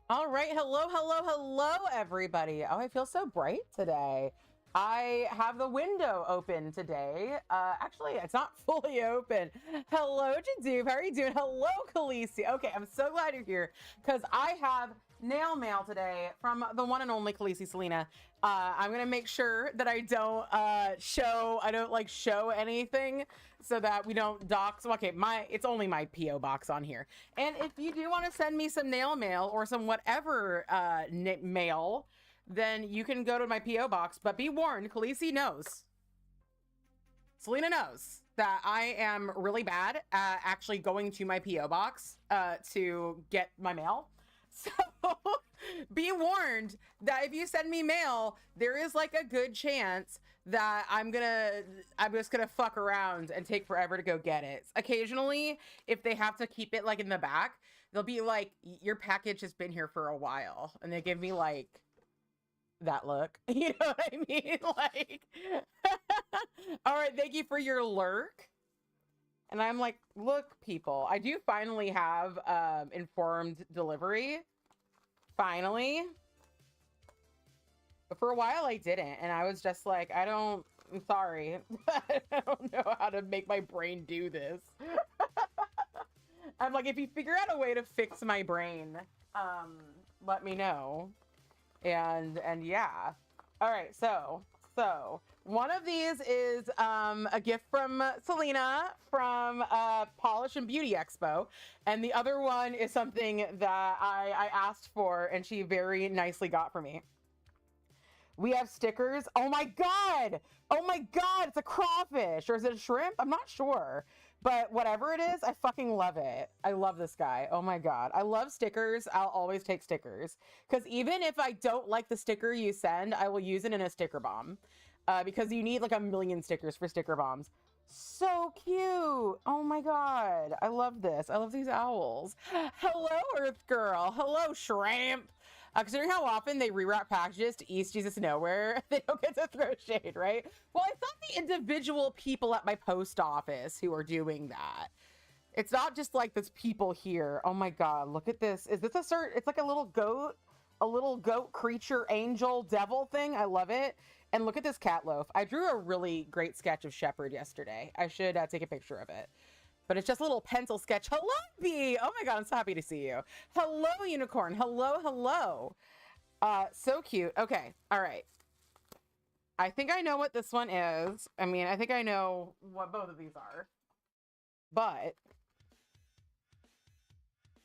All right. Hello, everybody. Oh, I feel so bright today. I have the window open today. Actually, it's not fully open. Hello, Jadoob. How are you doing? Hello, Khaleesi. Okay, I'm so glad you're here because I have nail mail today from the one and only Khaleesi Selena. I'm gonna make sure that I don't show anything so that we don't dox. Okay, it's only my PO box on here. And if you do want to send me some nail mail or some whatever mail, then you can go to my PO box. But be warned, Khaleesi knows. Selena knows that I am really bad at actually going to my PO box to get my mail. So be warned that if you send me mail, there is like a good chance that I'm just gonna fuck around and take forever to go get it. Occasionally, if they have to keep it like in the back, they'll be like, your package has been here for a while, and they give me like that look. You know what I mean? Like, all right, thank you for your lurk. And I'm like, look, people, I do finally have informed delivery. Finally. But for a while I didn't. And I was just like, I'm sorry. I don't know how to make my brain do this. I'm like, if you figure out a way to fix my brain, let me know. And yeah. All right, so one of these is a gift from Selena from Polish and Beauty Expo, and the other one is something that I asked for and she very nicely got for me. We have stickers. Oh my god, it's a crawfish, or is it a shrimp? I'm not sure, but whatever it is, I fucking love it. I love this guy. Oh my god, I love stickers. I'll always take stickers, because even if I don't like the sticker you send, I will use it in a sticker bomb, because you need like a million stickers for sticker bombs. So cute. Oh my god, I love this. I love these owls. Hello, Earth Girl. Hello, Shrimp. Considering how often they rewrap packages to East Jesus Nowhere, they don't get to throw shade, right? Well, it's not the individual people at my post office who are doing that. It's not just like this people here. Oh my god, look at this. Is this a it's like a little goat creature, angel, devil thing. I love it. And look at this cat loaf. I drew a really great sketch of Shepherd yesterday. I should take a picture of it. But it's just a little pencil sketch. Hello, Bee. Oh my god, I'm so happy to see you. Hello, Unicorn. Hello. So cute. Okay, all right. I think I know what this one is. I mean, I think I know what both of these are. But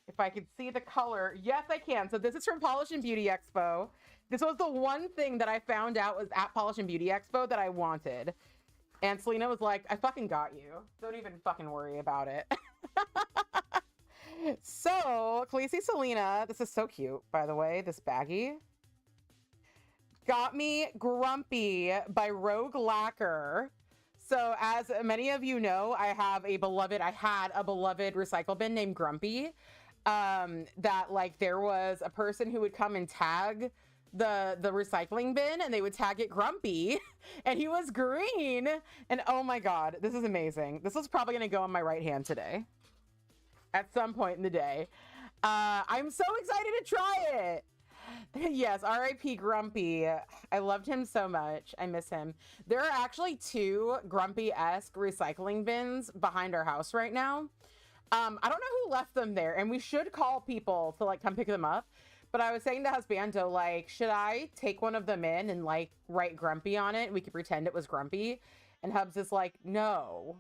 if I could see the color, yes, I can. So this is from Polish and Beauty Expo. This was the one thing that I found out was at Polish and Beauty Expo that I wanted. And Selena was like, I fucking got you. Don't even fucking worry about it. So, Khaleesi Selena, this is so cute, by the way, this baggie. Got me Grumpy by Rogue Lacquer. So, as many of you know, I had a beloved recycle bin named Grumpy. That like there was a person who would come and tag the recycling bin, and they would tag it Grumpy, and he was green. And oh my god, this is amazing. This is probably gonna go on my right hand today at some point in the day. I'm so excited to try it. Yes, RIP Grumpy. I loved him so much. I miss him. There are actually 2 Grumpy-esque recycling bins behind our house right now. I don't know who left them there, and we should call people to like come pick them up. But I was saying to Husbando, like, should I take one of them in and like write Grumpy on it? We could pretend it was Grumpy. And Hubs is like, no,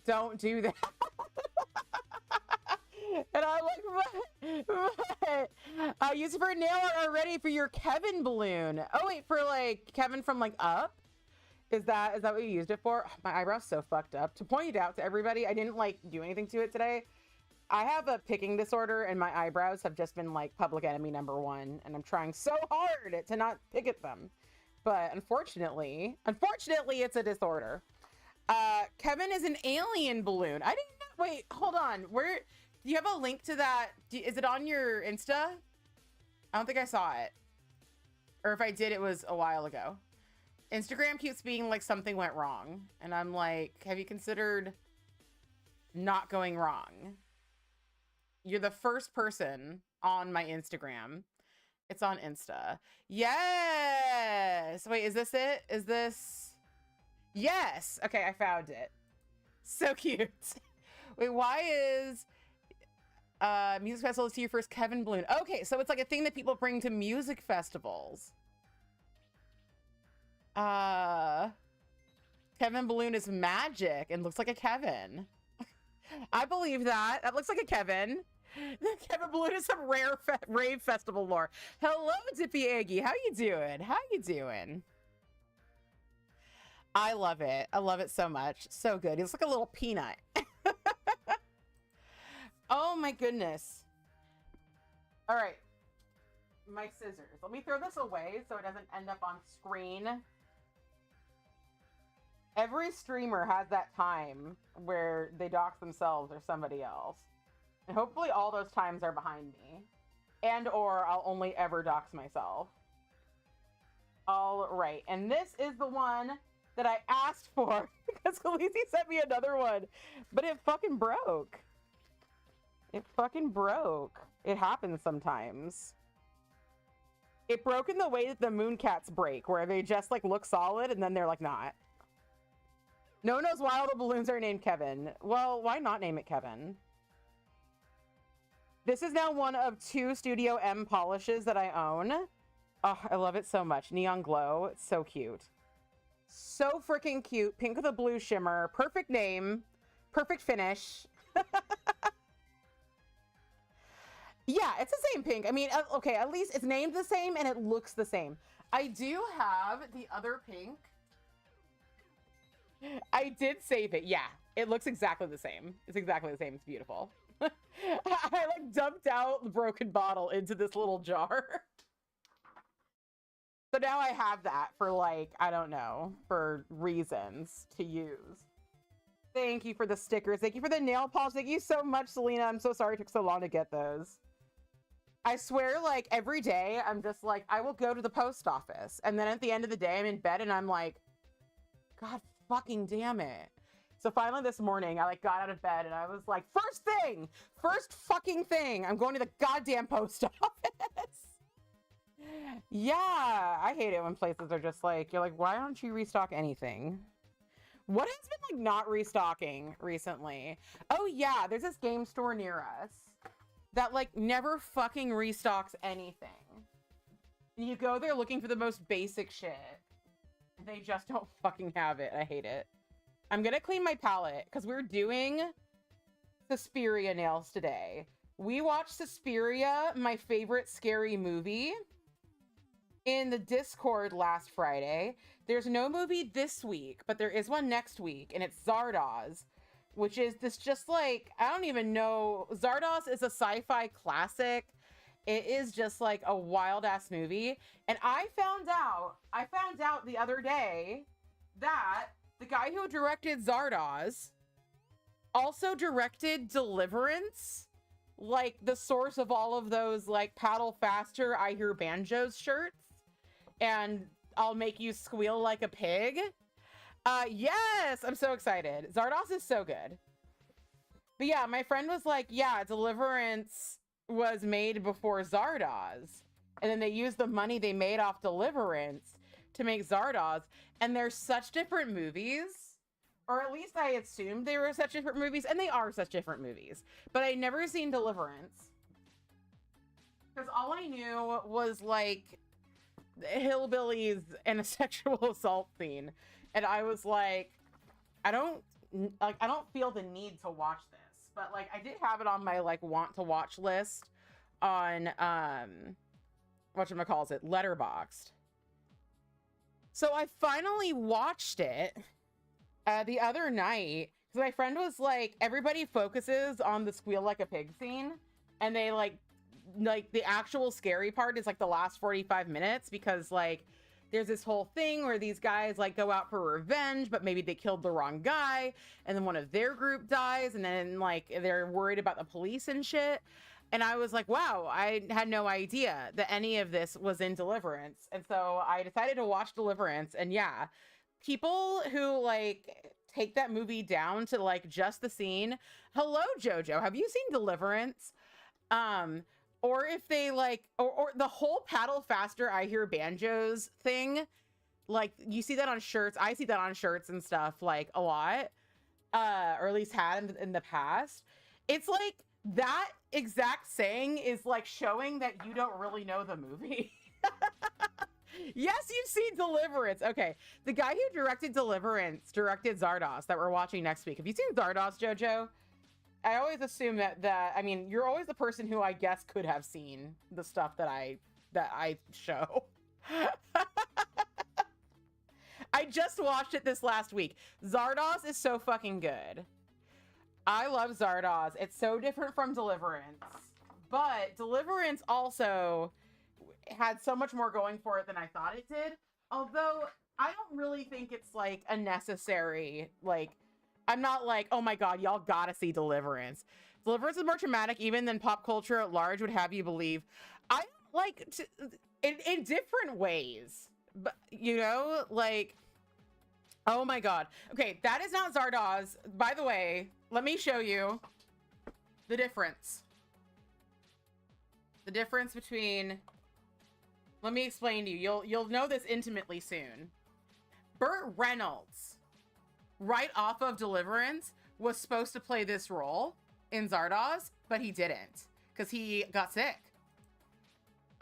don't do that. And I'm like, what? I used it for a nail art already for your Kevin balloon. Oh wait, for like Kevin from like Up? Is that what you used it for? Oh, my eyebrow's so fucked up. To point it out to everybody, I didn't like do anything to it today. I have a picking disorder, and my eyebrows have just been like public enemy #1, and I'm trying so hard to not pick at them. But unfortunately, it's a disorder. Kevin is an alien balloon. I didn't know. Wait, hold on. Where do you have a link to that? Is it on your Insta? I don't think I saw it. Or if I did, it was a while ago. Instagram keeps being like something went wrong, and I'm like, have you considered not going wrong? You're the first person on my Instagram. It's on Insta. Yes. Wait, is this it? Is this? Yes. Okay, I found it. So cute. Wait, why is music festival to your first Kevin Balloon? Okay, so it's like a thing that people bring to music festivals. Kevin Balloon is magic and looks like a Kevin. I believe that. That looks like a Kevin. Kevin Balloon is some rare rave festival lore. Hello, Dippy Eggy. How you doing? How you doing? I love it. I love it so much. So good. He looks like a little peanut. Oh my goodness. All right. My scissors. Let me throw this away so it doesn't end up on screen. Every streamer has that time where they dox themselves or somebody else. And hopefully all those times are behind me. And or I'll only ever dox myself. All right. And this is the one that I asked for because Khaleesi sent me another one. But it fucking broke. It fucking broke. It happens sometimes. It broke in the way that the mooncats break, where they just like look solid and then they're like not. No one knows why all the balloons are named Kevin. Well, why not name it Kevin? This is now one of 2 Studio M polishes that I own. Oh, I love it so much. Neon glow. It's so cute. So freaking cute. Pink with a blue shimmer. Perfect name. Perfect finish. Yeah, it's the same pink. I mean, okay, at least it's named the same and it looks the same. I do have the other pink. I did save it. Yeah, it looks exactly the same. It's exactly the same. It's beautiful. I like dumped out the broken bottle into this little jar. So now I have that for like, I don't know, for reasons to use. Thank you for the stickers. Thank you for the nail polish. Thank you so much, Selena. I'm so sorry it took so long to get those. I swear, like, every day, I'm just like, I will go to the post office. And then at the end of the day, I'm in bed and I'm like, God fucking damn it. So finally this morning, I like got out of bed and I was like, first fucking thing, I'm going to the goddamn post office. Yeah, I hate it when places are just like, you're like, why don't you restock anything? What has been like not restocking recently? Oh yeah, there's this game store near us that like never fucking restocks anything. And you go there looking for the most basic shit. And they just don't fucking have it. I hate it. I'm gonna clean my palette because we're doing Suspiria nails today. We watched Suspiria, my favorite scary movie, in the Discord last Friday. There's no movie this week, but there is one next week, and it's Zardoz, which is this just like, I don't even know. Zardoz is a sci-fi classic. It is just like a wild ass movie. And I found out the other day that the guy who directed Zardoz also directed Deliverance, like the source of all of those like paddle faster, I hear banjos shirts, and I'll make you squeal like a pig. Yes, I'm so excited. Zardoz is so good. But yeah, my friend was like, yeah, Deliverance was made before Zardoz. And then they used the money they made off Deliverance to make Zardoz. And they're such different movies. Or at least I assumed they were such different movies. And they are such different movies. But I'd never seen Deliverance. Because all I knew was like hillbillies and a sexual assault scene. And I was like, I don't feel the need to watch this. But like I did have it on my like want to watch list on whatchamacallit, Letterboxd. So I finally watched it the other night because my friend was like, everybody focuses on the squeal like a pig scene, and they like the actual scary part is like the last 45 minutes because like there's this whole thing where these guys like go out for revenge, but maybe they killed the wrong guy, and then one of their group dies, and then like they're worried about the police and shit. And I was like, wow, I had no idea that any of this was in Deliverance. And so I decided to watch Deliverance. And yeah, people who like take that movie down to like just the scene. Hello, Jojo. Have you seen Deliverance? Um, or if they like, or the whole paddle faster, I hear banjos thing. Like you see that on shirts. I see that on shirts and stuff like a lot, or at least had in the past. It's like that exact saying is like showing that you don't really know the movie. Yes, you've seen Deliverance. Okay, the guy who directed Deliverance directed Zardoz that we're watching next week. Have you seen Zardoz, Jojo? I always assume that I mean, you're always the person who I guess could have seen the stuff that I show. I just watched it this last week. Zardoz is so fucking good. I love Zardoz. It's so different from Deliverance. But Deliverance also had so much more going for it than I thought it did. Although I don't really think it's like a necessary, like, I'm not like, oh my god, y'all gotta see Deliverance. Deliverance is more traumatic even than pop culture at large would have you believe. I like in different ways, but you know, like, oh my god. Okay, that is not Zardoz. By the way, let me show you the difference. The difference between, let me explain to you. You'll know this intimately soon. Burt Reynolds, right off of Deliverance, was supposed to play this role in Zardoz, but he didn't because he got sick.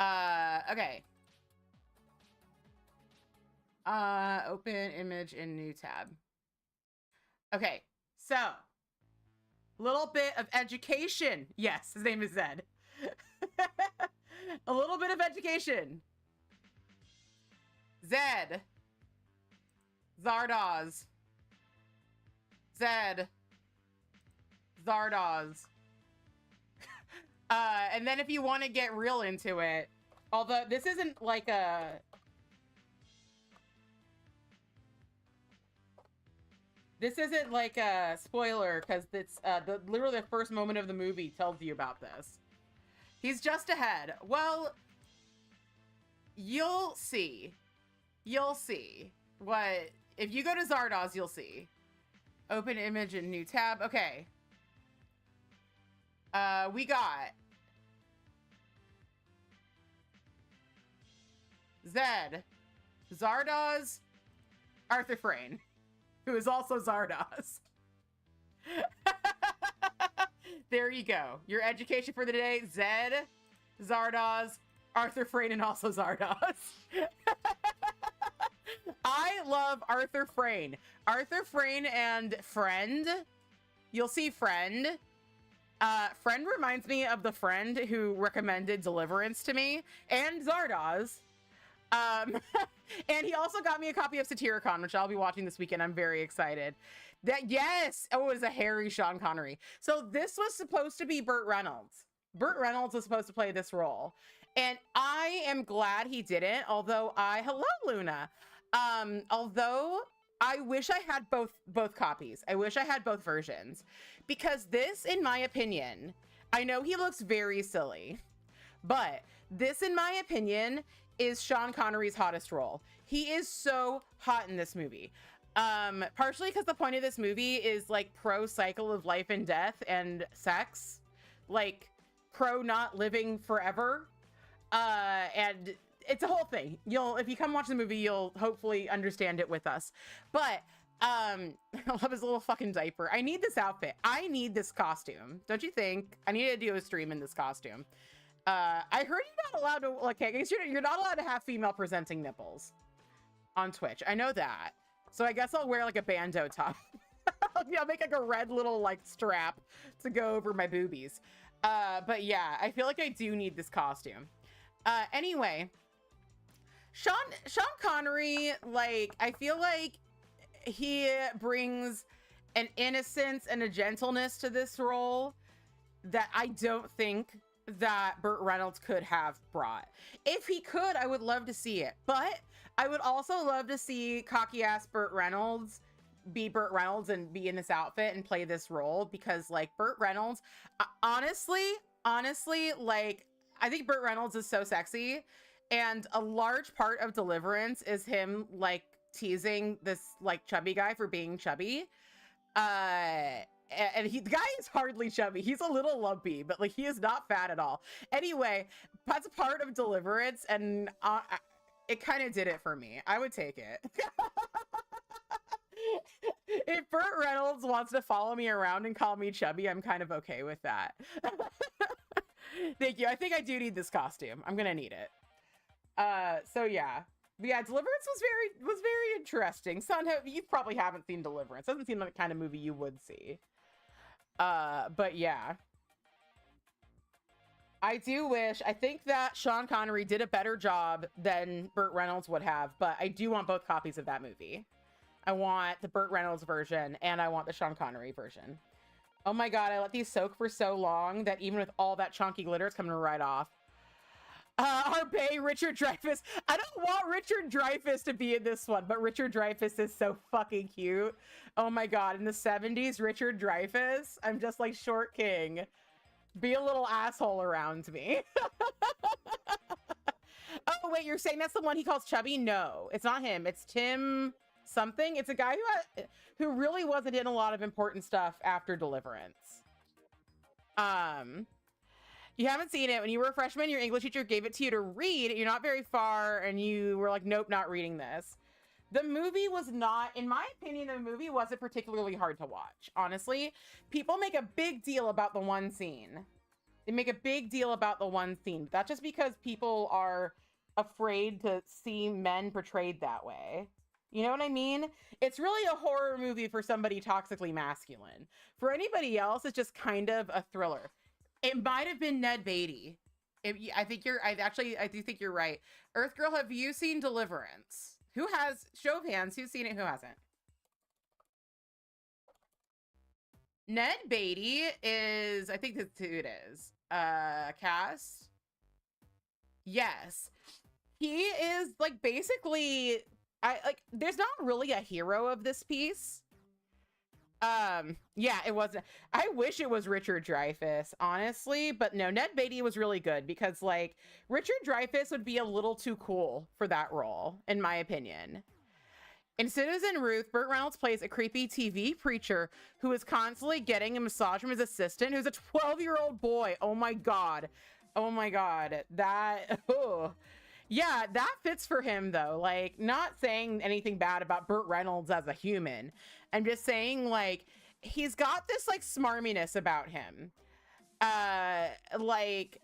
Okay. Open image in new tab. Okay, so little bit of education. Yes, his name is Zed. A little bit of education. Zed. Zardoz. Zed. Zardoz. And then if you want to get real into it, although this isn't like a... This isn't like a spoiler, because it's literally the first moment of the movie tells you about this. He's just ahead. Well, you'll see. You'll see. What... If you go to Zardoz, you'll see. Open image in new tab. Okay. We got Zed, Zardoz, Arthur Frayne, who is also Zardoz. There you go. Your education for the day: Zed, Zardoz, Arthur Frayne, and also Zardoz. I love Arthur Frayne. Arthur Frayne and Friend. You'll see Friend. Friend reminds me of the friend who recommended Deliverance to me, and Zardoz. And he also got me a copy of Satyricon, which I'll be watching this weekend. I'm very excited. That, yes! Oh, it was a hairy Sean Connery. So this was supposed to be Burt Reynolds. Burt Reynolds was supposed to play this role. And I am glad he didn't, although hello, Luna. Although I wish I had both copies. I wish I had both versions. Because this, in my opinion, I know he looks very silly, but this, in my opinion, is Sean Connery's hottest role. He is so hot in this movie. Partially because the point of this movie is like pro cycle of life and death and sex, like pro not living forever. And it's a whole thing. If you come watch the movie, you'll hopefully understand it with us. But I love his little fucking diaper. I need this outfit. I need this costume. Don't you think? I need to do a stream in this costume. I heard you're not allowed to, like, I guess you're not allowed to have female presenting nipples on Twitch. I know that. So I guess I'll wear like a bandeau top. I'll make like a red little like strap to go over my boobies. But yeah, I feel like I do need this costume. Anyway, Sean Connery, like, I feel like he brings an innocence and a gentleness to this role that I don't think that Burt Reynolds could have brought. If he could, I would love to see it. But I would also love to see cocky ass Burt Reynolds be Burt Reynolds and be in this outfit and play this role, because like Burt Reynolds, honestly, like, I think Burt Reynolds is so sexy, and a large part of Deliverance is him like teasing this like chubby guy for being chubby. the guy is hardly chubby. He's a little lumpy, but like he is not fat at all. Anyway, that's a part of Deliverance, and it kind of did it for me. I would take it. If Burt Reynolds wants to follow me around and call me chubby, I'm kind of okay with that. Thank you. I think I do need this costume. I'm gonna need it. So yeah. But yeah, Deliverance was very interesting. Son, you probably haven't seen Deliverance. Doesn't seem like the kind of movie you would see. But yeah. I think that Sean Connery did a better job than Burt Reynolds would have, but I do want both copies of that movie. I want the Burt Reynolds version and I want the Sean Connery version. Oh my god, I let these soak for so long that even with all that chunky glitter, it's coming right off. Our bae, Richard Dreyfuss. I don't want Richard Dreyfuss to be in this one, but Richard Dreyfuss is so fucking cute. Oh my god, in the 70s, Richard Dreyfuss, I'm just like short king. Be a little asshole around me. Oh wait, you're saying that's the one he calls chubby? No, it's not him. It's Tim something. It's a guy who really wasn't in a lot of important stuff after Deliverance. You haven't seen it. When you were a freshman, your English teacher gave it to you to read. You're not very far, and you were like, nope, not reading this. The movie was not, in my opinion, the movie wasn't particularly hard to watch. Honestly, people make a big deal about the one scene. They make a big deal about the one scene. That's just because people are afraid to see men portrayed that way. You know what I mean? It's really a horror movie for somebody toxically masculine. For anybody else, it's just kind of a thriller. It might have been Ned Beatty. I do think you're right. Earth Girl, have you seen Deliverance? Who has, show of hands, who's seen it, who hasn't? Ned Beatty is, I think that's who it is. Cast? Yes. He is like basically, there's not really a hero of this piece. Yeah, it wasn't. I wish it was Richard Dreyfuss, honestly, but no, Ned Beatty was really good because like Richard Dreyfuss would be a little too cool for that role, in my opinion. In Citizen Ruth, Burt Reynolds plays a creepy TV preacher who is constantly getting a massage from his assistant, who's a 12-year-old boy. Oh my god. Oh my god. That, oh. Yeah, that fits for him though. Like, not saying anything bad about Burt Reynolds as a human. I'm just saying, like, he's got this like smarminess about him. I like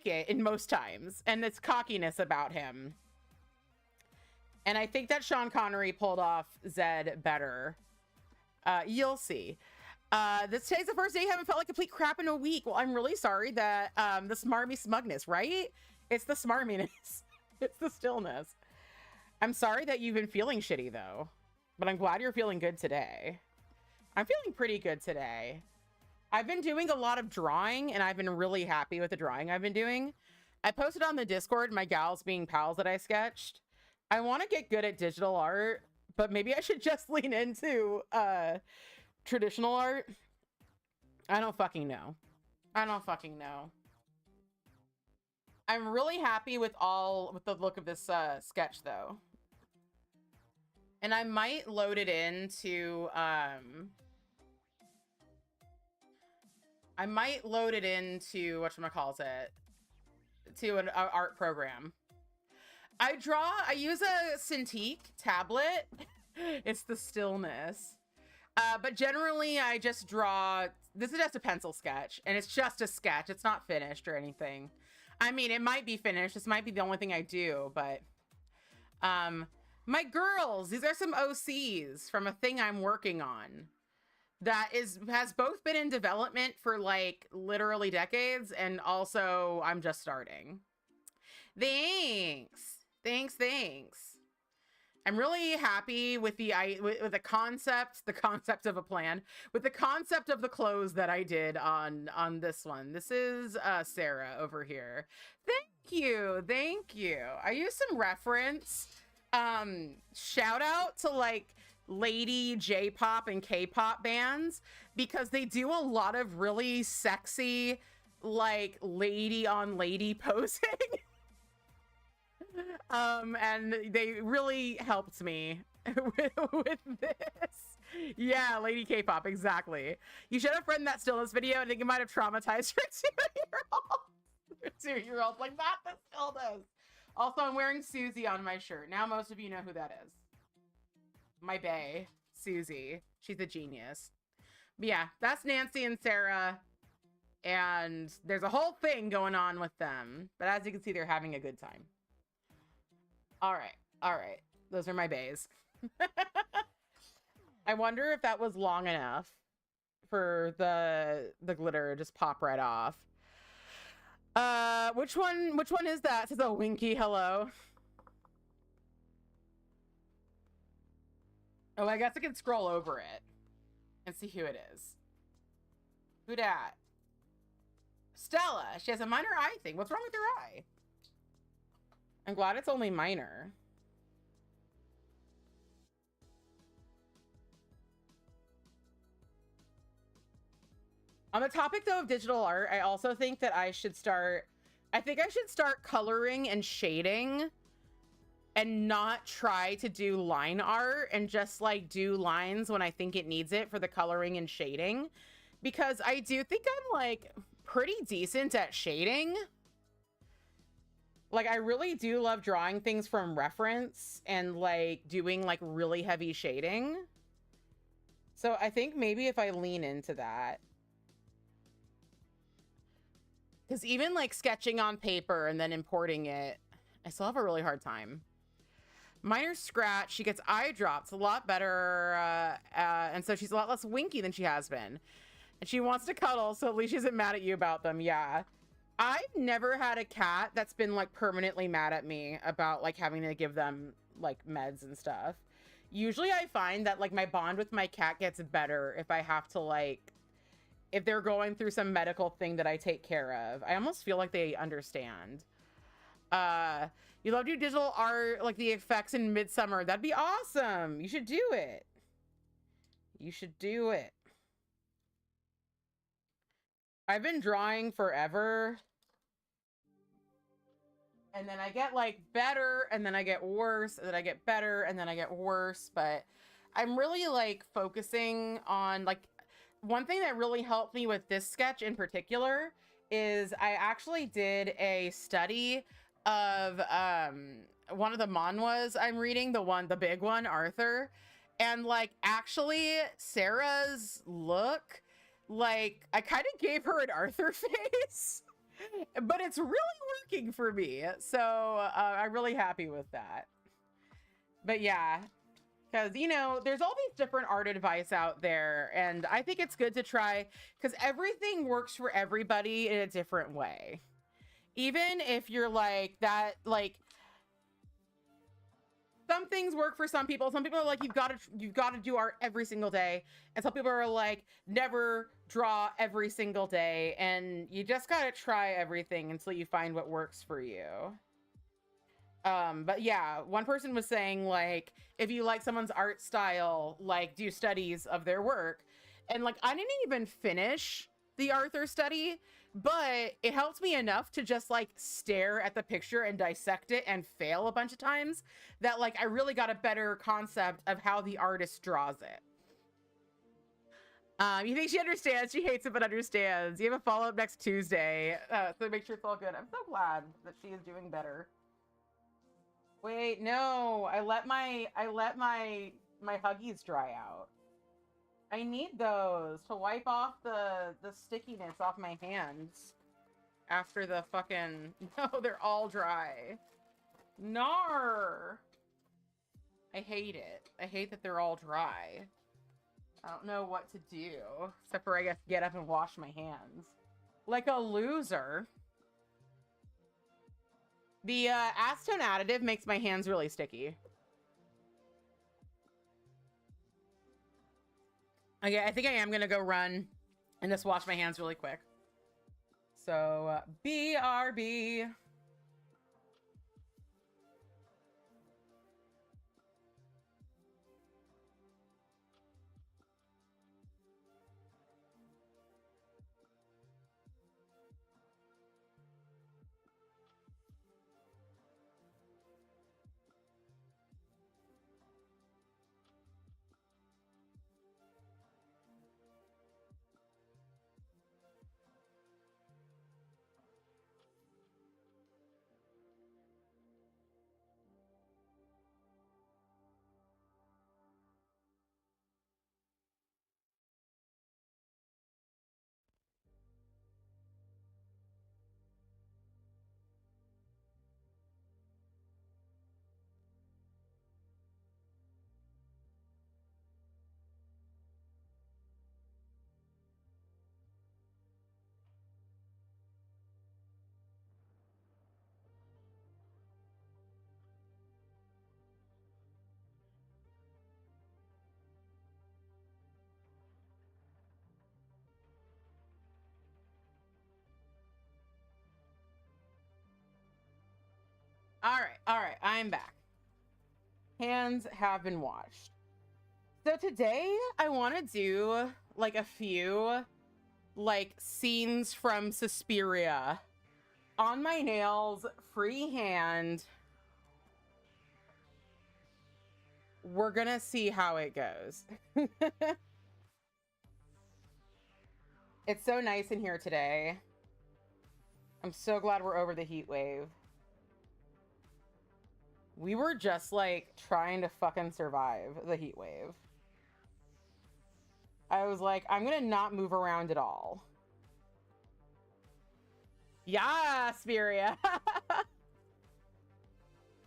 it in most times, and this cockiness about him. And I think that Sean Connery pulled off Zed better. You'll see. Today's the first day you haven't felt like complete crap in a week. Well, I'm really sorry that the smarmy smugness, right? It's the smarminess. It's the stillness. I'm sorry that you've been feeling shitty though, but I'm glad you're feeling good today. I'm feeling pretty good today. I've been doing a lot of drawing and I've been really happy with the drawing I've been doing. I posted on the Discord my gals being pals that I sketched. I want to get good at digital art, but maybe I should just lean into traditional art. I don't fucking know. I don't fucking know. I'm really happy with the look of this sketch though. And I might load it into whatchamacallit, to an art program. I use a Cintiq tablet. It's the stillness. But generally I just draw, this is just a pencil sketch and it's just a sketch. It's not finished or anything. I mean, it might be finished. This might be the only thing I do, but my girls, these are some OCs from a thing I'm working on that has both been in development for like literally decades, and also I'm just starting. Thanks. I'm really happy with the concept of a plan, with the concept of the clothes that I did on this one. This is Sarah over here. Thank you. I used some reference. Shout out to like lady J-pop and K-pop bands because they do a lot of really sexy like lady on lady posing. And they really helped me with this. Yeah, Lady K-pop, exactly. You should have friend that stillness video. I think it might have traumatized her 2-year-old. 2-year-old, like not the stillness. Also, I'm wearing Susie on my shirt. Now most of you know who that is. My bae, Susie. She's a genius. But yeah, that's Nancy and Sarah. And there's a whole thing going on with them. But as you can see, they're having a good time. All right. All right. Those are my baes. I wonder if that was long enough for the glitter to just pop right off. Which one is that? It says a winky hello. Oh, I guess I can scroll over it and see who it is. Who dat? Stella. She has a minor eye thing. What's wrong with her eye? I'm glad it's only minor. On the topic, though, of digital art, I also think that I should start coloring and shading and not try to do line art and just like do lines when I think it needs it for the coloring and shading, because I do think I'm like pretty decent at shading. Like I really do love drawing things from reference and like doing like really heavy shading. So I think maybe if I lean into that, because even like sketching on paper and then importing it, I still have a really hard time. Minor scratch, she gets eye drops, a lot better, and so she's a lot less winky than she has been. And she wants to cuddle, so at least she isn't mad at you about them. Yeah. I've never had a cat that's been like permanently mad at me about like having to give them like meds and stuff. Usually I find that like my bond with my cat gets better if I have to like, if they're going through some medical thing that I take care of. I almost feel like they understand. You love to do digital art, like the effects in Midsummer. That'd be awesome. You should do it. You should do it. I've been drawing forever. And then I get like better, and then I get worse, and then I get better, and then I get worse. But I'm really like focusing on like, one thing that really helped me with this sketch in particular is I actually did a study of one of the manhwas I'm reading, the big one, Arthur. And like actually Sarah's look, like I kind of gave her an Arthur face, but it's really working for me. So I'm really happy with that. But yeah, because, you know, there's all these different art advice out there, and I think it's good to try, because everything works for everybody in a different way. Even if you're like that, like some things work for some people. Some people are like, you've got to do art every single day, and some people are like, never draw every single day, and you just got to try everything until you find what works for you. But yeah, one person was saying like, if you like someone's art style, like do studies of their work. And like, I didn't even finish the Arthur study, but it helped me enough to just like stare at the picture and dissect it and fail a bunch of times that like, I really got a better concept of how the artist draws it. You think she understands? She hates it, but understands. You have a follow-up next Tuesday. So make sure it's all good. I'm so glad that she is doing better. Wait, no, I let my Huggies dry out. I need those to wipe off the stickiness off my hands after the fucking, no, they're all dry. Nar. I hate it. I hate that they're all dry. I don't know what to do, except for I guess get up and wash my hands. Like a loser. The acetone additive makes my hands really sticky. Okay, I think I am gonna go run and just wash my hands really quick. So, BRB. All right, I'm back. Hands have been washed. So today I want to do like a few like scenes from Suspiria on my nails, freehand. We're gonna see how it goes. It's so nice in here today. I'm so glad we're over the heat wave. We were just like trying to fucking survive the heat wave. I was like, I'm gonna not move around at all. Yeah, Suspiria.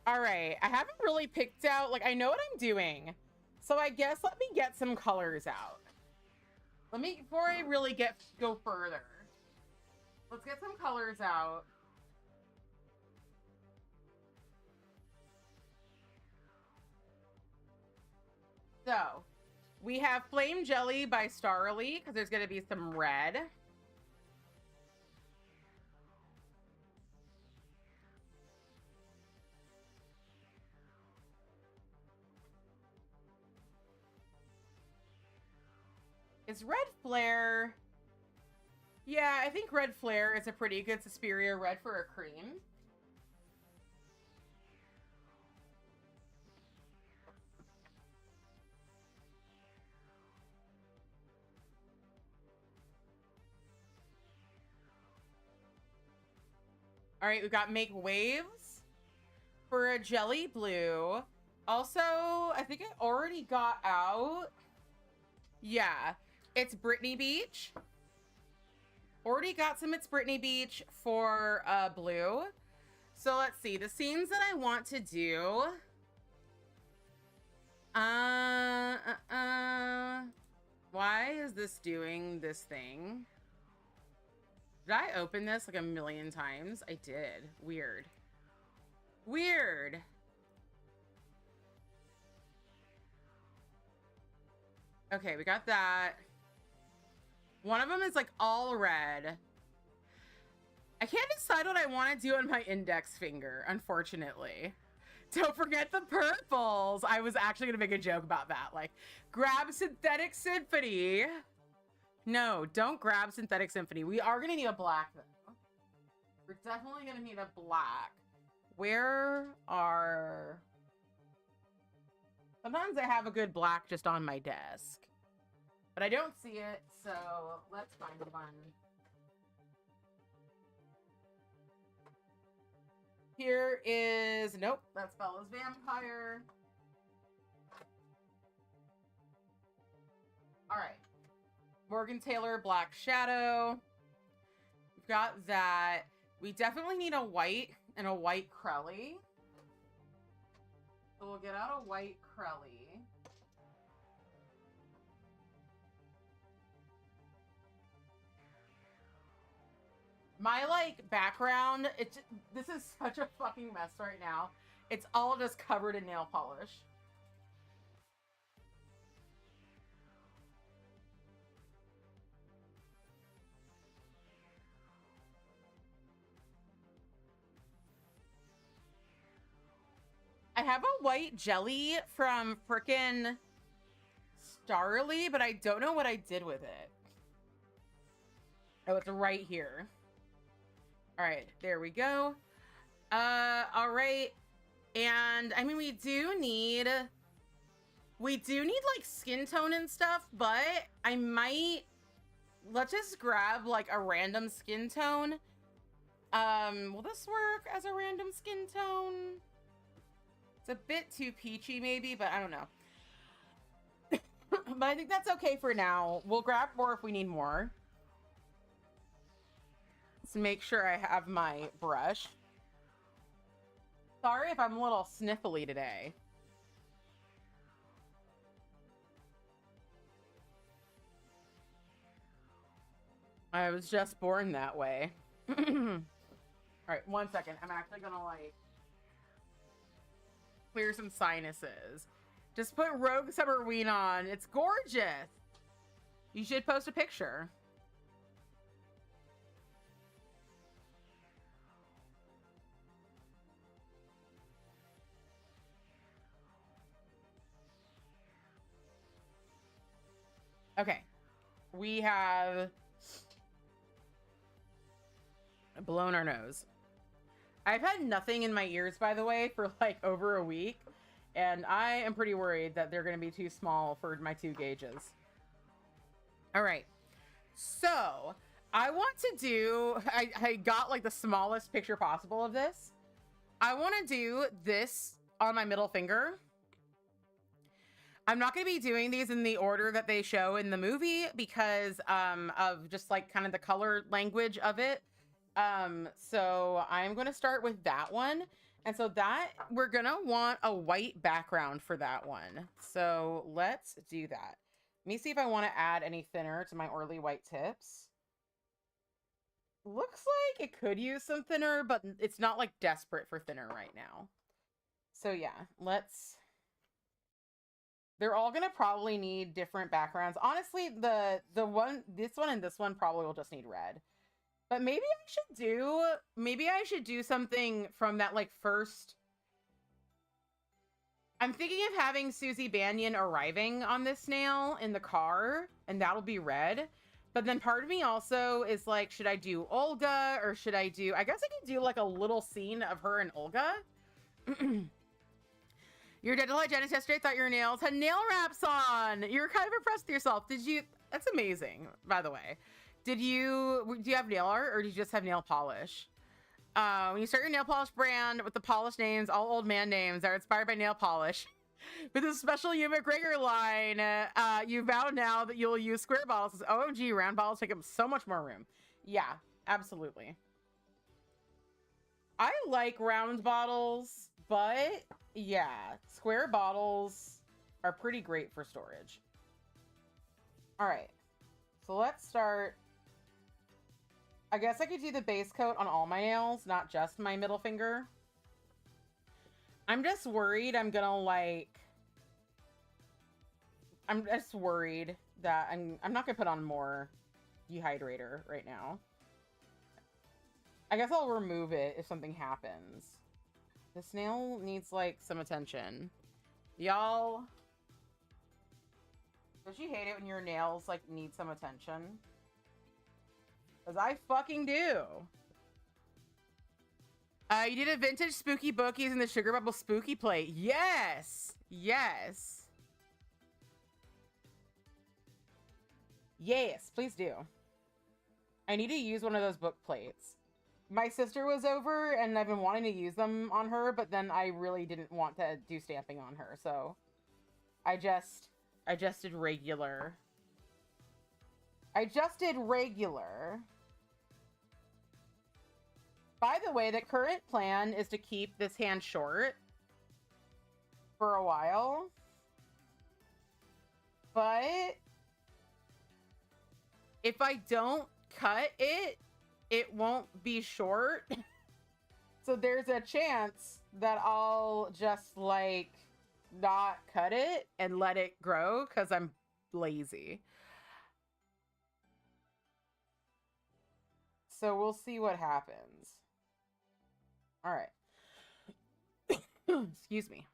All right, I haven't really picked out, like, I know what I'm doing. So I guess let me get some colors out. Before I really go further, let's get some colors out. So, we have Flame Jelly by Starly, because there's going to be some red. Is Red Flare... Yeah, I think Red Flare is a pretty good Suspiria red for a cream. All right, we've got Make Waves for a jelly blue. Also, I think it already got out. Yeah, it's Brittany Beach. Already got some It's Brittany Beach for blue. So let's see, the scenes that I want to do. Why is this doing this thing? Did I open this like a million times? I did. Weird. Weird. Okay, we got that. One of them is like all red. I can't decide what I want to do on my index finger, unfortunately. Don't forget the purples. I was actually gonna make a joke about that. Like, grab Synthetic Symphony. No, don't grab Synthetic Symphony. We are gonna need a black though. We're definitely gonna need a black. Where are... Sometimes I have a good black just on my desk, but I don't see it, so let's find one. Here is, nope, that's Bella's Vampire. All right. Morgan Taylor, Black Shadow. We've got that. We definitely need a white and a white Crelly. So we'll get out a white Crelly. My, like, background, this is such a fucking mess right now. It's all just covered in nail polish. I have a white jelly from frickin' Starly, but I don't know what I did with it. Oh, it's right here. All right, there we go. All right. And I mean, we do need like skin tone and stuff, but I might, let's just grab like a random skin tone. Will this work as a random skin tone? It's a bit too peachy maybe, but I don't know. But I think that's okay for now. We'll grab more if we need more. Let's make sure I have my brush. Sorry if I'm a little sniffly today. I was just born that way. All right, 1 second. I'm actually gonna like clear some sinuses. Just put Rogue Summerween on. It's gorgeous. You should post a picture. Okay. We have blown our nose. I've had nothing in my ears, by the way, for like over a week. And I am pretty worried that they're going to be too small for my 2 gauges. All right. So I want to do, I got like the smallest picture possible of this. I want to do this on my middle finger. I'm not going to be doing these in the order that they show in the movie because of just like kind of the color language of it. So I'm going to start with that one. And so that we're going to want a white background for that one. So let's do that. Let me see if I want to add any thinner to my Orly white tips. Looks like it could use some thinner, but it's not like desperate for thinner right now. So yeah, they're all gonna probably need different backgrounds. Honestly, this one and this one probably will just need red. But maybe I should do something from that like first. I'm thinking of having Susie Banyan arriving on this snail in the car, and that'll be red. But then part of me also is like, should I do Olga or should I do, I guess I could do like a little scene of her and Olga. Your dental hygienist yesterday thought your nails had nail wraps on. You're kind of impressed with yourself. Did you? That's amazing, by the way. Do you have nail art or do you just have nail polish? When you start your nail polish brand with the polish names, all old man names that are inspired by nail polish. With this special Hugh McGregor line, you vow now that you'll use square bottles. OMG, round bottles take up so much more room. Yeah, absolutely. I like round bottles, but yeah, square bottles are pretty great for storage. All right, so let's start. I guess I could do the base coat on all my nails, not just my middle finger. I'm just worried I'm just worried that I'm not gonna put on more dehydrator right now. I guess I'll remove it if something happens. This nail needs like some attention. Y'all, don't you hate it when your nails like need some attention? Because I fucking do. You did a vintage spooky book using the Sugar Bubble spooky plate. Yes. Yes. Yes, please do. I need to use one of those book plates. My sister was over and I've been wanting to use them on her, but then I really didn't want to do stamping on her, so I just did regular. I just did regular. By the way, the current plan is to keep this hand short for a while. But if I don't cut it, it won't be short. So there's a chance that I'll just like not cut it and let it grow because I'm lazy. So we'll see what happens. All right. Excuse me.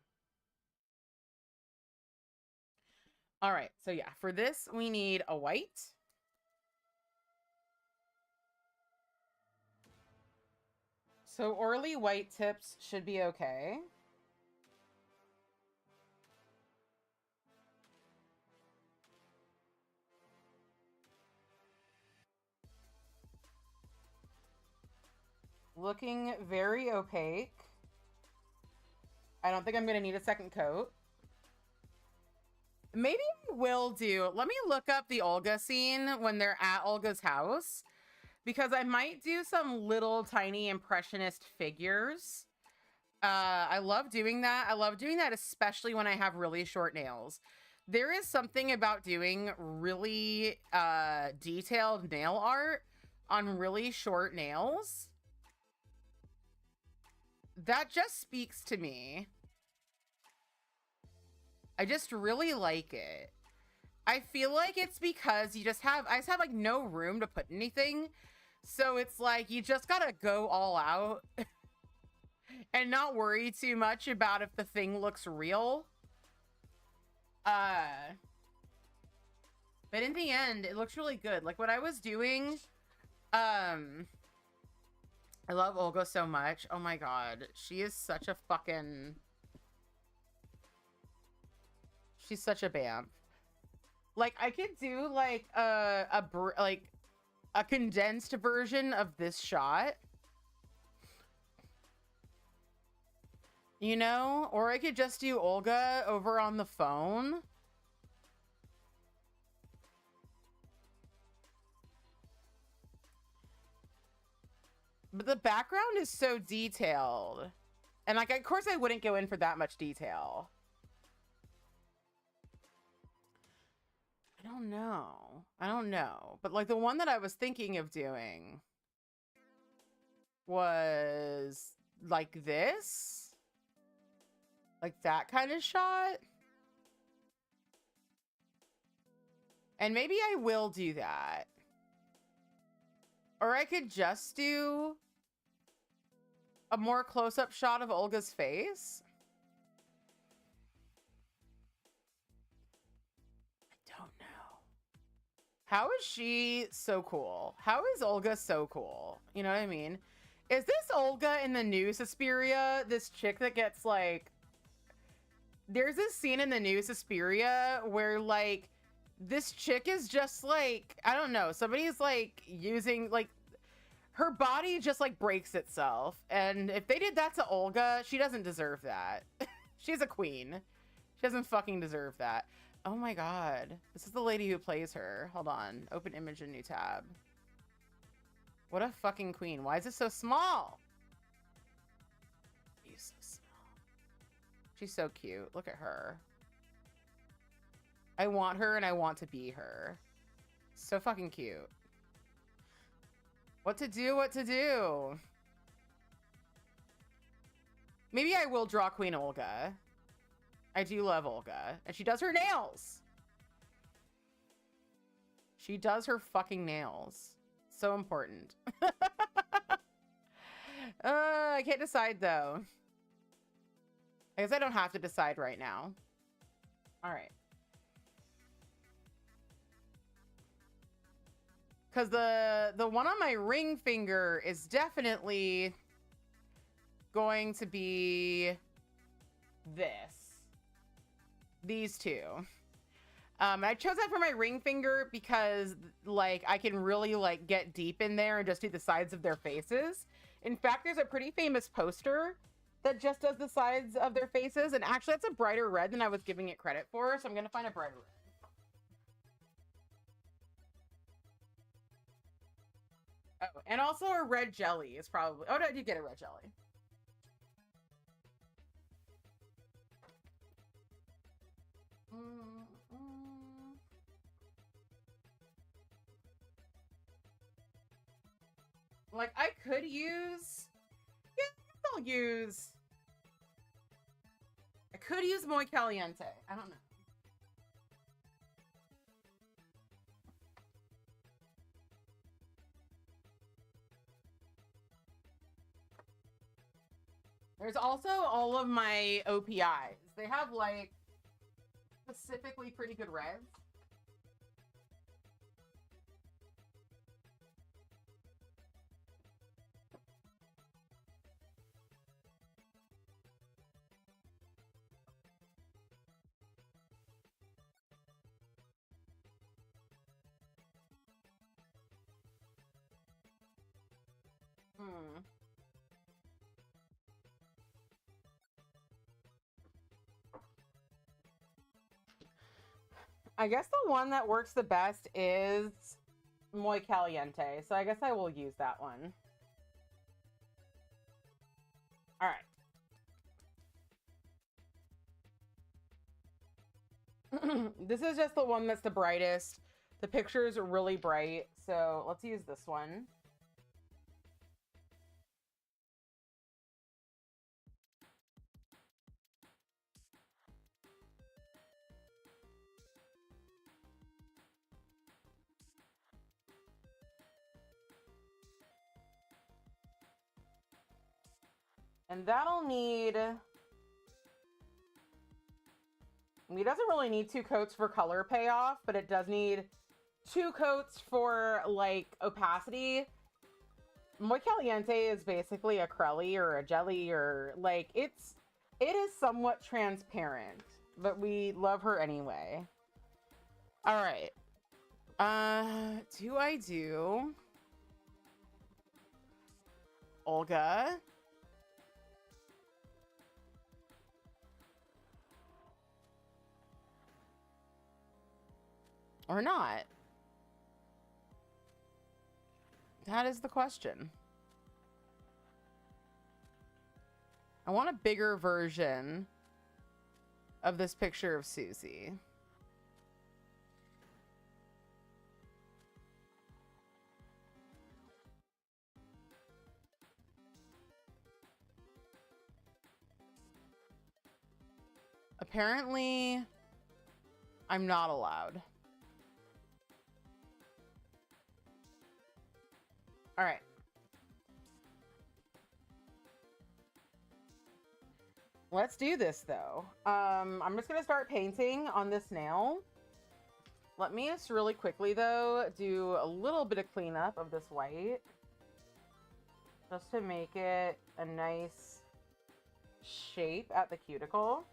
All right. So yeah, for this, we need a white. So Orly white tips should be okay. Looking very opaque. I don't think I'm going to need a second coat. Maybe I will do. Let me look up the Olga scene when they're at Olga's house, because I might do some little tiny impressionist figures. I love doing that. I love doing that, especially when I have really short nails. There is something about doing really detailed nail art on really short nails that just speaks to me. I just really like it. I feel like it's because I just have like no room to put anything. So it's like, you just gotta go all out and not worry too much about if the thing looks real. But in the end, it looks really good. Like what I was doing, I love Olga so much. Oh my god. She is such a fucking... She's such a bamf. Like, I could do, like, a condensed version of this shot. You know? Or I could just do Olga over on the phone. But the background is so detailed. And, like, of course I wouldn't go in for that much detail. I don't know. I don't know. But, like, the one that I was thinking of doing was, like, this. Like, that kind of shot. And maybe I will do that. Or I could just do a more close-up shot of Olga's face. I don't know. How is she so cool? How is Olga so cool? You know what I mean? Is this Olga in the new Suspiria? This chick that gets, like... There's this scene in the new Suspiria where, like, this chick is just, like... I don't know. Somebody's, like, using, like... Her body just, like, breaks itself. And if they did that to Olga, she doesn't deserve that. She's a queen. She doesn't fucking deserve that. Oh my god. This is the lady who plays her. Hold on. Open image in new tab. What a fucking queen. Why is it so small? She's so small. She's so cute. Look at her. I want her and I want to be her. So fucking cute. What to do, what to do. Maybe I will draw Queen Olga. I do love Olga. And she does her nails. She does her fucking nails. So important. I can't decide, though. I guess I don't have to decide right now. All right. Because the one on my ring finger is definitely going to be this. These two. I chose that for my ring finger because, like, I can really, like, get deep in there and just do the sides of their faces. In fact, there's a pretty famous poster that just does the sides of their faces. And actually, that's a brighter red than I was giving it credit for. So I'm going to find a brighter red. Oh, and also a red jelly is probably... Oh, no, I did get a red jelly. Like, I could use... Yeah, I'll use... I could use Muy Caliente. I don't know. There's also all of my OPIs. They have, like, specifically pretty good reds. I guess the one that works the best is Muy Caliente, so I guess I will use that one. All right. This is just the one that's the brightest. The pictures are really bright, so let's use this one. And that'll need... I mean, it doesn't really need 2 coats for color payoff, but it does need 2 coats for like opacity. Muy Caliente is basically a crelly or a jelly, or like it is somewhat transparent, but we love her anyway. All right. Do I do Olga? Or not? That is the question. I want a bigger version of this picture of Susie. Apparently, I'm not allowed. All right. Let's do this though. I'm just gonna start painting on this nail. Let me just really quickly though do a little bit of cleanup of this white, just to make it a nice shape at the cuticle.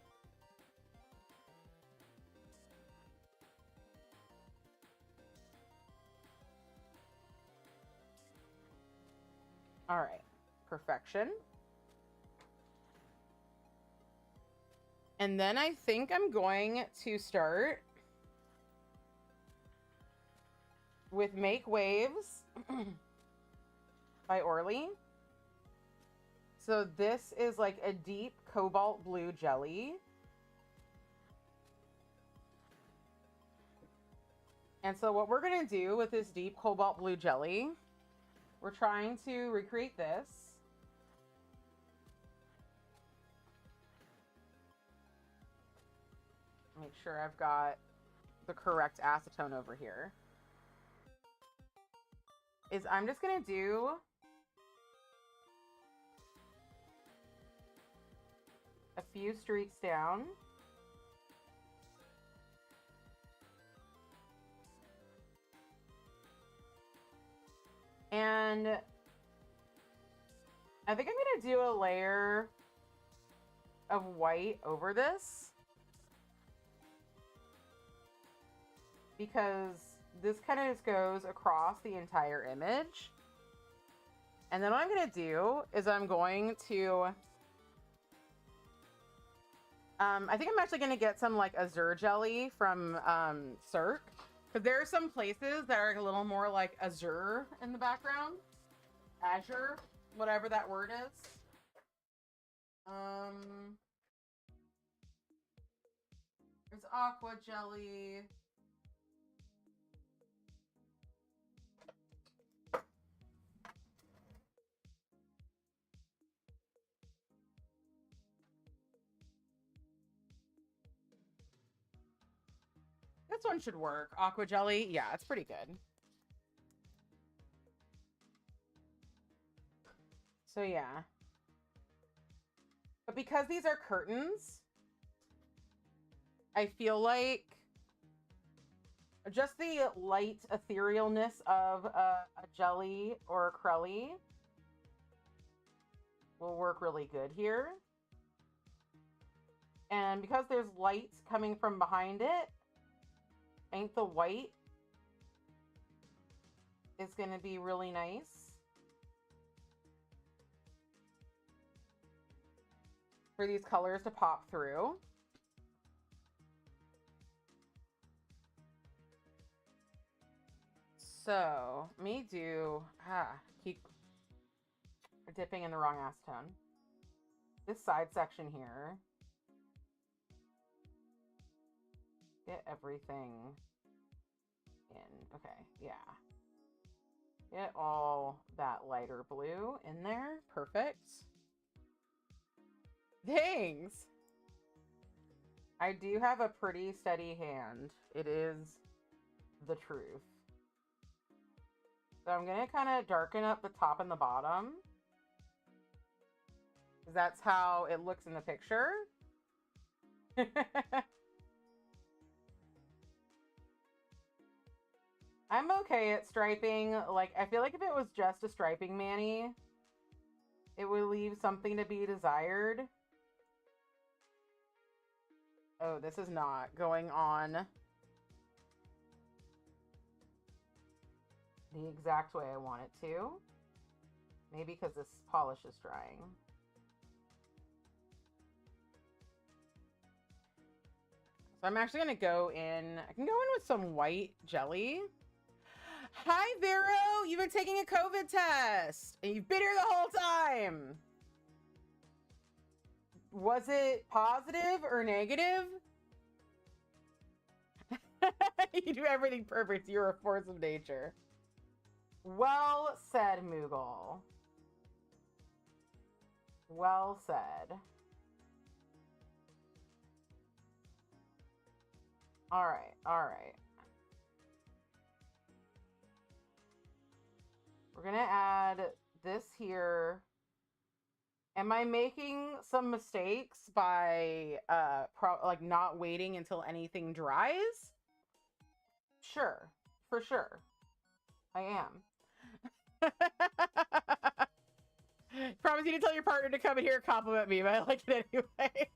All right, perfection. And then I think I'm going to start with Make Waves by Orly. So this is like a deep cobalt blue jelly. And so what we're going to do with this deep cobalt blue jelly, we're trying to recreate this. Make sure I've got the correct acetone over here. Is I'm just going to do a few streaks down. And I think I'm going to do a layer of white over this, because this kind of just goes across the entire image. And then what I'm going to do is I'm going to, I think I'm actually going to get some like azure jelly from Cirque, because there are some places that are a little more like azure in the background. Azure, whatever that word is. There's aqua jelly. This one should work. Aqua jelly. Yeah, it's pretty good. So yeah. But because these are curtains, I feel like just the light etherealness of a jelly or a crelly will work really good here. And because there's light coming from behind it, I think the white is going to be really nice for these colors to pop through. So, me do, keep dipping in the wrong acetone. This side section here. Get everything in. Okay, yeah. Get all that lighter blue in there. Perfect. Thanks! I do have a pretty steady hand. It is the truth. So I'm going to kind of darken up the top and the bottom, because that's how it looks in the picture. I'm okay at striping. Like, I feel like if it was just a striping mani, it would leave something to be desired. Oh, this is not going on the exact way I want it to. Maybe because this polish is drying. So I'm actually going to go in. I can go in with some white jelly. Hi, Vero. You've been taking a COVID test. And you've been here the whole time. Was it positive or negative? You do everything perfect. You're a force of nature. Well said, Moogle. Well said. All right, all right. We're gonna add this here. Am I making some mistakes by like not waiting until anything dries? Sure, for sure. I am. Promise you to tell your partner to come in here and compliment me, but I like it anyway.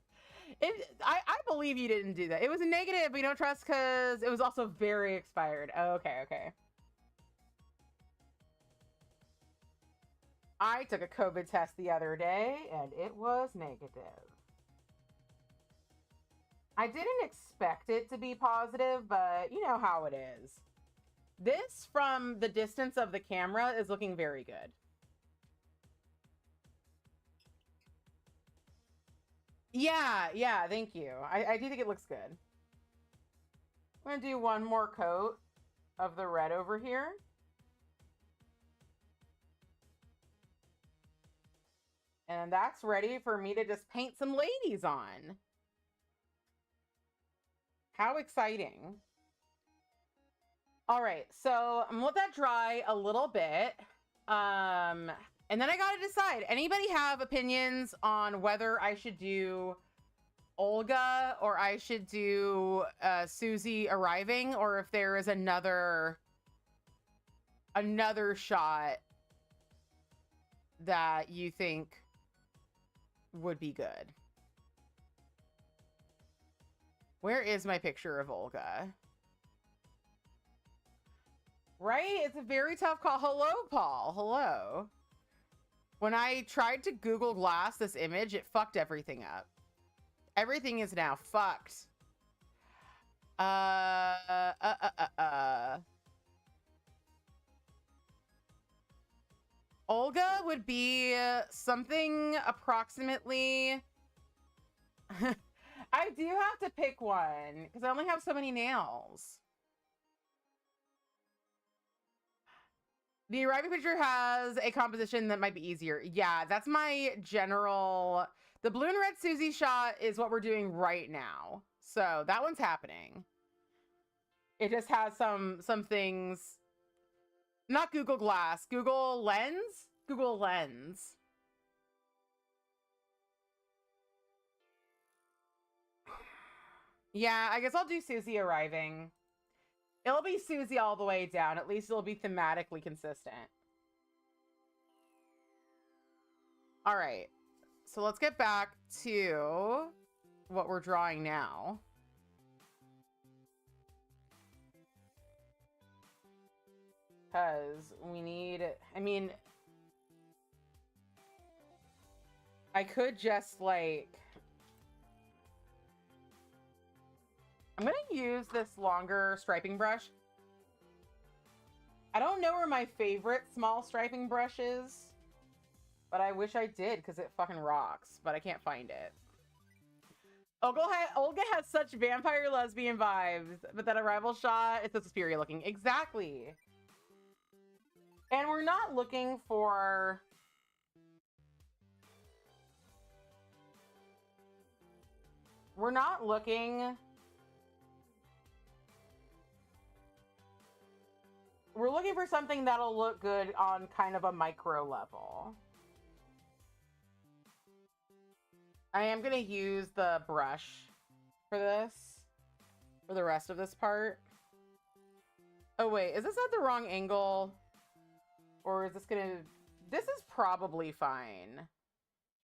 I believe you didn't do that. It was a negative, but you don't trust because it was also very expired. Okay, okay. I took a COVID test the other day and it was negative. I didn't expect it to be positive, but you know how it is. This, from the distance of the camera, is looking very good. Yeah, thank you. I do think it looks good. I'm going to do one more coat of the red over here. And that's ready for me to just paint some ladies on. How exciting. All right, so I'm gonna let that dry a little bit. And then I gotta decide. Anybody have opinions on whether I should do Olga or I should do Susie arriving, or if there is another shot that you think would be good? Where is my picture of Olga? Right? It's a very tough call. Hello, Paul. Hello. When I tried to Google Glass this image, it fucked everything up. Everything is now fucked. Olga would be something approximately... I do have to pick one because I only have so many nails. The arriving picture has a composition that might be easier. Yeah, that's my general... The blue and red Susie shot is what we're doing right now. So that one's happening. It just has some things... Not Google Glass. Google Lens? Google Lens. Yeah, I guess I'll do Susie arriving. It'll be Susie all the way down. At least it'll be thematically consistent. All right. So let's get back to what we're drawing now. Because we need... I mean... I could just, like... I'm going to use this longer striping brush. I don't know where my favorite small striping brush is, but I wish I did because it fucking rocks, but I can't find it. Olga has such vampire lesbian vibes, but that arrival shot, it's so Suspiria looking. Exactly. And we're not looking for... We're not looking... We're looking for something that'll look good on kind of a micro level. I am going to use the brush for this, for the rest of this part. Oh wait, is this at the wrong angle? Or is this gonna... This is probably fine.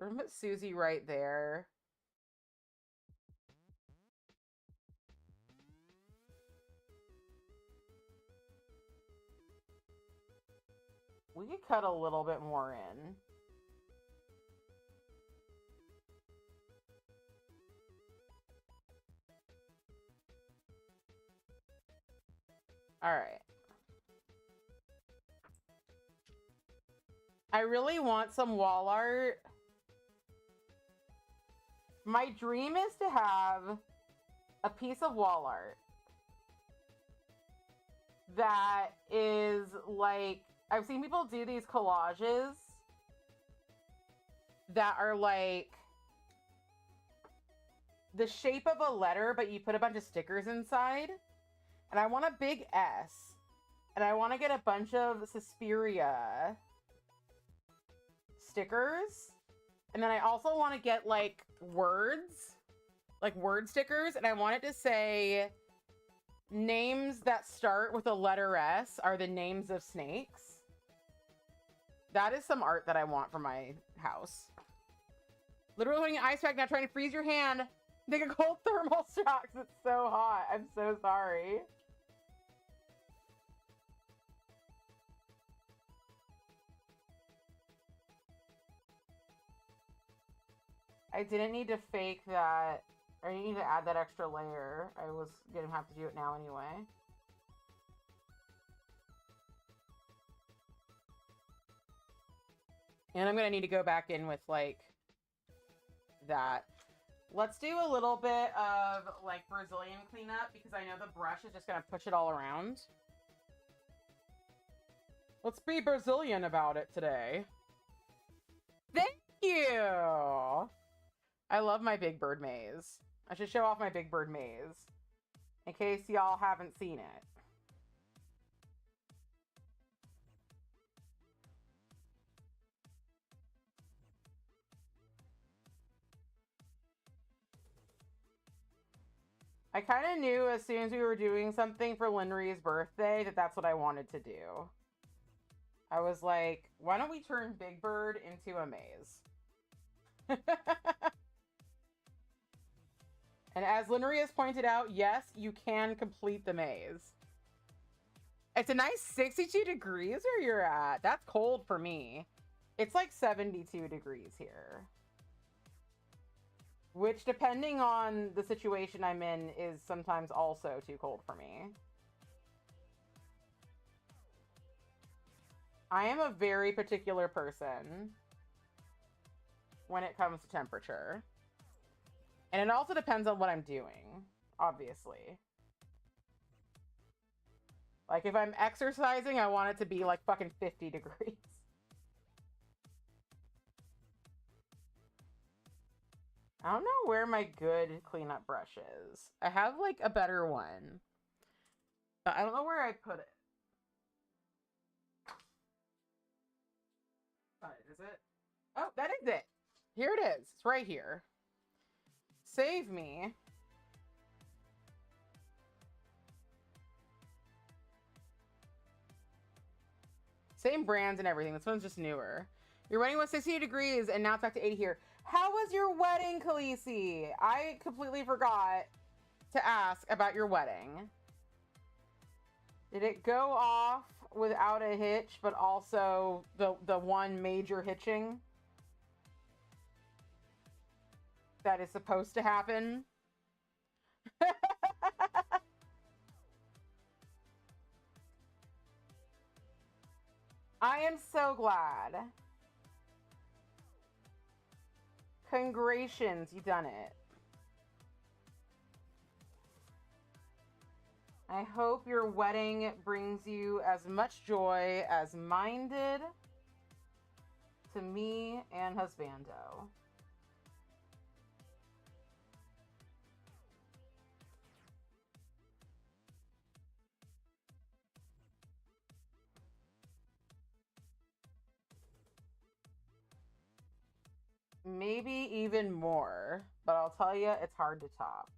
We're gonna put Susie right there. We could cut a little bit more in. All right. I really want some wall art. My dream is to have a piece of wall art that is like, I've seen people do these collages that are like the shape of a letter, but you put a bunch of stickers inside. And I want a big S. And I want to get a bunch of Suspiria stickers. And then I also want to get like words, like word stickers. And I want it to say names that start with a letter S are the names of snakes. That is some art that I want for my house. Literally putting an ice pack now, trying to freeze your hand. Take a cold thermal shock. It's so hot. I'm so sorry. I didn't need to fake that. I didn't need to add that extra layer. I was gonna have to do it now anyway. And I'm gonna need to go back in with like that. Let's do a little bit of like Brazilian cleanup because I know the brush is just gonna push it all around. Let's be Brazilian about it today. Thank you! I love my Big Bird maze. I should show off my Big Bird maze in case y'all haven't seen it. I kind of knew as soon as we were doing something for Linry's birthday that that's what I wanted to do. I was like, why don't we turn Big Bird into a maze? And as Linry has pointed out, yes, you can complete the maze. It's a nice 62 degrees where you're at. That's cold for me. It's like 72 degrees here. Which, depending on the situation I'm in, is sometimes also too cold for me. I am a very particular person when it comes to temperature. And it also depends on what I'm doing, obviously. Like, if I'm exercising, I want it to be like fucking 50 degrees. I don't know where my good cleanup brush is. I have like a better one. I don't know where I put it. Is it? Oh, that is it. Here it is. It's right here. Save me. Same brands and everything. This one's just newer. Your wedding was 60 degrees and now it's back to 80 here. How was your wedding, Khaleesi? I completely forgot to ask about your wedding. Did it go off without a hitch, but also the one major hitching that is supposed to happen? I am so glad. Congratulations, you done it. I hope your wedding brings you as much joy as mine did to me and husbando. Maybe even more, but I'll tell you, it's hard to top.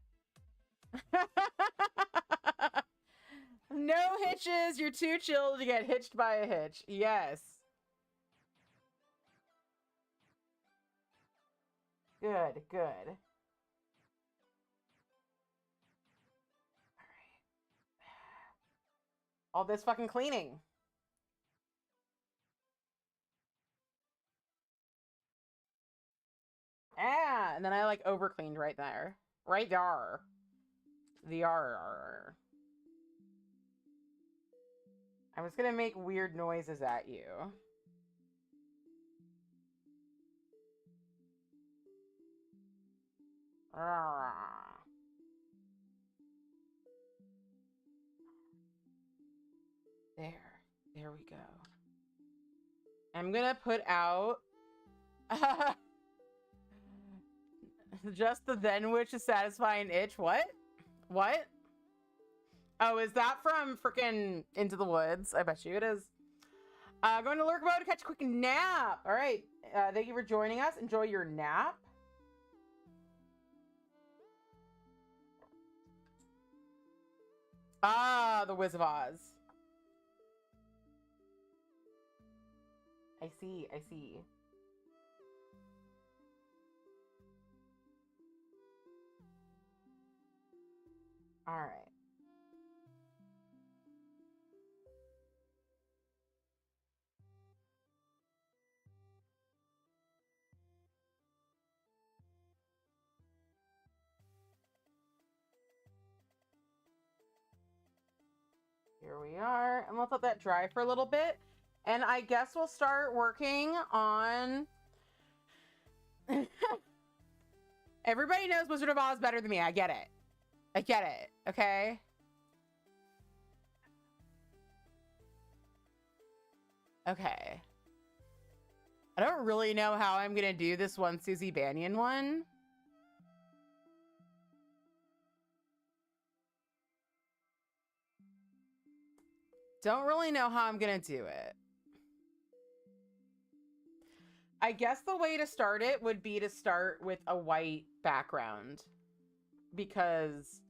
No hitches. You're too chill to get hitched by a hitch. Yes. Good, good. All this fucking cleaning. Ah, and then I like over cleaned right there. Right there. The R. I was gonna make weird noises at you. There. There we go. I'm gonna put out just the then which is satisfying itch. What? What? Oh, is that from freaking Into the Woods? I bet you it is. Going to lurk mode to catch a quick nap. All right. Thank you for joining us. Enjoy your nap. Ah, the Wizard of Oz. I see. I see. All right. Here we are. And let's let that dry for a little bit. And I guess we'll start working on... Everybody knows Wizard of Oz better than me. I get it. I get it. Okay? Okay. I don't really know how I'm going to do this one Susie Bannion one. Don't really know how I'm going to do it. I guess the way to start it would be to start with a white background, because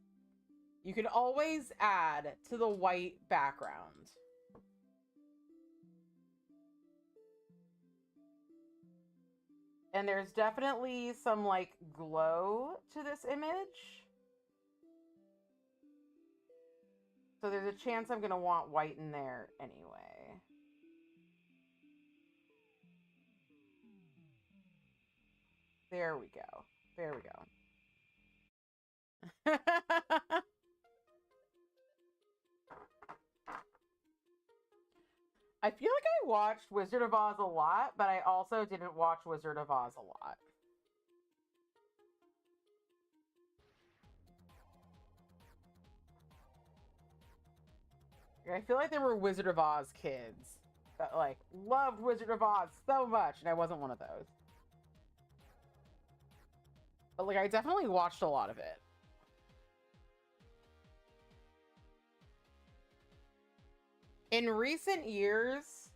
you can always add to the white background. And there's definitely some like glow to this image. So there's a chance I'm going to want white in there anyway. There we go. There we go. I feel like I watched Wizard of Oz a lot, but I also didn't watch Wizard of Oz a lot. I feel like there were Wizard of Oz kids that like loved Wizard of Oz so much, and I wasn't one of those. But like I definitely watched a lot of it. In recent years,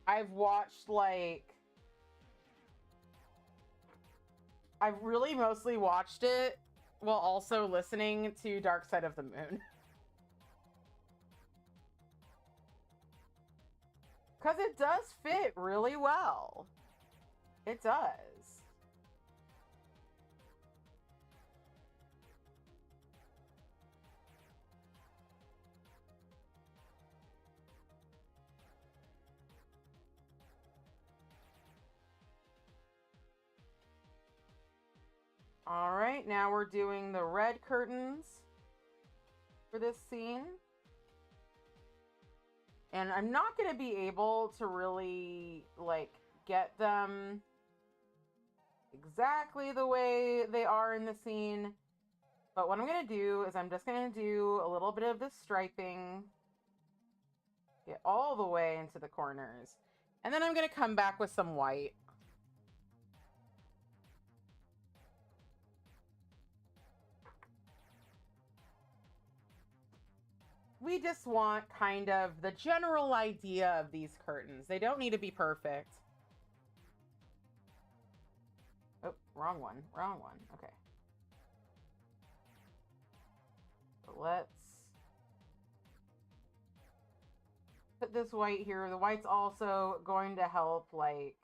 I've watched like I've really mostly watched it while also listening to Dark Side of the Moon. Because it does fit really well. It does. All right, now we're doing the red curtains for this scene. And I'm not going to be able to really, like, get them exactly the way they are in the scene. But what I'm going to do is I'm just going to do a little bit of the striping. Get all the way into the corners. And then I'm going to come back with some white. We just want kind of the general idea of these curtains. They don't need to be perfect. Oh, wrong one. Wrong one. Okay. let's put this white here. The white's also going to help, like,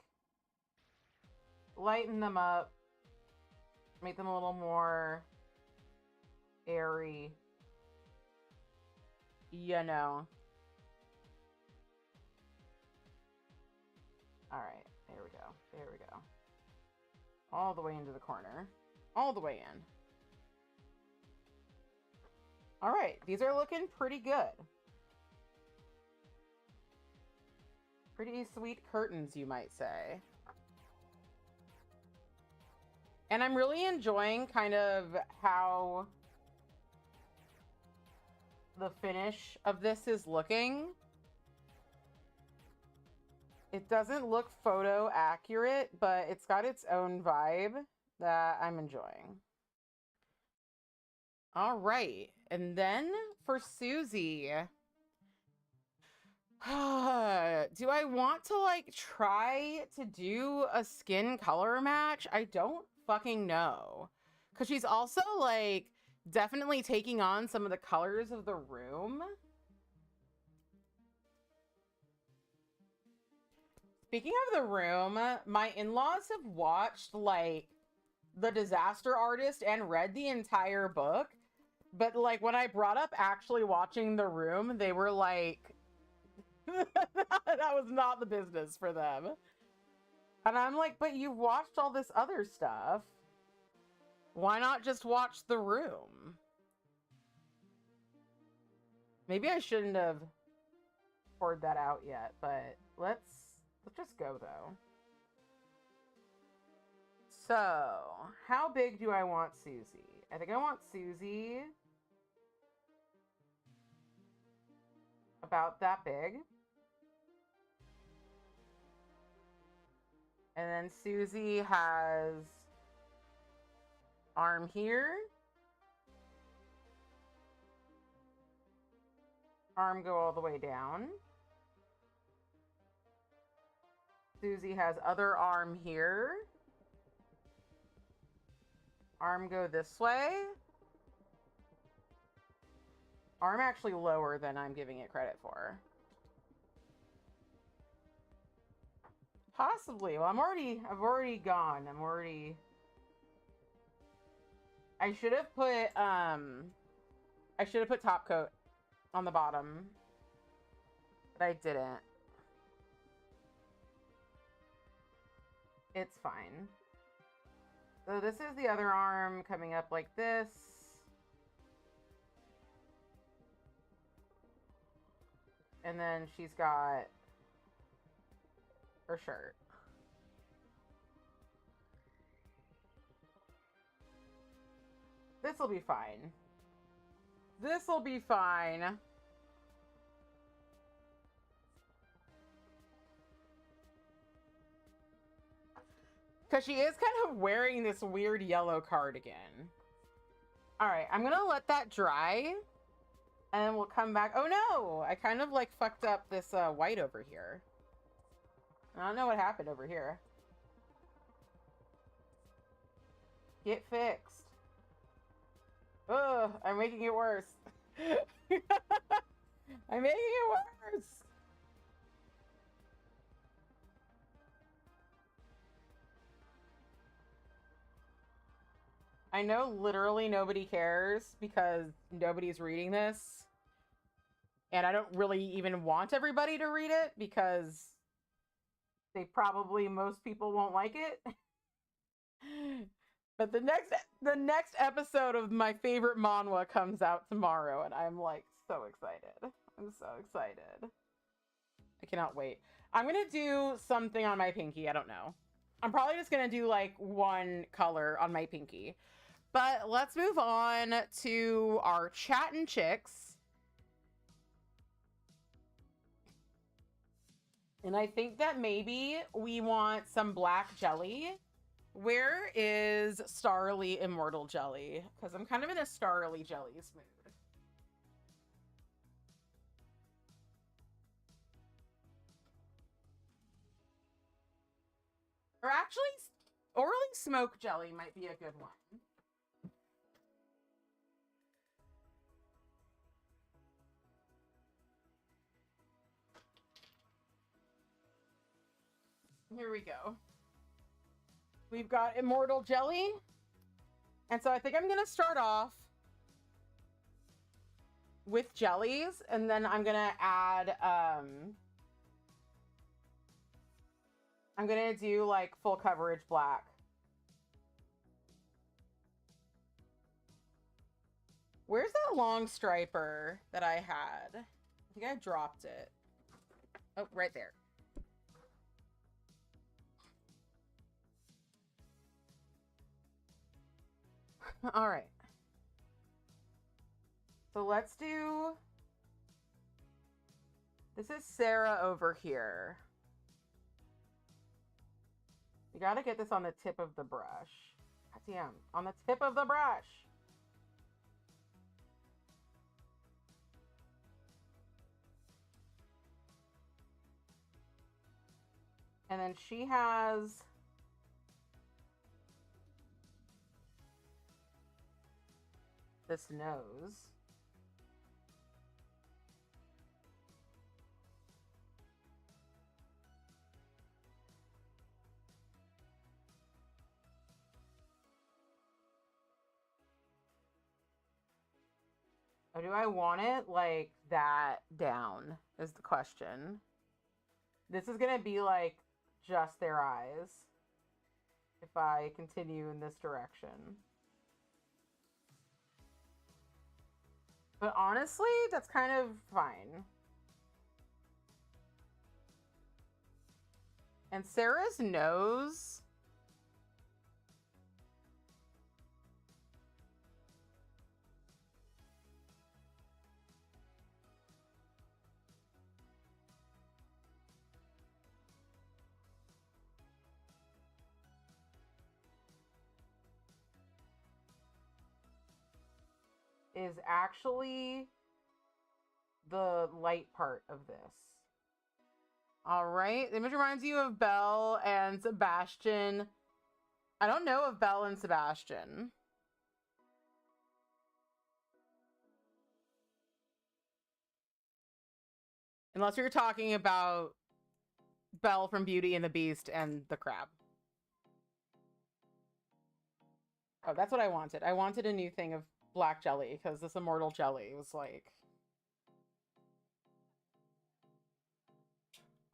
lighten them up, make them a little more airy, you know. All right, there we go. There we go. All the way into the corner. All the way in. All right, these are looking pretty good. Pretty sweet curtains, you might say. And I'm really enjoying kind of how the finish of this is looking. It doesn't look photo accurate, but it's got its own vibe that I'm enjoying. All right. And then for Susie, do I want to like try to do a skin color match? I don't fucking know. Because she's also like definitely taking on some of the colors of the room. Speaking of the room, my in-laws have watched like The Disaster Artist and read the entire book. But like when I brought up actually watching The Room, they were like, that was not the business for them. And I'm like, but you've watched all this other stuff. Why not just watch The Room? Maybe I shouldn't have poured that out yet, but let's just go though. So, how big do I want Susie? I think I want Susie about that big. And then Susie has arm here. Arm go all the way down. Susie has other arm here. Arm go this way. Arm actually lower than I'm giving it credit for. Possibly. Well, I've already gone. I should have put top coat on the bottom, but I didn't. It's fine. So this is the other arm coming up like this. And then she's got her shirt. This'll be fine. This'll be fine. Because she is kind of wearing this weird yellow cardigan. All right, I'm going to let that dry. And then we'll come back. Oh no! I kind of like fucked up this white over here. I don't know what happened over here. Get fixed. Ugh, I'm making it worse. I'm making it worse. I know literally nobody cares because nobody's reading this. And I don't really even want everybody to read it because most people won't like it. But the next episode of my favorite manhwa comes out tomorrow, and I'm like so excited. I'm so excited. I cannot wait. I'm gonna do something on my pinky. I don't know. I'm probably just gonna do like one color on my pinky. But let's move on to our chattin' chicks. And I think that maybe we want some black jelly. Where is Starly Immortal Jelly? Because I'm kind of in a Starly Jellies mood. Or actually, Orally Smoked Jelly might be a good one. Here we go. We've got Immortal Jelly. And so I think I'm going to start off with jellies, and then I'm going to add, I'm going to do like full coverage black. Where's that long striper that I had? I think I dropped it. Oh, right there. All right. So let's do, this is Sarah over here. You gotta get this on the tip of the brush. God damn, on the tip of the brush. And then she has this nose. Or do I want it like that down is the question. This is gonna be like just their eyes if I continue in this direction. But honestly, that's kind of fine. And Sarah's nose is actually the light part of this. All right. The image reminds you of Belle and Sebastian. I don't know of Belle and Sebastian. Unless you're talking about Belle from Beauty and the Beast and the Crab. Oh, that's what I wanted. I wanted a new thing of black jelly because this Immortal Jelly was like...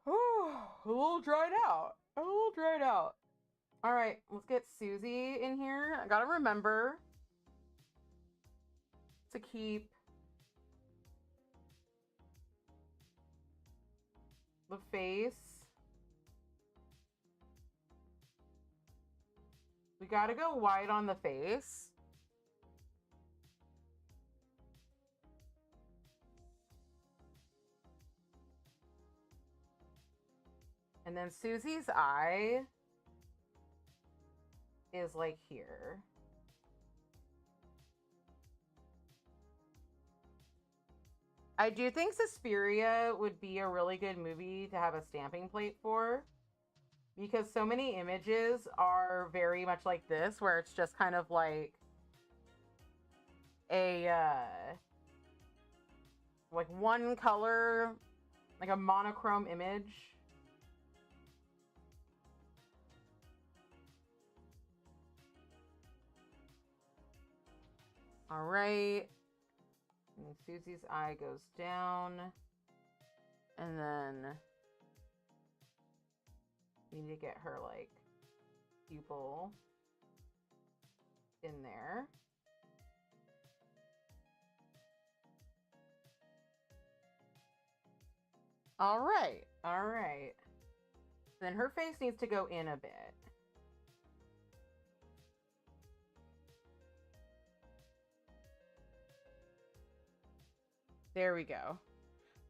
a little dried out. A little dried out. All right, let's get Susie in here. I gotta remember to keep the face. We gotta go wide on the face. And then Susie's eye is like here. I do think Suspiria would be a really good movie to have a stamping plate for, because so many images are very much like this, where it's just kind of like a like one color, like a monochrome image. All right. And Susie's eye goes down. And then we need to get her like pupil in there. All right. All right. Then her face needs to go in a bit. There we go.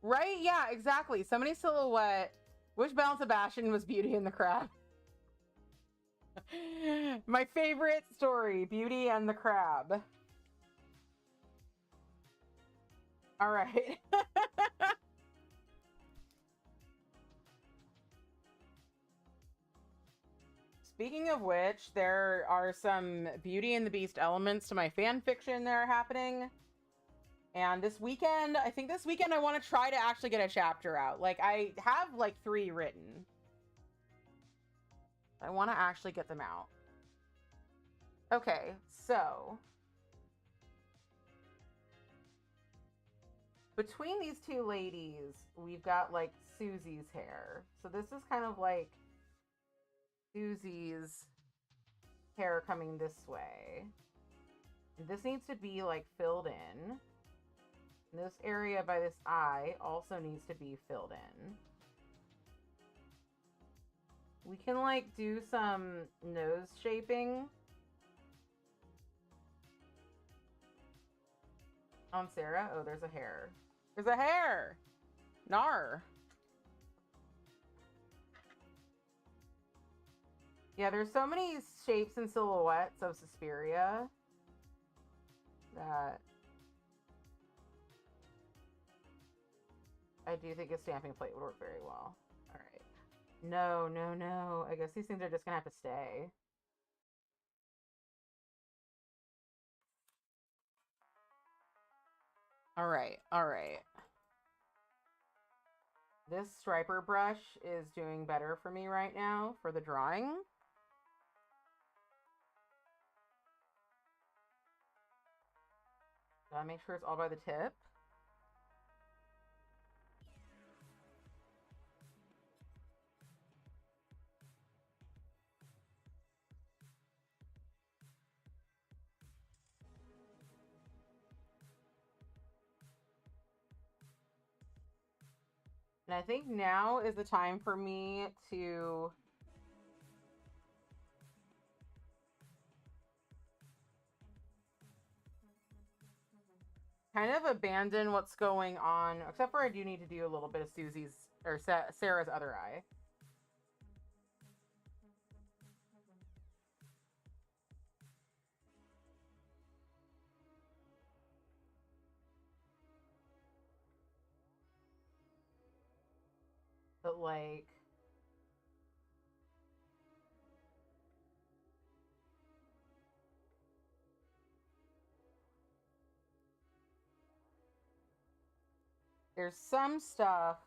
Right? Yeah, exactly. Somebody silhouette. Which Belle and Sebastian was Beauty and the Crab? My favorite story, Beauty and the Crab. All right. Speaking of which, there are some Beauty and the Beast elements to my fan fiction that are happening. And this weekend, I think this weekend I want to try to actually get a chapter out. Like, I have like 3 written. I want to actually get them out. Okay, so between these two ladies, we've got like Susie's hair. So this is kind of like Susie's hair coming this way. This needs to be like filled in. And this area by this eye also needs to be filled in. We can like do some nose shaping on Sarah. Oh, there's a hair. There's a hair. Nar. Yeah, there's so many shapes and silhouettes of Suspiria that I do think a stamping plate would work very well. All right. No, no, no. I guess these things are just gonna have to stay. All right, all right. This striper brush is doing better for me right now for the drawing. Gotta make sure it's all by the tip. And I think now is the time for me to kind of abandon what's going on, except for I do need to do a little bit of Susie's or Sarah's other eye. But like, there's some stuff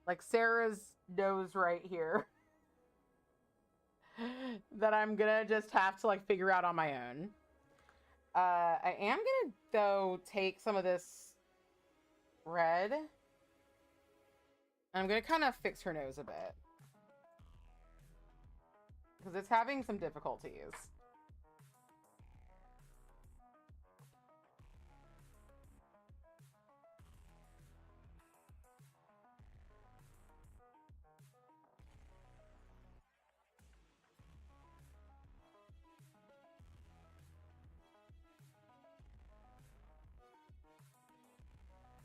like Sarah's nose right here that I'm gonna just have to like figure out on my own. I am gonna though take some of this red. I'm gonna kind of fix her nose a bit because it's having some difficulties.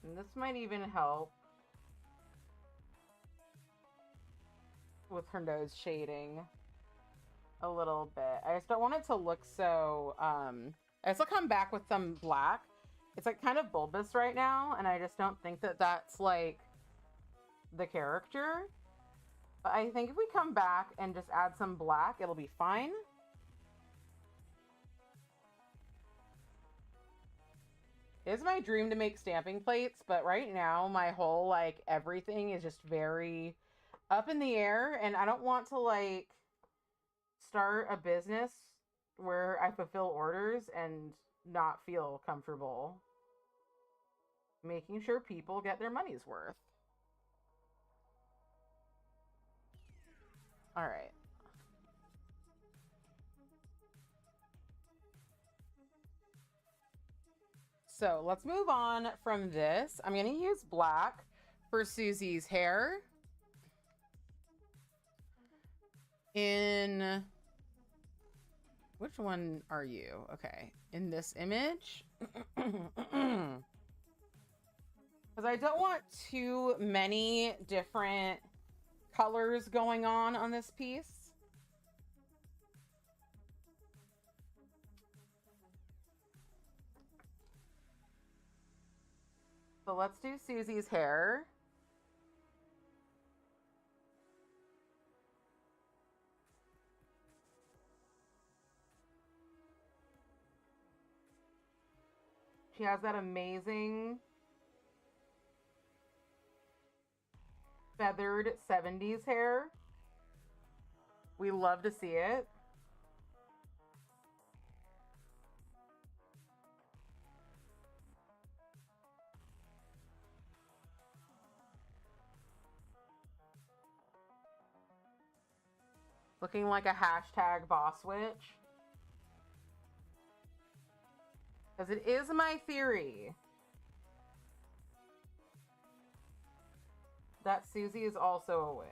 And this might even help with her nose shading a little bit. I just don't want it to look so, I still come back with some black. It's like kind of bulbous right now, and I just don't think that that's like the character. But I think if we come back and just add some black, it'll be fine. It is my dream to make stamping plates, but right now my whole like everything is just very up in the air, and I don't want to like start a business where I fulfill orders and not feel comfortable making sure people get their money's worth. All right. So let's move on from this. I'm going to use black for Susie's hair. In which one are you? Okay, in this image. Because I don't want too many different colors going on this piece. So let's do Susie's hair. She has that amazing feathered 70s hair. We love to see it. Looking like a hashtag boss witch. Because it is my theory that Susie is also a witch.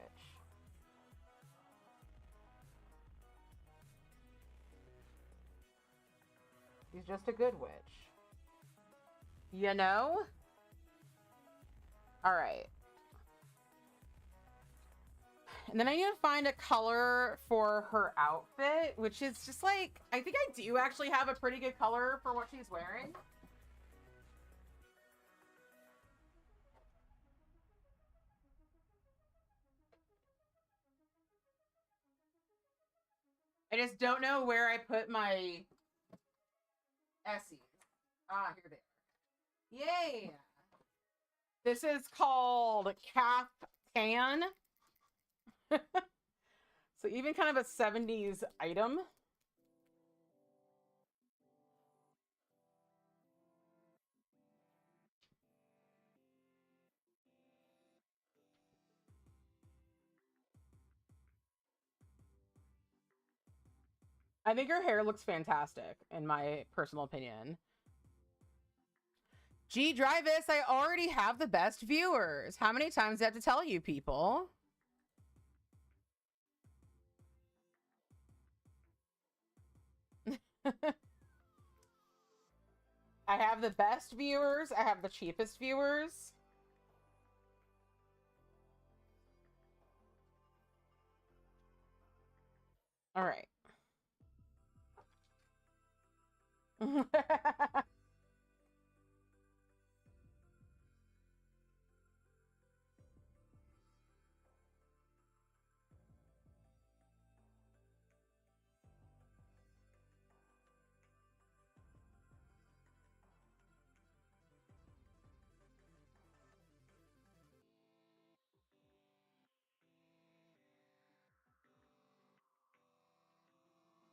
She's just a good witch. You know? Alright. And then I need to find a color for her outfit, which is just like, I think I do actually have a pretty good color for what she's wearing. I just don't know where I put my Essies. Ah, here they are. Yay! This is called Calf Tan. So even kind of a 70s item. I think her hair looks fantastic, in my personal opinion. Gee, Drivis, I already have the best viewers. How many times do I have to tell you, people? I have the best viewers. I have the cheapest viewers. All right.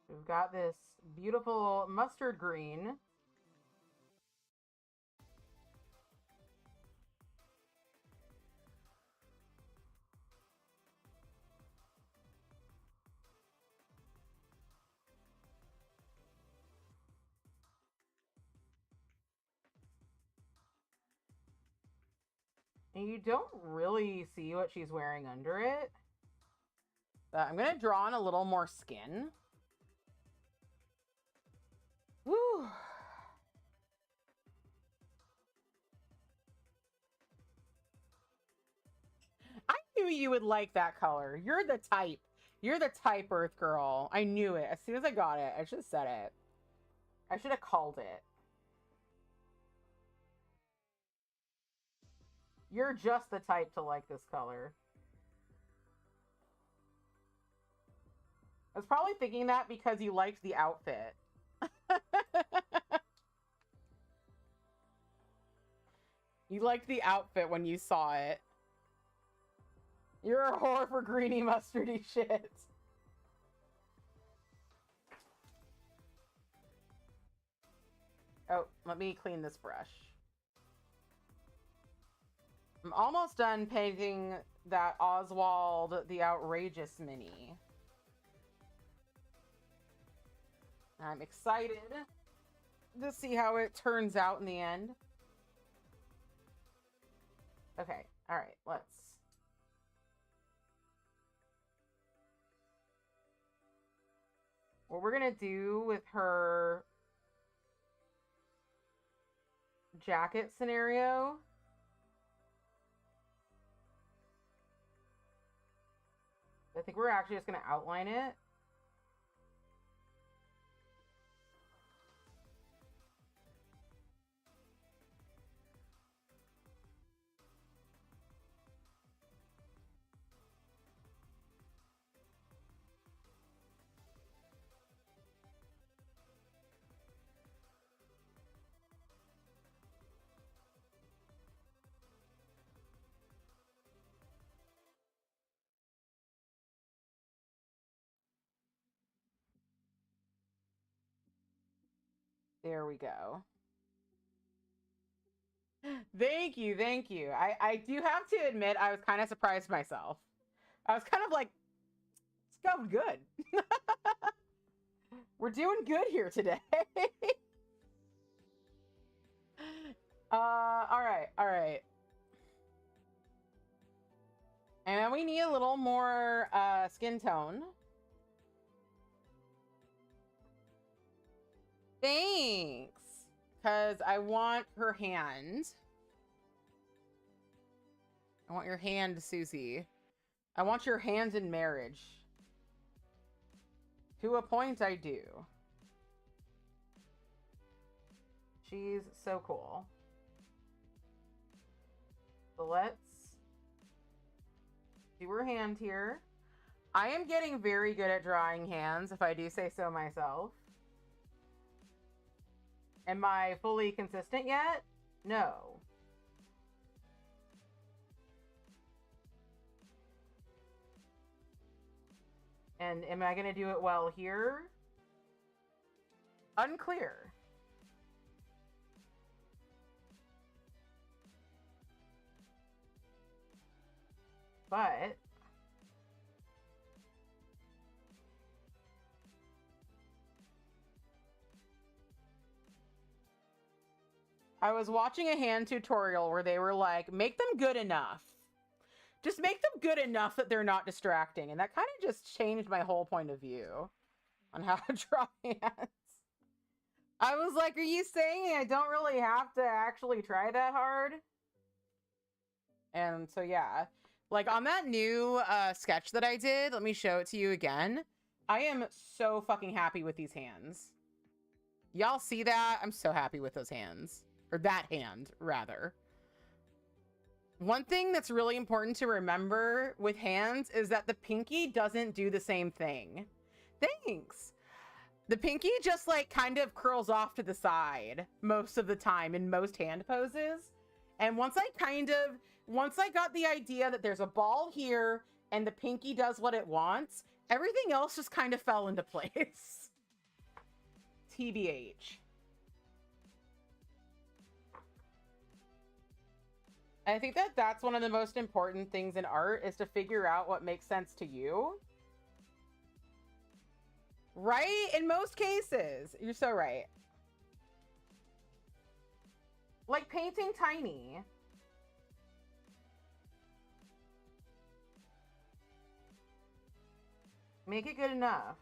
We've got this beautiful mustard green. And you don't really see what she's wearing under it. But I'm going to draw on a little more skin. Woo! I knew you would like that color. You're the type. You're the type, Earth Girl. I knew it. As soon as I got it, I should have said it. I should have called it. You're just the type to like this color. I was probably thinking that because you liked the outfit. You liked the outfit when you saw it. You're a whore for greeny mustardy shit. Oh, let me clean this brush. I'm almost done painting that Oswald the Outrageous mini. I'm excited to see how it turns out in the end. Okay, all right, let's. What we're gonna do with her jacket scenario. I think we're actually just gonna outline it. There we go. Thank you, thank you. I do have to admit, I was kind of surprised myself. I was kind of like, it's going good. We're doing good here today. All right, all right. And then we need a little more skin tone. Thanks. Because I want her hand. I want your hand, Susie. I want your hand in marriage. To a point, I do. She's so cool. So let's do her hand here. I am getting very good at drawing hands, if I do say so myself. Am I fully consistent yet? No. And am I going to do it well here? Unclear. But I was watching a hand tutorial where they were like, make them good enough. Just make them good enough that they're not distracting. And that kind of just changed my whole point of view on how to draw hands. I was like, are you saying I don't really have to actually try that hard? And so, yeah. Like, on that new sketch that I did, let me show it to you again. I am so fucking happy with these hands. Y'all see that? I'm so happy with those hands. Or that hand, rather. One thing that's really important to remember with hands is that the pinky doesn't do the same thing. Thanks. The pinky just like kind of curls off to the side most of the time in most hand poses. And once I got the idea that there's a ball here and the pinky does what it wants, everything else just kind of fell into place. TBH. I think that that's one of the most important things in art is to figure out what makes sense to you. Right? In most cases. You're so right. Like painting tiny. Make it good enough.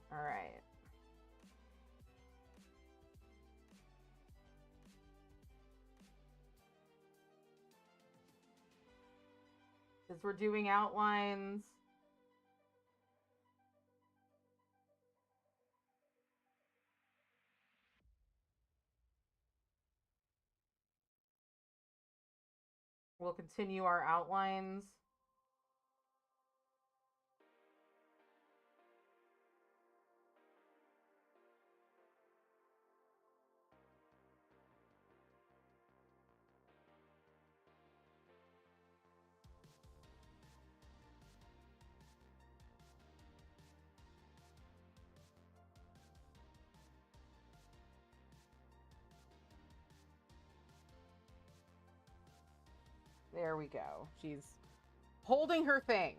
All right. Since we're doing outlines, we'll continue our outlines. There we go. She's holding her thing.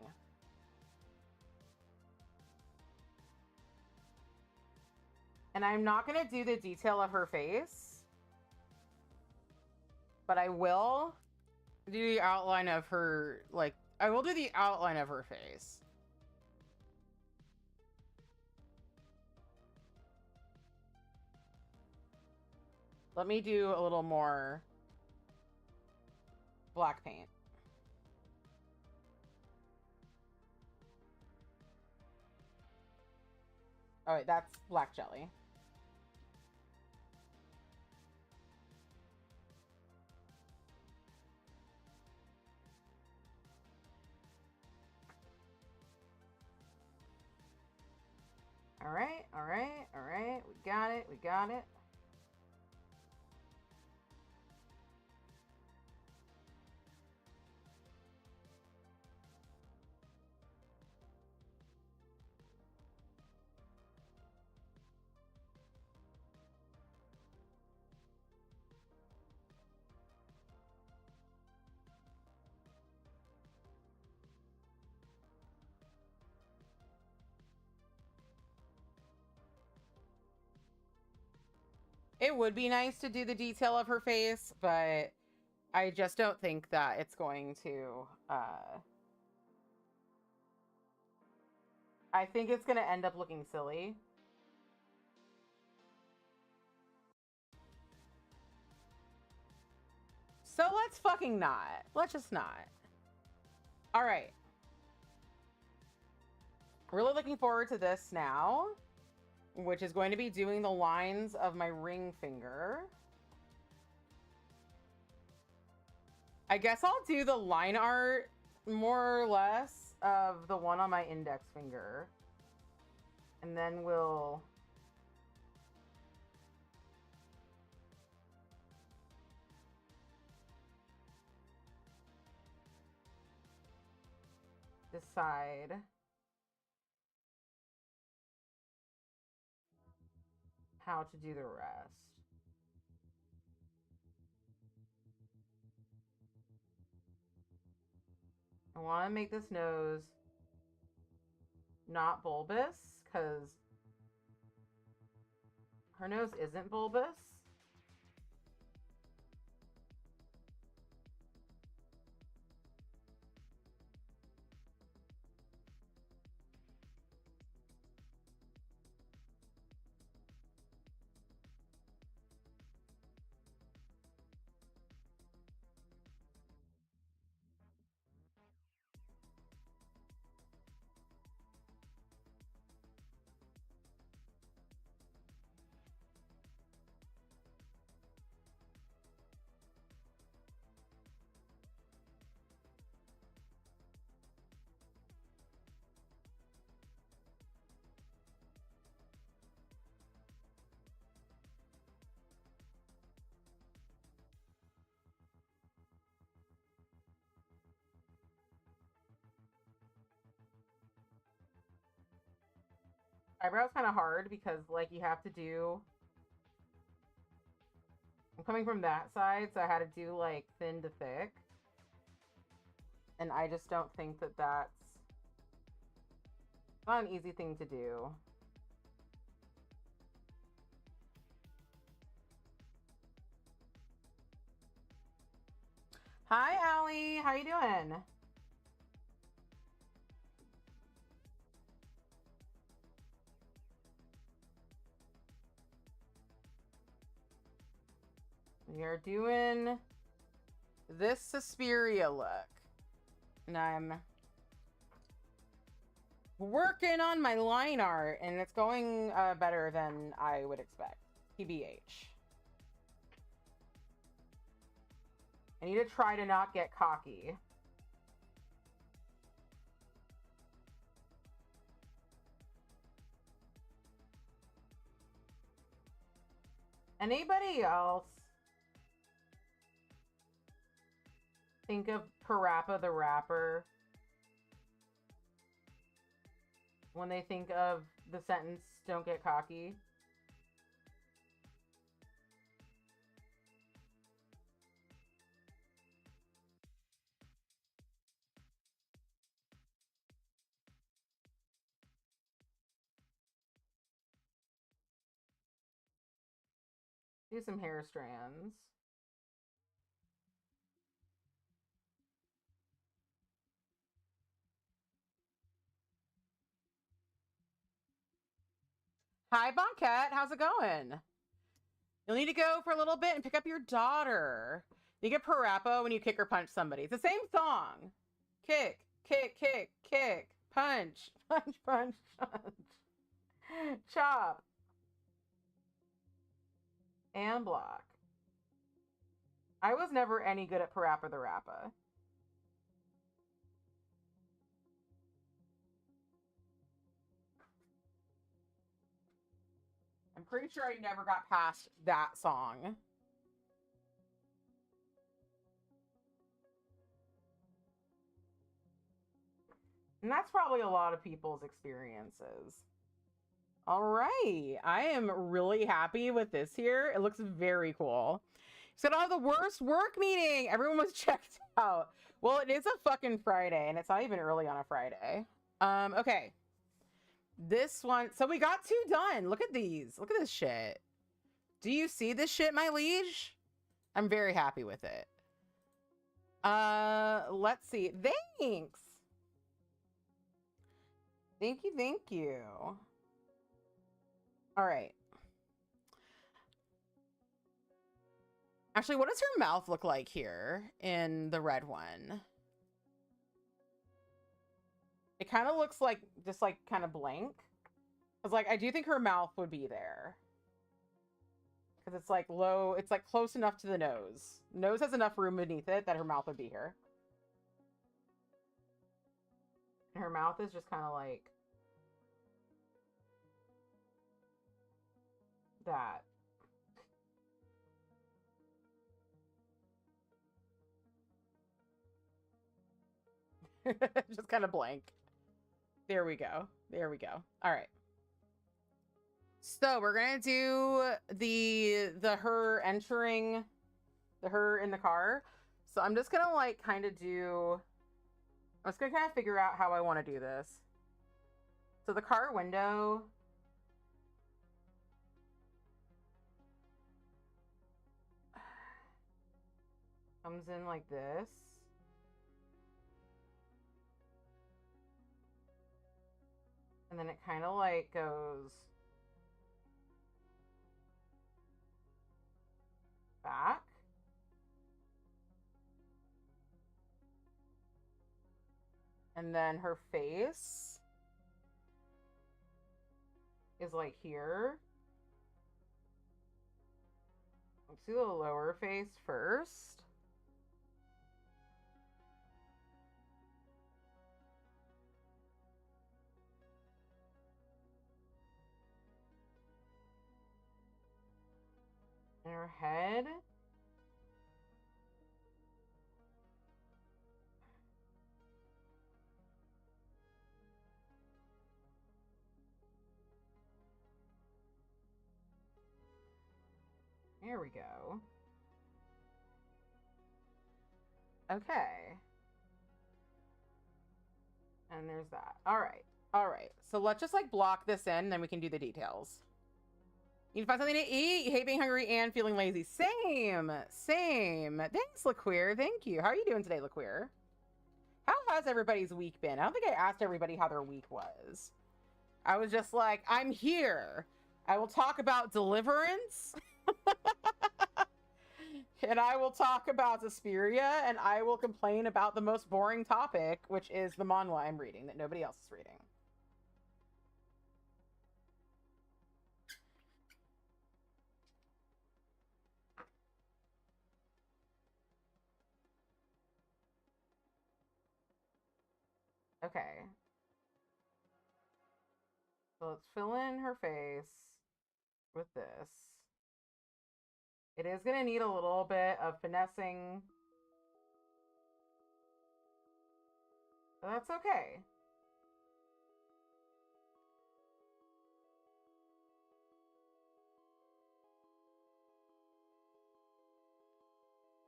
And I'm not going to do the detail of her face, but I will do the outline of her, like, I will do the outline of her face. Let me do a little more black paint. Oh, wait, that's black jelly. All right, all right, all we got it. It would be nice to do the detail of her face, but I just don't think that it's going to, I think it's going to end up looking silly. So let's fucking not. Let's just not. All right. Really looking forward to this now, which is going to be doing the lines of my ring finger. I guess I'll do the line art more or less of the one on my index finger. And then we'll decide how to do the rest. I want to make this nose not bulbous because her nose isn't bulbous. Eyebrow's kind of hard because, like, you have to do... I'm coming from that side, so I had to do, like, thin to thick. And I just don't think that that's not an easy thing to do. Hi, Allie. How you doing? We are doing this Suspiria look. And I'm working on my line art, and it's going better than I would expect. TBH. I need to try to not get cocky. Anybody else think of Parappa the Rapper when they think of the sentence, "Don't get cocky"? Do some hair strands. Hi, Bonquette. How's it going? You'll need to go for a little bit and pick up your daughter. You get Parappa when you kick or punch somebody. It's the same song. Kick, kick, kick, kick, punch, punch, punch, punch, chop, and block. I was never any good at Parappa the Rappa. I'm pretty sure I never got past that song. And that's probably a lot of people's experiences. All right. I am really happy with this here. It looks very cool. So I the worst work meeting. Everyone was checked out. Well, it is a fucking Friday, and it's not even early on a Friday. Okay. This one. So we got 2 done. Look at these. Look at this shit. Do you see this shit, my liege? I'm very happy with it. Let's see. Thanks. Thank you, thank you. All right. Actually, what does her mouth look like here in the red one? It kind of looks like just like kind of blank. Cause like I do think her mouth would be there. Cause it's like low, it's like close enough to the nose. Nose has enough room beneath it that her mouth would be here. And her mouth is just kind of like that. Just kind of blank. There we go. There we go. All right. So we're gonna do the her entering, the her in the car. So I'm just gonna like kind of do. I'm just gonna kind of figure out how I want to do this. So the car window. Comes in like this. And then it kind of like goes back. And then her face is like here. Let's do the lower face first. And her head. There we go. Okay. And there's that. All right. All right. So let's just like block this in, then we can do the details. You need to find something to eat. You hate being hungry and feeling lazy. Same. Same. Thanks, LaQueer. Thank you. How are you doing today, LaQueer? How has everybody's week been? I don't think I asked everybody how their week was. I was just like, I'm here. I will talk about Deliverance. And I will talk about Suspiria, and I will complain about the most boring topic, which is the manhwa I'm reading that nobody else is reading. Okay. So let's fill in her face with this. It is going to need a little bit of finessing. But that's okay.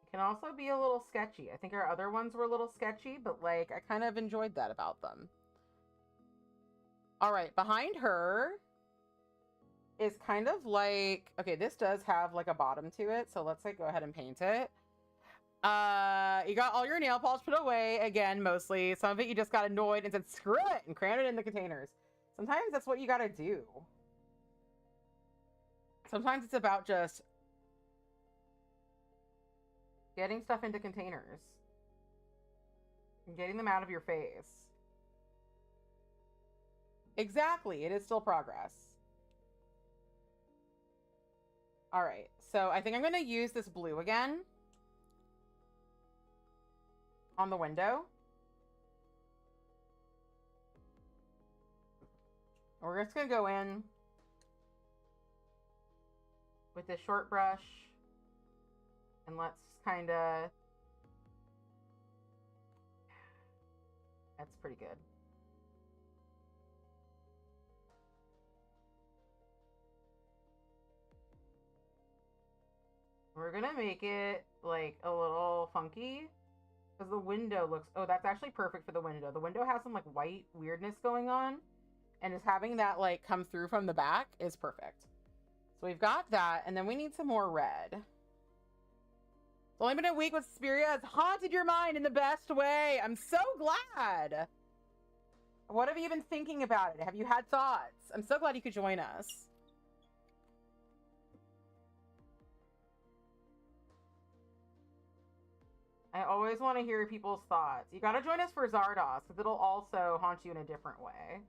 It can also be a little sketchy. I think our other ones were a little sketchy, but like I kind of enjoyed that about them. All right, behind her is kind of like, okay, this does have like a bottom to it, so let's like go ahead and paint it. You got all your nail polish put away again, mostly. Some of it you just got annoyed and said screw it and crammed it in the containers. Sometimes that's what you gotta do. Sometimes it's about just getting stuff into containers and getting them out of your face. Exactly, it is still progress. All right, so I think I'm going to use this blue again on the window. We're just going to go in with this short brush. And let's kind of... That's pretty good. We're gonna make it like a little funky because the window looks... Oh, that's actually perfect for the window. The window has some like white weirdness going on, and just having that like come through from the back is perfect. So we've got that, and then we need some more red. It's only been a week with Suspiria. Has haunted your mind in the best way. I'm so glad. What have you been thinking about it? Have you had thoughts? I'm so glad you could join us. I always want to hear people's thoughts. You gotta join us for Zardos, because it'll also haunt you in a different way.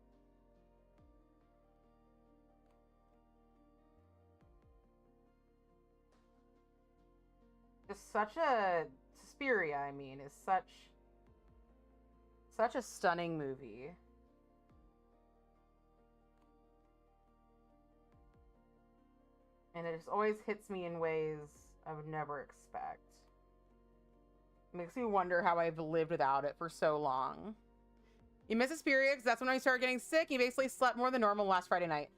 Just such a... Suspiria, I mean, is such a stunning movie. And it just always hits me in ways I would never expect. It makes me wonder how I've lived without it for so long. You miss Suspiria because that's when I started getting sick. You basically slept more than normal last Friday night.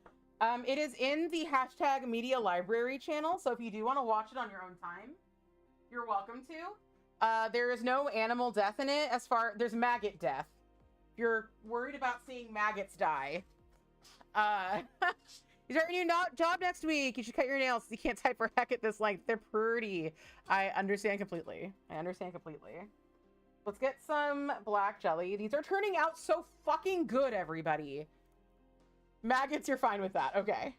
It is in the hashtag media library channel, so if you do want to watch it on your own time, you're welcome to. There is no animal death in it. There's maggot death. If you're worried about seeing maggots die. You start a new job next week. You should cut your nails. You can't type for heck at this length. They're pretty. I understand completely. Let's get some black jelly. These are turning out so fucking good, everybody. Maggots, you're fine with that. Okay.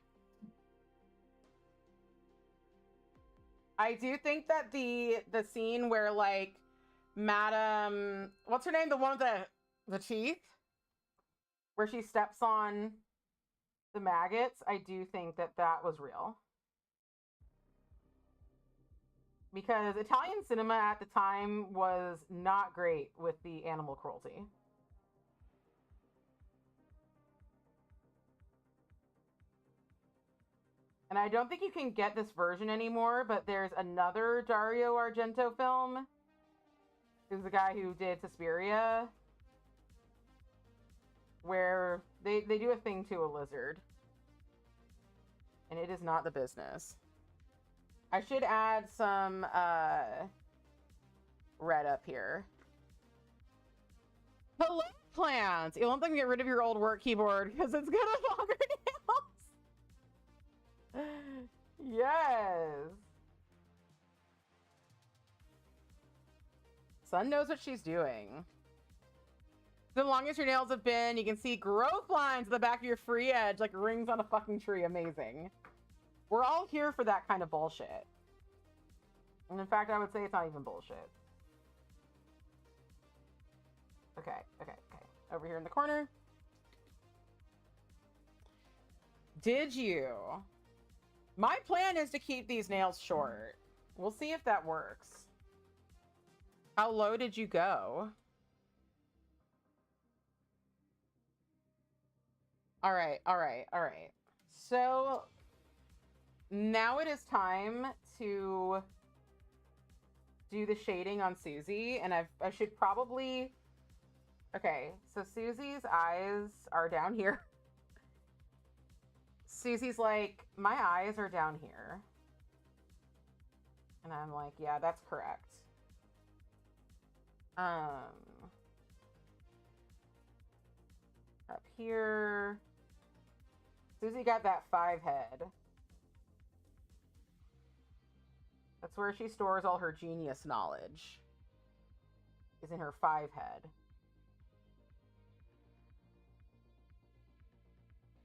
I do think that the scene where, like, Madam... What's her name? The one with the teeth? Where she steps on the maggots. I do think that was real. Because Italian cinema at the time was not great with the animal cruelty. And I don't think you can get this version anymore, but there's another Dario Argento film. Who's the guy who did Suspiria. Where they do a thing to a lizard. And it is not the business. I should add some red up here. Hello, plants! You won't think get rid of your old work keyboard because it's gonna bog your nails. Yes. Sun knows what she's doing. The longest your nails have been, you can see growth lines at the back of your free edge like rings on a fucking tree. Amazing. We're all here for that kind of bullshit. And in fact, I would say it's not even bullshit. Okay. Over here in the corner. Did you? My plan is to keep these nails short. We'll see if that works. How low did you go? All right. So now it is time to do the shading on Susie, and I should probably... Okay, so Susie's eyes are down here. Susie's like, my eyes are down here. And I'm like, yeah, that's correct. Up here. Susie got that 5 head. That's where she stores all her genius knowledge. Is in her 5 head.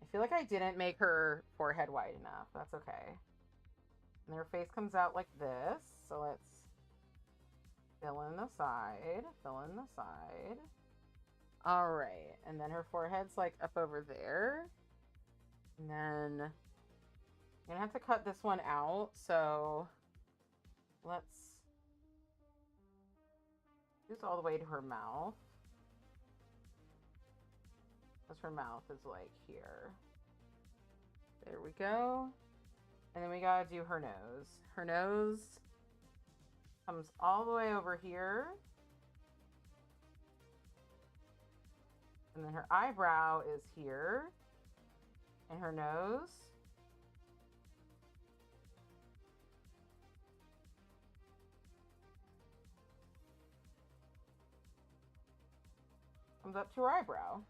I feel like I didn't make her forehead wide enough. That's okay. And her face comes out like this. So let's fill in the side. All right. And then her forehead's like up over there. And then I'm gonna have to cut this one out. So let's do this all the way to her mouth. Because her mouth is like here. There we go. And then we gotta do her nose. Her nose comes all the way over here. And then her eyebrow is here. And her nose. Comes up to her eyebrow.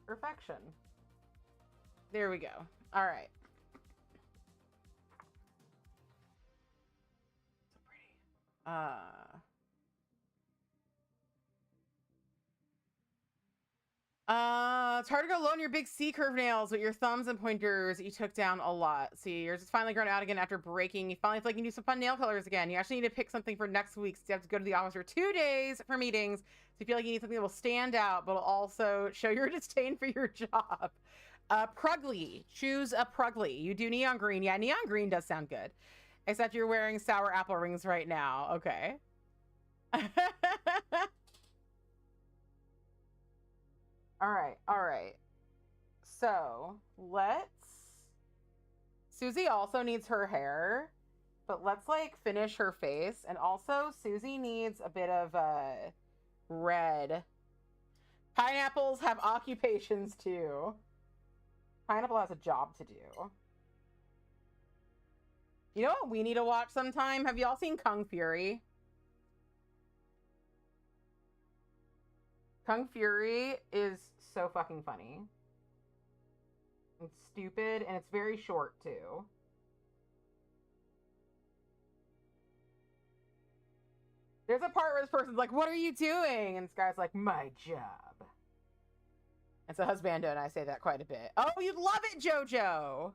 Perfection. There we go. All right. So pretty. It's hard to go low on your big C curve nails with your thumbs and pointers. You took down a lot. See, yours is finally grown out again after breaking. You finally feel like you can do some fun nail colors again. You actually need to pick something for next week. So you have to go to the office for 2 days for meetings. So you feel like you need something that will stand out, but will also show your disdain for your job. Prugly. Choose a Prugly. You do neon green. Yeah, neon green does sound good. Except you're wearing sour apple rings right now. Okay. All right. So let's. Susie also needs her hair, but let's like finish her face. And also, Susie needs a bit of red. Pineapples have occupations too. Pineapple has a job to do. You know what we need to watch sometime? Have y'all seen Kung Fury? Kung Fury is so fucking funny. It's stupid, and it's very short, too. There's a part where this person's like, what are you doing? And this guy's like, my job. And so Husbando and I say that quite a bit. Oh, you'd love it, JoJo.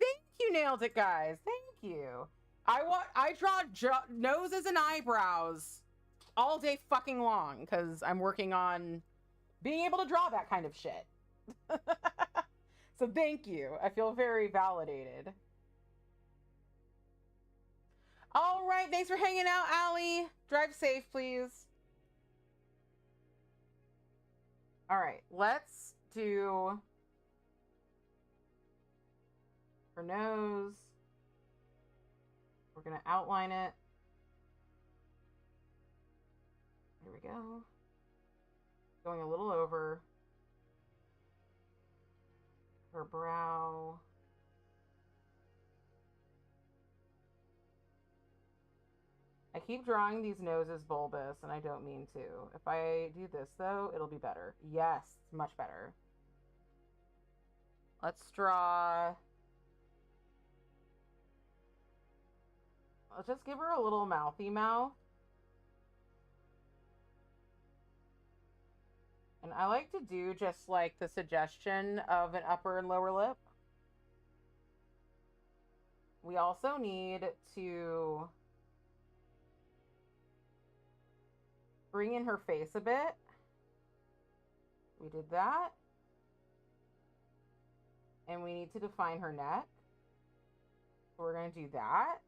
Thank you, nailed it, guys. Thank you. I draw noses and eyebrows all day fucking long because I'm working on being able to draw that kind of shit. So thank you. I feel very validated. All right. Thanks for hanging out, Allie. Drive safe, please. All right. Let's do her nose. We're going to outline it. Here we go. Going a little over her brow. I keep drawing these noses bulbous, and I don't mean to. If I do this, though, it'll be better. Yes, much better. Let's draw... Let's just give her a little mouthy mouth. And I like to do just like the suggestion of an upper and lower lip. We also need to bring in her face a bit. We did that. And we need to define her neck. So we're going to do that.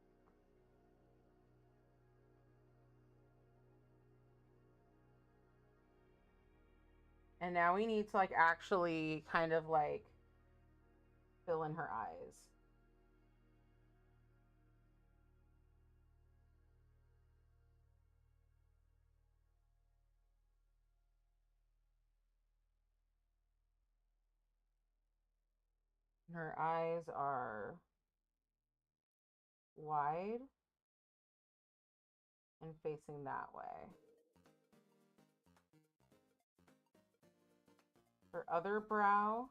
And now we need to like actually kind of like fill in her eyes. Her eyes are wide and facing that way. Her other brow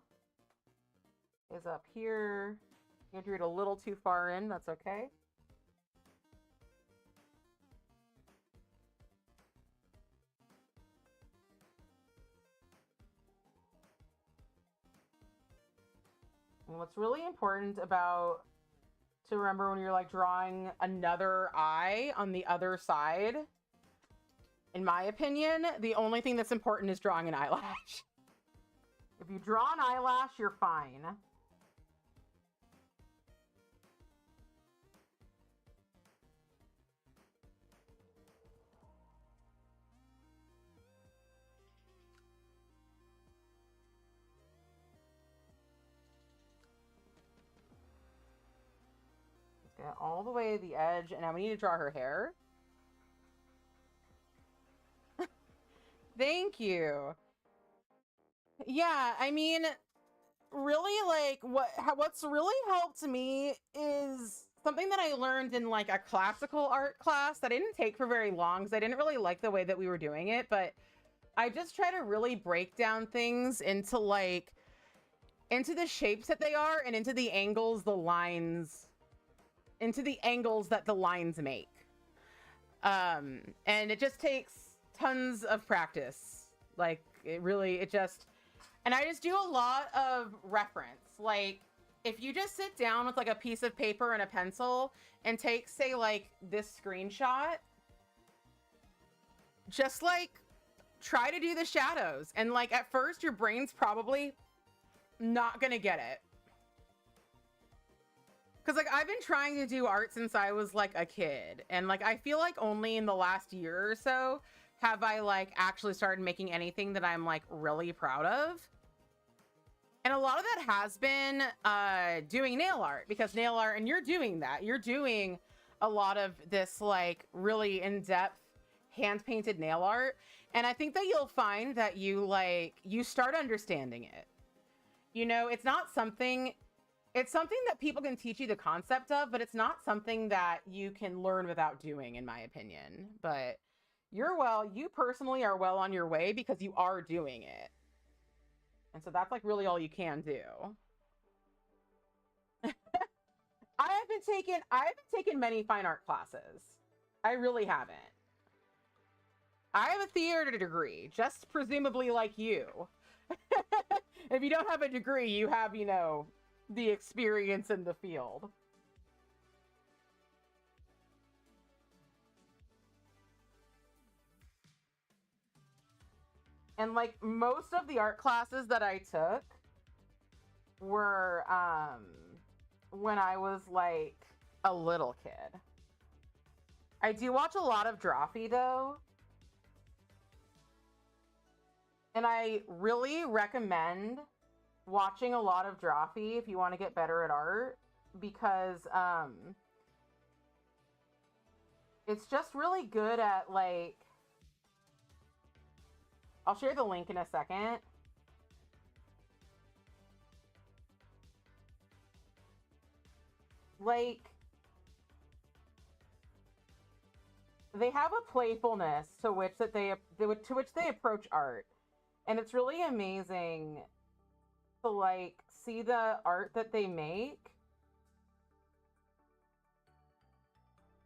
is up here. You drew it a little too far in, that's okay. And what's really important to remember when you're like drawing another eye on the other side, in my opinion, the only thing that's important is drawing an eyelash. If you draw an eyelash, you're fine. Get all the way to the edge, and now we need to draw her hair. Thank you. Yeah, I mean, really, like, what's really helped me is something that I learned in, like, a classical art class that I didn't take for very long because I didn't really like the way that we were doing it, but I just try to really break down things into, like, into the shapes that they are and into the angles the lines, into the angles that the lines make. And it just takes tons of practice. Like, it just, and I just do a lot of reference. Like, if you just sit down with, like, a piece of paper and a pencil and take, say, like, this screenshot, just, like, try to do the shadows. And, like, at first, your brain's probably not gonna get it. Because, like, I've been trying to do art since I was, like, a kid. And, like, I feel like only in the last year or so have I, like, actually started making anything that I'm, like, really proud of. And a lot of that has been doing nail art, because nail art, and you're doing that. You're doing a lot of this, like, really in-depth hand-painted nail art. And I think that you'll find that you, like, you start understanding it. You know, it's not something, it's something that people can teach you the concept of, but it's not something that you can learn without doing, in my opinion. But you personally are well on your way because you are doing it. And so that's, like, really all you can do. I haven't taken many fine art classes. I really haven't. I have a theater degree, just presumably like you. If you don't have a degree, you have, you know, the experience in the field. And, like, most of the art classes that I took were when I was, like, a little kid. I do watch a lot of Drawfee, though. And I really recommend watching a lot of Drawfee if you want to get better at art, because it's just really good at, like, I'll share the link in a second. Like, they have a playfulness to which they approach art. And it's really amazing to, like, see the art that they make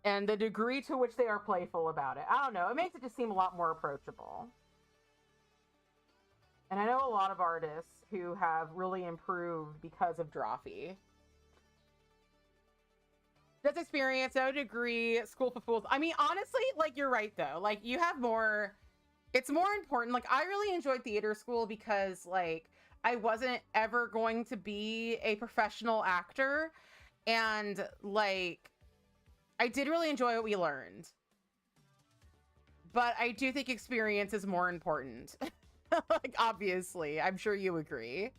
and the degree to which they are playful about it. I don't know. It makes it just seem a lot more approachable. And I know a lot of artists who have really improved because of Drawfee. Just experience, no degree, school for fools. I mean, honestly, like, you're right, though. Like, you have more, it's more important. Like, I really enjoyed theater school because, like, I wasn't ever going to be a professional actor. And, like, I did really enjoy what we learned. But I do think experience is more important. Like, obviously, I'm sure you agree.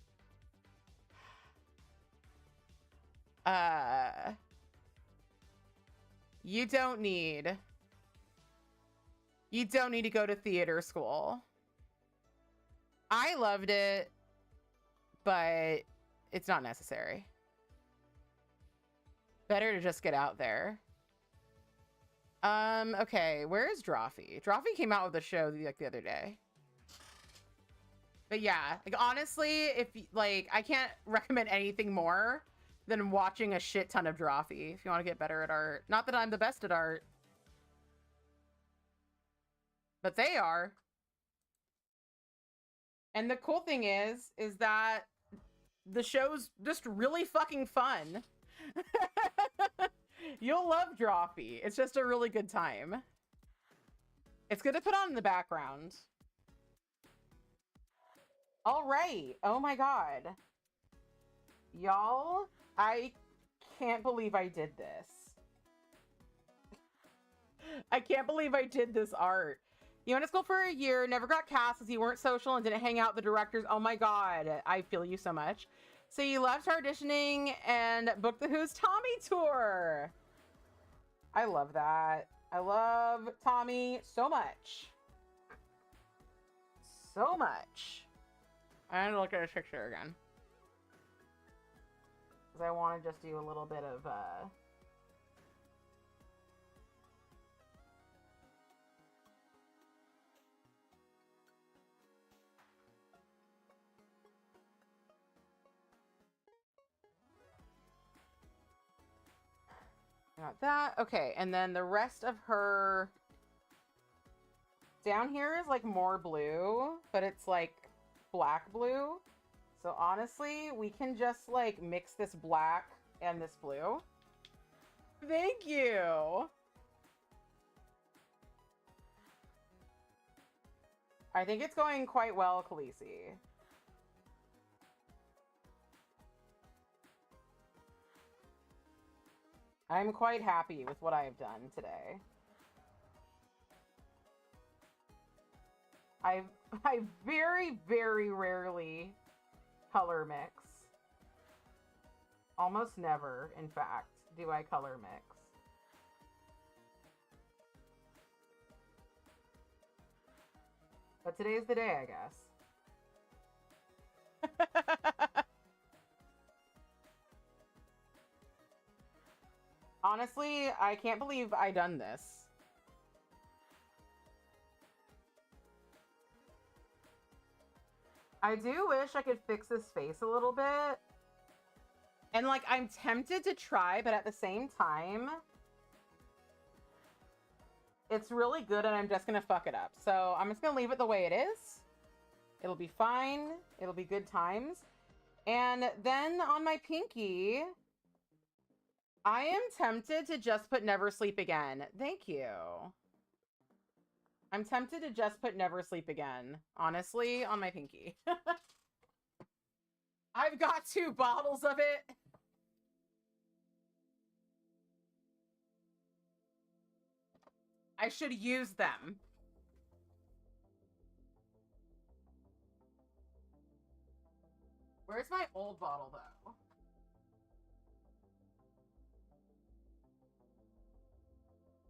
You don't need to go to theater school. I loved it, but it's not necessary. Better to just get out there. Okay, where is Drawfee? Drawfee came out with a show, like, the other day. But yeah, like, honestly, if, like, I can't recommend anything more than watching a shit ton of Drawfee if you want to get better at art. Not that I'm the best at art, but they are. And the cool thing is that the show's just really fucking fun. You'll love Drawfee. It's just a really good time. It's good to put on in the background. All right. Oh my god. Y'all, I can't believe I did this. I can't believe I did this art. You went to school for a year, never got cast because you weren't social and didn't hang out with the directors. Oh my god, I feel you so much. So you left auditioning and booked the Who's Tommy tour. I love that. I love Tommy so much. So much. I'm gonna look at his picture again. Because I want to just do a little bit of, got that. Okay, and then the rest of her down here is like more blue, but it's like black blue. So honestly, we can just like mix this black and this blue. Thank you. I think it's going quite well, Khaleesi. I'm quite happy with what I have done today. I very, very rarely color mix. Almost never, in fact, do I color mix. But today's the day, I guess. Honestly, I can't believe I done this. I do wish I could fix his face a little bit. And like, I'm tempted to try, but at the same time, it's really good and I'm just gonna fuck it up. So I'm just gonna leave it the way it is. It'll be fine. It'll be good times. And then on my pinky, I am tempted to just put Never Sleep Again. Thank you. I'm tempted to just put Never Sleep Again, honestly, on my pinky. I've got 2 bottles of it. I should use them. Where's my old bottle, though?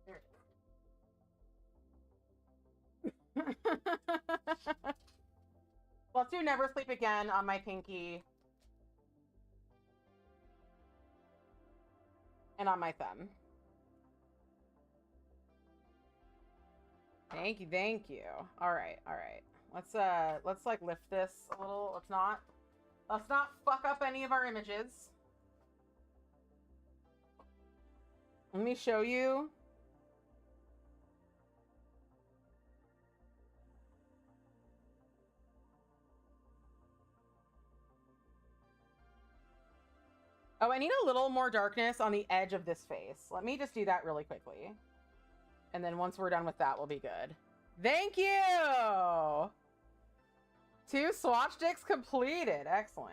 There it is. Let's do Never Sleep Again on my pinky. And on my thumb. Thank you, thank you. Alright, alright. Let's like lift this a little. Let's not fuck up any of our images. Let me show you. Oh, I need a little more darkness on the edge of this face. Let me just do that really quickly. And then once we're done with that, we'll be good. Thank you! 2 swatch sticks completed. Excellent.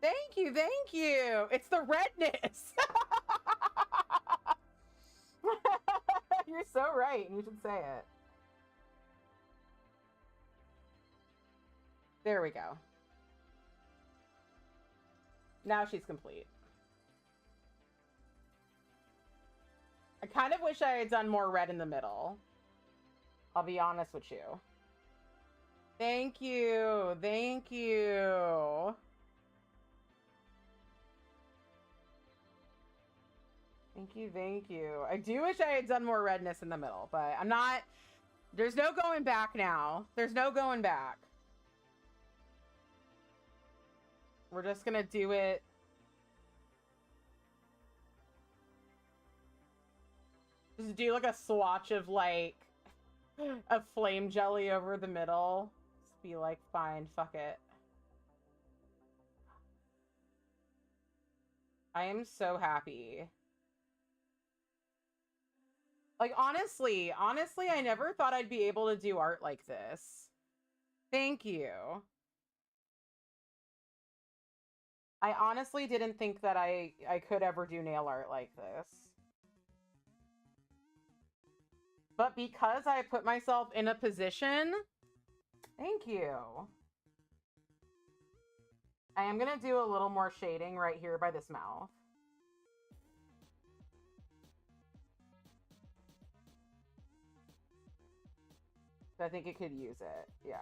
Thank you, thank you. It's the redness. You're so right. You should say it. There we go. Now she's complete. I kind of wish I had done more red in the middle. I'll be honest with you. Thank you. Thank you. Thank you. Thank you. I do wish I had done more redness in the middle, but I'm not... There's no going back now. There's no going back. We're just gonna do it. Just do like a swatch of like a flame jelly over the middle. Just be like, fine, fuck it. I am so happy. Like, honestly, I never thought I'd be able to do art like this. Thank you. I honestly didn't think that I could ever do nail art like this. But because I put myself in a position, thank you. I am going to do a little more shading right here by this mouth. I think it could use it. Yeah.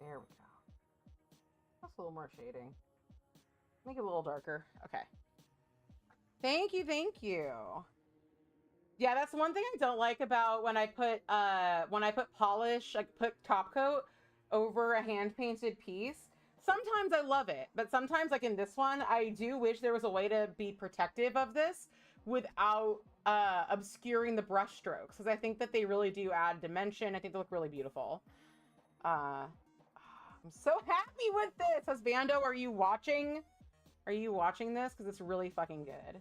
There we go. That's a little more shading. Make it a little darker. Okay. Thank you, thank you. Yeah, that's one thing I don't like about when I put polish, like put top coat over a hand painted piece. Sometimes I love it, but sometimes, like in this one, I do wish there was a way to be protective of this without obscuring the brush strokes, because I think that they really do add dimension. I think they look really beautiful. I'm so happy with this. Husbando, are you watching? Are you watching this? Because it's really fucking good.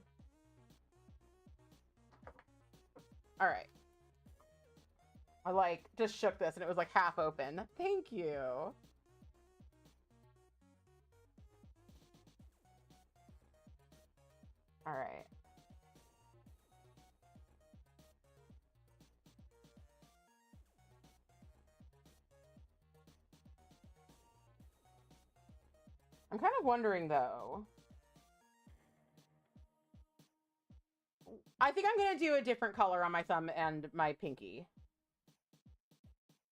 All right. I like just shook this and it was like half open. Thank you. All right. I'm kind of wondering though. I think I'm going to do a different color on my thumb and my pinky.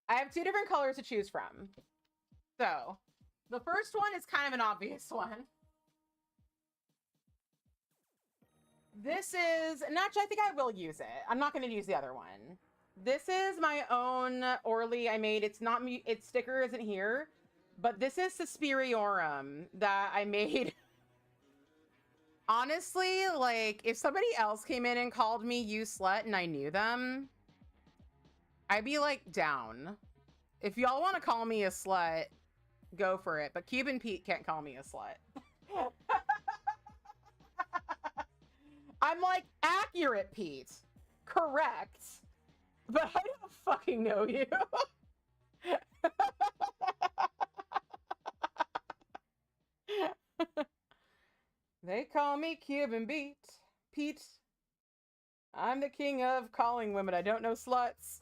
I have two different colors to choose from. So, the first one is kind of an obvious one. This is, and actually I think I will use it. I'm not going to use the other one. This is my own Orly I made. It's not me, its sticker isn't here, but this is Suspiriorum that I made. Honestly, like, if somebody else came in and called me you slut and I knew them, I'd be like down. If y'all want to call me a slut, go for it. But Cuban Pete can't call me a slut. I'm like, accurate, Pete. Correct. But I don't fucking know you. They call me Cuban Pete. I'm the king of calling women I don't know sluts.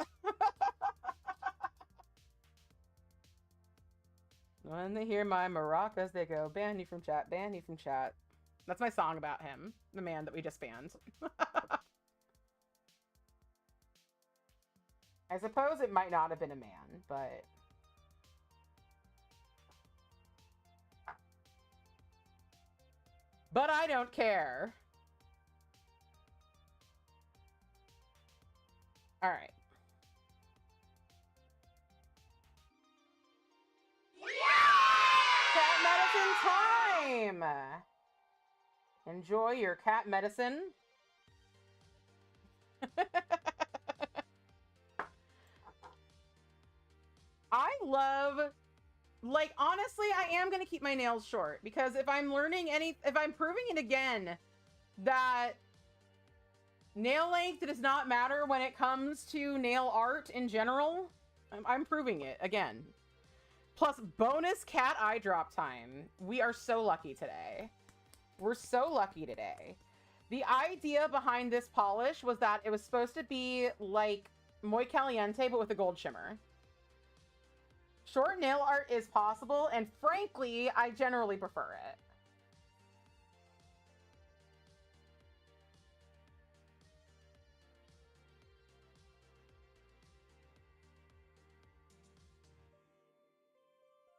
When they hear my maracas, they go, ban you from chat, ban you from chat. That's my song about him, the man that we just banned. I suppose it might not have been a man, but... But I don't care. All right. Cat medicine time! Enjoy your cat medicine. I love, like, honestly, I am going to keep my nails short because if I'm proving it again that nail length does not matter when it comes to nail art in general, I'm proving it again. Plus bonus cat eye drop time. We are so lucky today. We're so lucky today. The idea behind this polish was that it was supposed to be like Muy Caliente, but with a gold shimmer. Short nail art is possible, and frankly, I generally prefer it.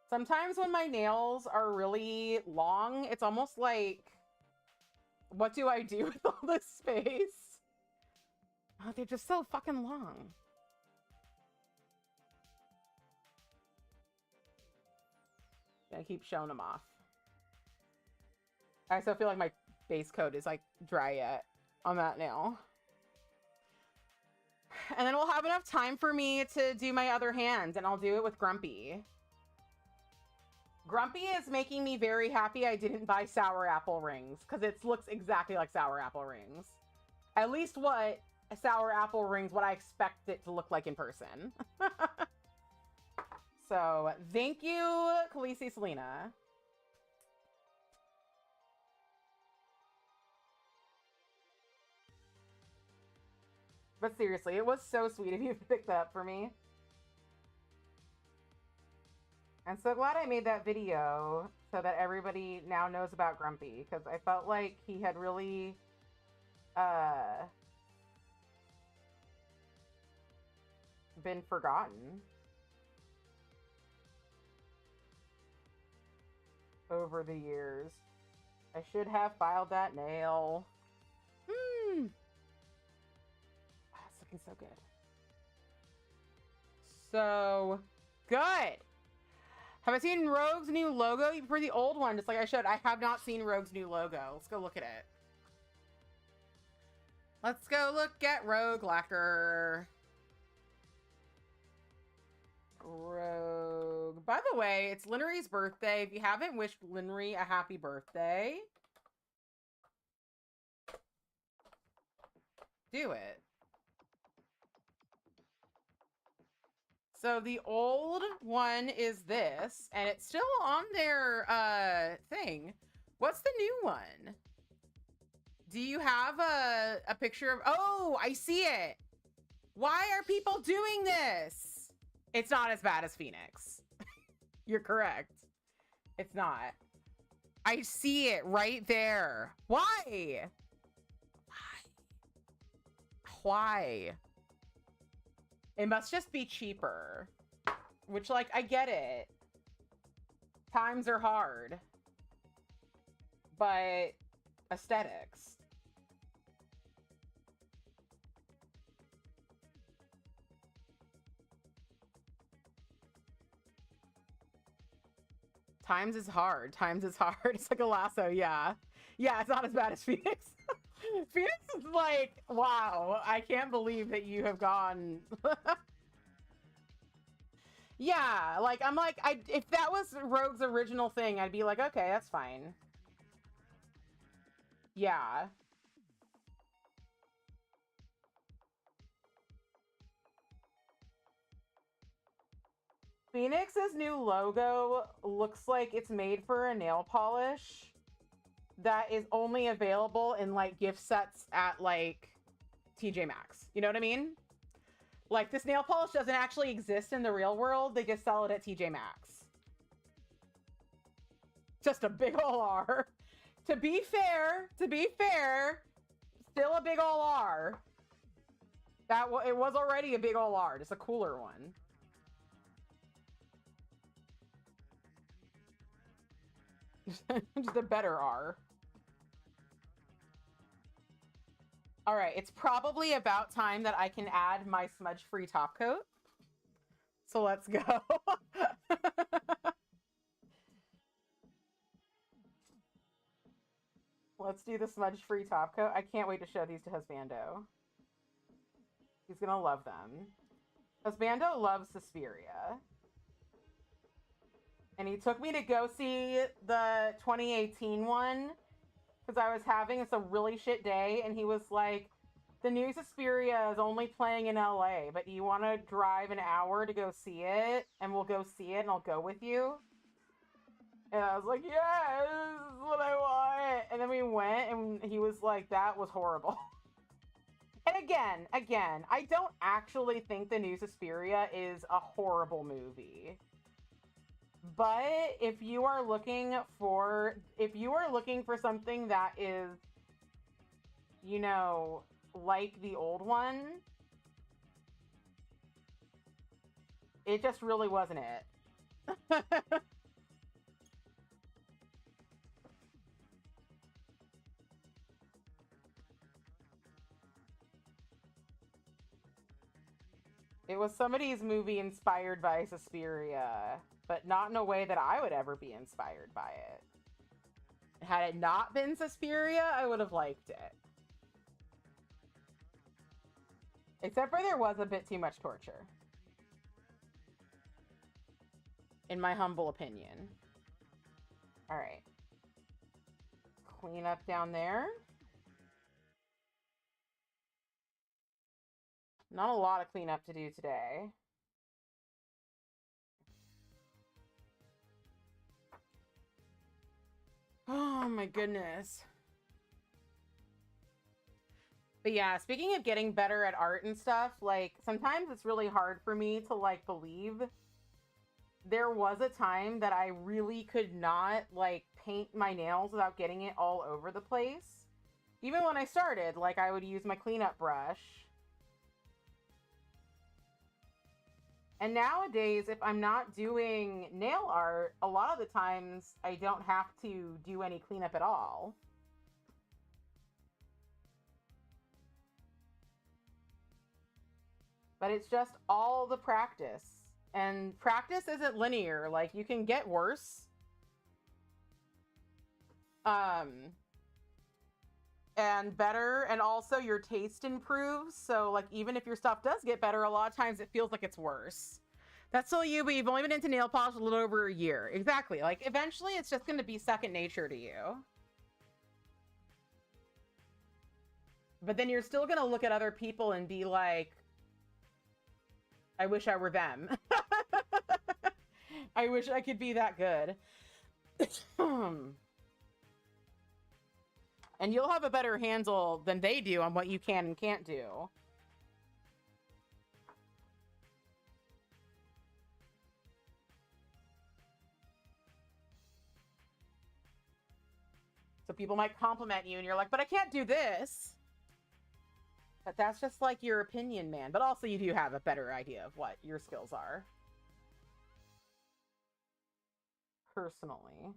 Sometimes when my nails are really long, it's almost like, what do I do with all this space? Oh, they're just so fucking long. I keep showing them off. I still feel like my base coat is like dry yet on that nail. And then we'll have enough time for me to do my other hand, and I'll do it with Grumpy. Grumpy is making me very happy I didn't buy sour apple rings, because it looks exactly like sour apple rings. At least what sour apple rings, what I expect it to look like in person. So, thank you, Khaleesi Selena. But seriously, it was so sweet of you to pick that up for me. I'm so glad I made that video so that everybody now knows about Grumpy, because I felt like he had really been forgotten over the years. I should have filed that nail. It's looking so good. So good. Have I seen Rogue's new logo? You prefer the old one, just like I should. I have not seen Rogue's new logo. Let's go look at it. Let's go look at Rogue Lacquer. Rogue. By the way, it's Linnery's birthday. If you haven't wished Linnery a happy birthday, do it. So the old one is this, and it's still on their thing. What's the new one? Do you have a picture of... Oh, I see it. Why are people doing this? It's not as bad as Phoenix. You're correct. It's not. I see it right there. Why? Why? It must just be cheaper. Which, like, I get it. Times are hard. But aesthetics. Times is hard. Times is hard. It's like a lasso, yeah. Yeah, it's not as bad as Phoenix. Phoenix is like, wow, I can't believe that you have gone. Yeah, like, I'm like, if that was Rogue's original thing, I'd be like, okay, that's fine. Yeah. Phoenix's new logo looks like it's made for a nail polish that is only available in, like, gift sets at, like, TJ Maxx. You know what I mean? Like, this nail polish doesn't actually exist in the real world. They just sell it at TJ Maxx. Just a big ol' R. To be fair, still a big ol' R. It was already a big ol' R, just a cooler one. Just a better R. All right, it's probably about time that I can add my smudge-free top coat. So let's go. Let's do the smudge-free top coat. I can't wait to show these to Husbando. He's gonna love them. Husbando loves Suspiria. And he took me to go see the 2018 one because I was having a really shit day, and he was like, the new Suspiria is only playing in LA, but you want to drive an hour to go see it, and we'll go see it, and I'll go with you? And I was like, yeah, this is what I want. And then we went, and he was like, that was horrible. And again, I don't actually think the new Suspiria is a horrible movie. But if you are looking for something that is, you know, like the old one, it just really wasn't it. It was somebody's movie inspired by Suspiria, but not in a way that I would ever be inspired by it. Had it not been Suspiria, I would have liked it. Except for there was a bit too much torture. In my humble opinion. Alright. Clean up down there. Not a lot of cleanup to do today. Oh my goodness. But yeah, speaking of getting better at art and stuff, like, sometimes it's really hard for me to, like, believe there was a time that I really could not like paint my nails without getting it all over the place. Even when I started, like I would use my cleanup brush. And nowadays, if I'm not doing nail art, a lot of the times I don't have to do any cleanup at all. But it's just all the practice. And practice isn't linear. Like, you can get worse. And better, and also your taste improves. So, like, even if your stuff does get better, a lot of times it feels like it's worse. That's still you, but you've only been into nail polish a little over a year. Exactly. Like, eventually it's just going to be second nature to you. But then you're still going to look at other people and be like, I wish I were them. I wish I could be that good. And you'll have a better handle than they do on what you can and can't do. So people might compliment you and you're like, but I can't do this. But that's just like your opinion, man. But also you do have a better idea of what your skills are. Personally.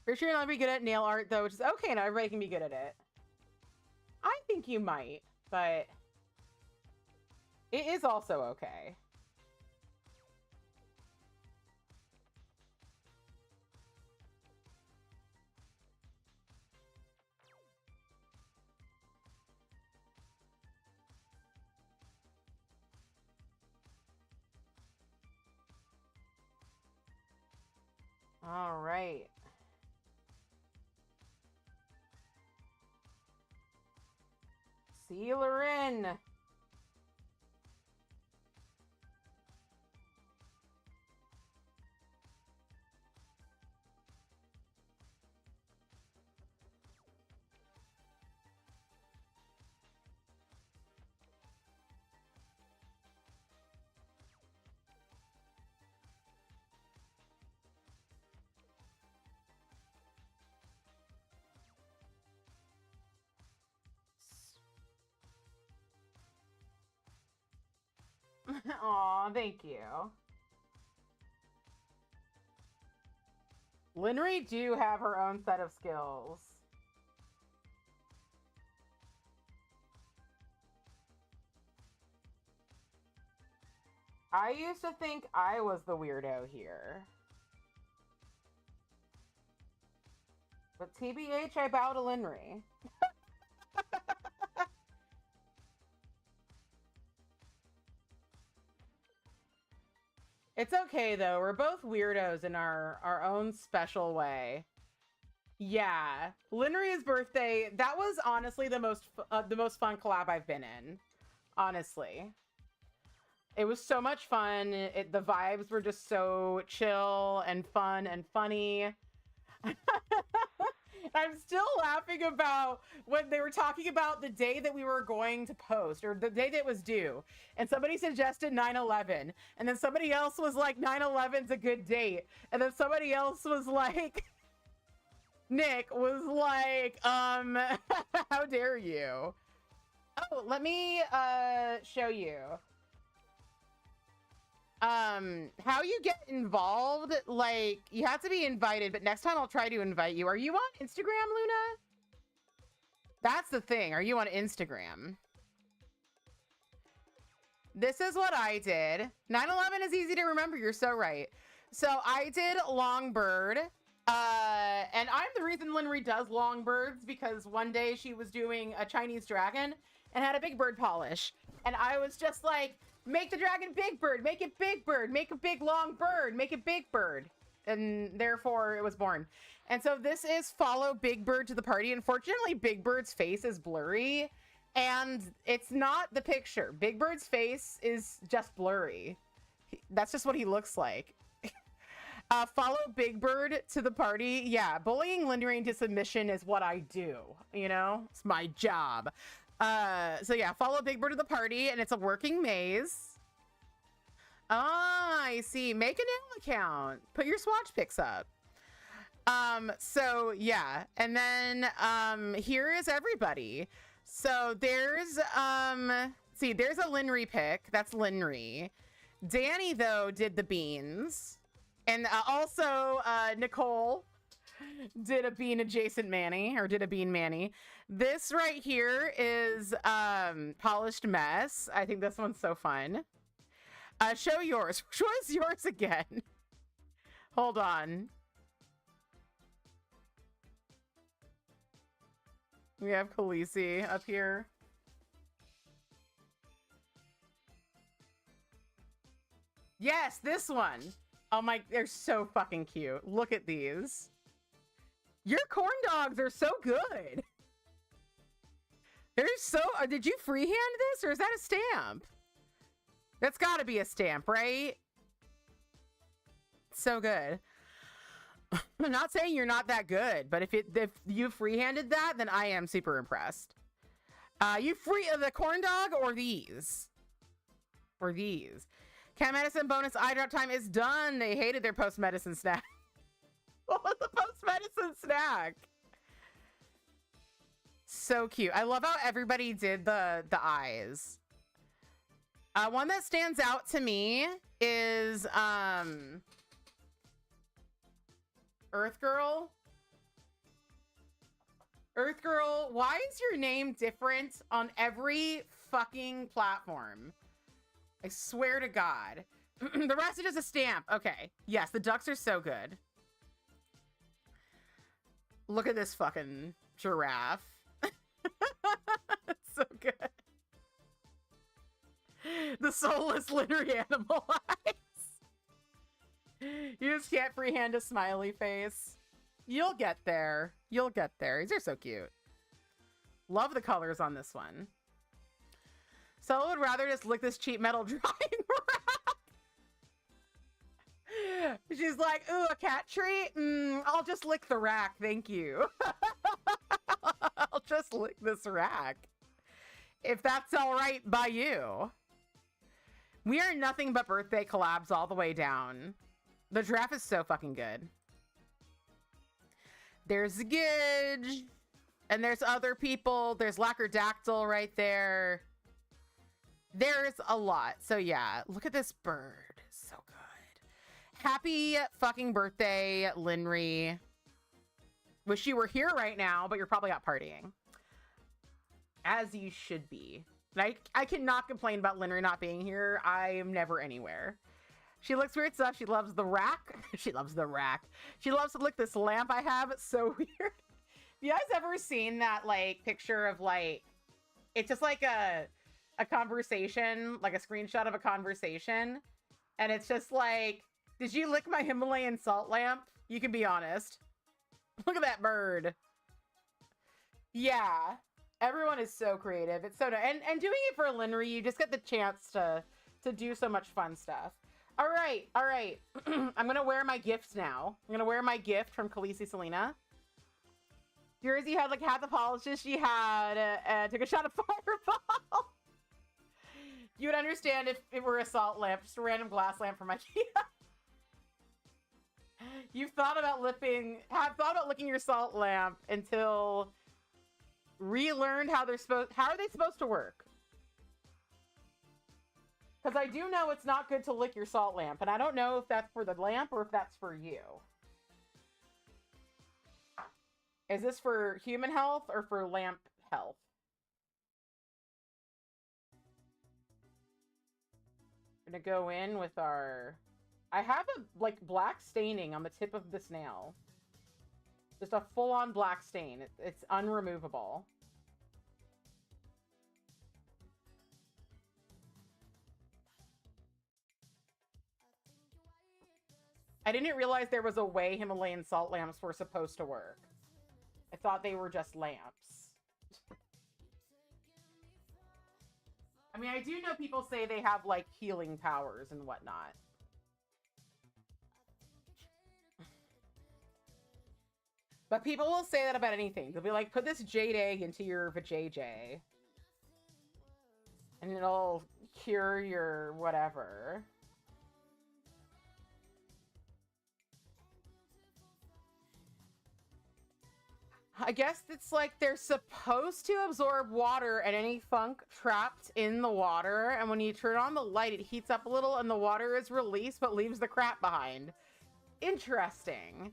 For sure you'll never be good at nail art, though, which is okay. Not everybody can be good at it. I think you might, but it is also okay. All right. Sealer in. Aw, thank you. Linry do have her own set of skills. I used to think I was the weirdo here. But TBH, I bow to Linry. It's okay, though. We're both weirdos in our own special way. Yeah. Linry's birthday, that was honestly the most fun collab I've been in. Honestly. It was so much fun. The vibes were just so chill and fun and funny. I'm still laughing about when they were talking about the day that we were going to post, or the day that was due, and somebody suggested 9/11, and then somebody else was like 9/11's a good date, and then somebody else was like Nick was like how dare you. Oh, let me show you how you get involved. Like, you have to be invited, but next time I'll try to invite you. Are you on Instagram, Luna? That's the thing. Are you on Instagram? This is what I did. 9/11 is easy to remember. You're so right. So I did Longbird, and I'm the reason Linry does Longbirds, because one day she was doing a Chinese dragon and had a big bird polish, and I was just like, make the dragon big bird, make it big bird, make a big long bird, make it big bird. And therefore it was born. And so this is follow Big Bird to the party. Unfortunately, Big Bird's face is blurry, and it's not the picture. Big Bird's face is just blurry. That's just what he looks like. Follow Big Bird to the party. Yeah, bullying Lindray into submission is what I do. You know, it's my job. So yeah, follow Big Bird to the party, and it's a working maze. Ah, I see. Make a nail account. Put your swatch pics up. So yeah, and then here is everybody. So there's see, there's a Linry pick. That's Linry. Danny though did the beans, and also Nicole did a bean adjacent Manny, or did a bean Manny. This right here is Polished Mess. I think this one's so fun. Show yours. Show us yours again. Hold on. We have Khaleesi up here. Yes, this one. Oh my, they're so fucking cute. Look at these. Your corn dogs are so good. They're so, did you freehand this, or is that a stamp? That's gotta be a stamp, right? So good. I'm not saying you're not that good, but if you freehanded that, then I am super impressed. You free the corn dog or these? Or these? Cat medicine bonus eye drop time is done. They hated their post medicine snack. What was the post medicine snack? So cute. I love how everybody did the eyes. One that stands out to me is Earth Girl. Earth Girl, why is your name different on every fucking platform? I swear to God. The rest is just a stamp. Okay. Yes, the ducks are so good. Look at this fucking giraffe. It's so good. The soulless littering animal eyes. You just can't freehand a smiley face. You'll get there. You'll get there. These are so cute. Love the colors on this one. So would rather just lick this cheap metal drying rack. She's like, ooh, a cat treat? I'll just lick the rack, thank you. I'll just lick this rack. If that's all right by you. We are nothing but birthday collabs all the way down. The giraffe is so fucking good. There's Gidge. And there's other people. There's Lackerdactyl right there. There's a lot. So yeah, look at this bird. So good. Happy fucking birthday, Linry. Wish you were here right now, but you're probably out partying. As you should be. I cannot complain about Linry not being here. I am never anywhere. She looks weird stuff. She loves the rack. She loves the rack. She loves to lick this lamp I have. It's so weird. Have you guys ever seen that like picture of like, it's just like a conversation, like a screenshot of a conversation. And it's just like, did you lick my Himalayan salt lamp? You can be honest. Look at that bird. Yeah. Everyone is so creative. It's so nice. And doing it for Linry, you just get the chance to do so much fun stuff. All right. All right. I'm going to wear my gifts now. I'm going to wear my gift from Khaleesi Selena. Jersey had like half the polishes she had. Took a shot of Fireball. You would understand if it were a salt lamp, just a random glass lamp from IKEA. You've thought about licking your salt lamp until relearned how are they supposed to work? Because I do know it's not good to lick your salt lamp, and I don't know if that's for the lamp or if that's for you. Is this for human health or for lamp health? I'm gonna go in with our... I have a, like, black staining on the tip of this nail. Just a full-on black stain. It's unremovable. I didn't realize there was a way Himalayan salt lamps were supposed to work. I thought they were just lamps. I mean, I do know people say they have, like, healing powers and whatnot. But people will say that about anything. They'll be like, put this jade egg into your vajayjay. And it'll cure your whatever. I guess it's like they're supposed to absorb water and any funk trapped in the water. And when you turn on the light, it heats up a little and the water is released, but leaves the crap behind. Interesting.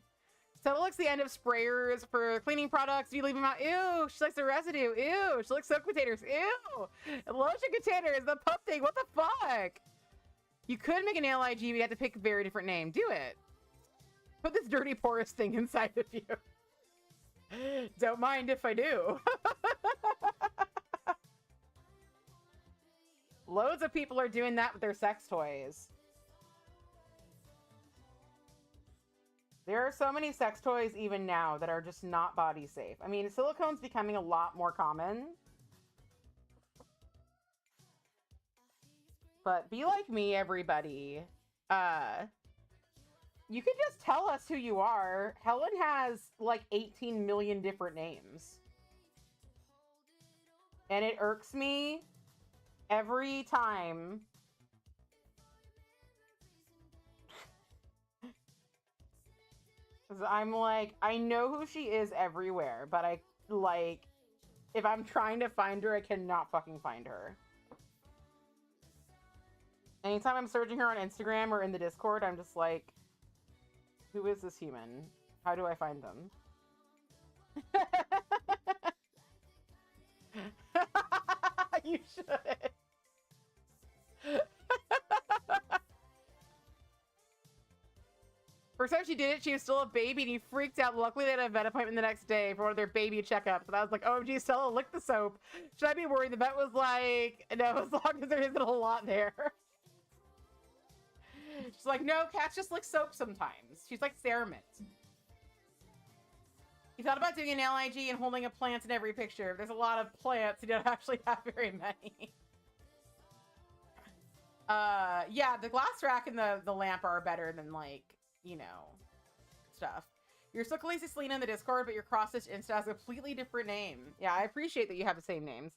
So it looks the end of sprayers for cleaning products. You leave them out. Ew, she likes the residue. Ew, she likes soap containers. Ew, lotion containers, the puff thing. What the fuck? You could make a nail IG, but you have to pick a very different name. Do it. Put this dirty porous thing inside of you. Don't mind if I do. Loads of people are doing that with their sex toys. There are so many sex toys even now that are just not body safe. I mean, silicone's becoming a lot more common. But be like me, everybody. You can just tell us who you are. Helen has like 18 million different names. And it irks me every time. I'm like, I know who she is everywhere, but I, like, if I'm trying to find her, I cannot fucking find her. Anytime I'm searching her on Instagram or in the Discord, I'm just like, who is this human? How do I find them? You should. First time she did it, she was still a baby and he freaked out. Luckily, they had a vet appointment the next day for one of their baby checkups. And I was like, OMG, Stella, lick the soap. Should I be worried? The vet was like, no, as long as there isn't a whole lot there. She's like, no, cats just lick soap sometimes. She's like Ceramit. You thought about doing a nail IG and holding a plant in every picture. There's a lot of plants. You don't actually have very many. Yeah, the glass rack and the lamp are better than, like, you know, stuff. You're so crazy, Selena, in the Discord, but your cross-stitch Insta has a completely different name. Yeah, I appreciate that you have the same names.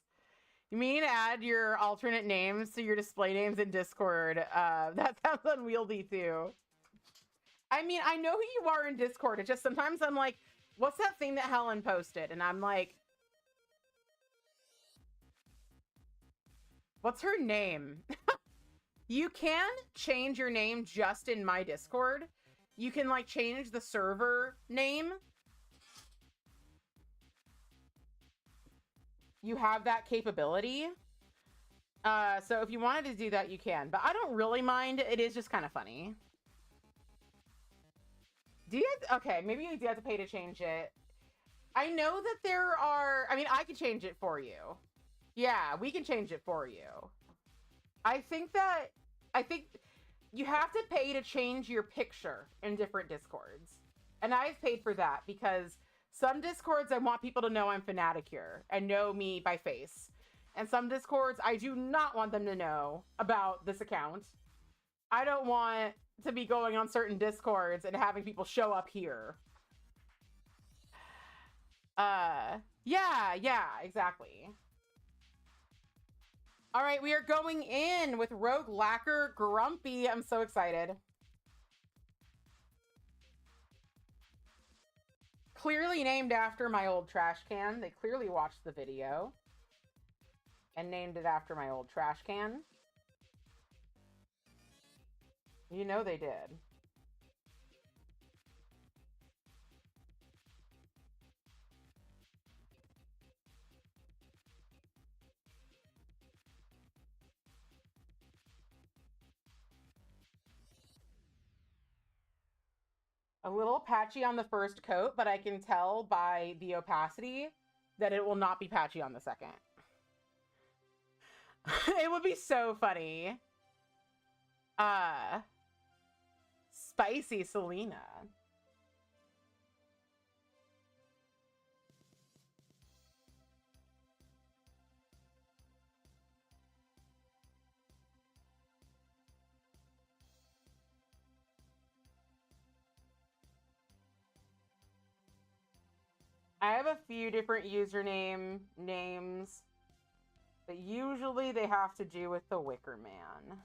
You mean to add your alternate names to your display names in Discord? That sounds unwieldy too. I mean, I know who you are in Discord. It's just sometimes I'm like, what's that thing that Helen posted? And I'm like, what's her name? You can change your name just in my Discord. You can like change the server name. You have that capability. So if you wanted to do that, you can. But I don't really mind. It is just kind of funny. Do you have, okay, maybe you do have to pay to change it. I know that there are, I mean, I can change it for you. Yeah, we can change it for you. I think you have to pay to change your picture in different Discords. And I've paid for that because some Discords I want people to know I'm Fanaticure and know me by face. And some Discords I do not want them to know about this account. I don't want to be going on certain Discords and having people show up here. Yeah, exactly. All right, we are going in with Rogue Lacquer Grumpy. I'm so excited. Clearly named after my old trash can. They clearly watched the video and named it after my old trash can. You know they did. A little patchy on the first coat, but I can tell by the opacity that it will not be patchy on the second. It would be so funny. Spicy Selena. I have a few different username names, but usually they have to do with the Wicker Man.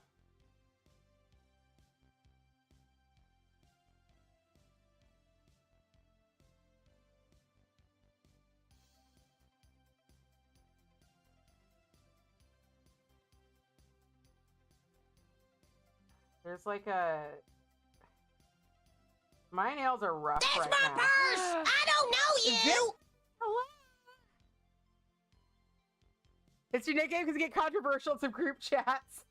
There's like a... My nails are rough right now. That's my purse! I don't know you! Hello? It's your nickname because you get controversial in some group chats.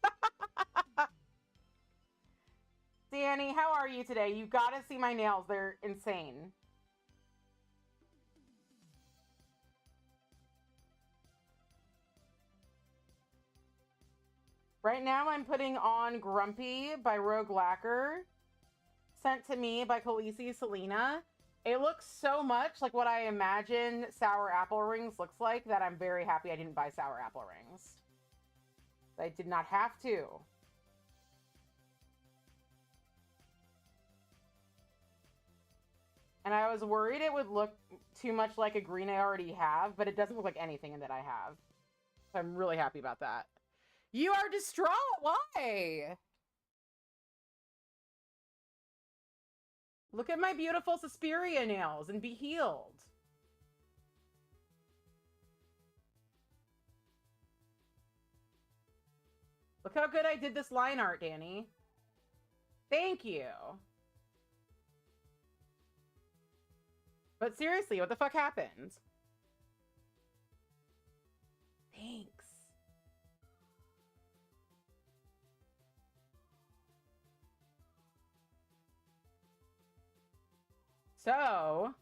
Danny, how are you today? You gotta see my nails. They're insane. Right now I'm putting on Grumpy by Rogue Lacquer, sent to me by Khaleesi Selena. It looks so much like what I imagine sour apple rings looks like that I'm very happy I didn't buy sour apple rings. I did not have to. And I was worried it would look too much like a green I already have, but it doesn't look like anything that I have. So I'm really happy about that. You are distraught. Why? Look at my beautiful Suspiria nails and be healed. Look how good I did this line art, Danny. Thank you. But seriously, what the fuck happened? Thanks. So,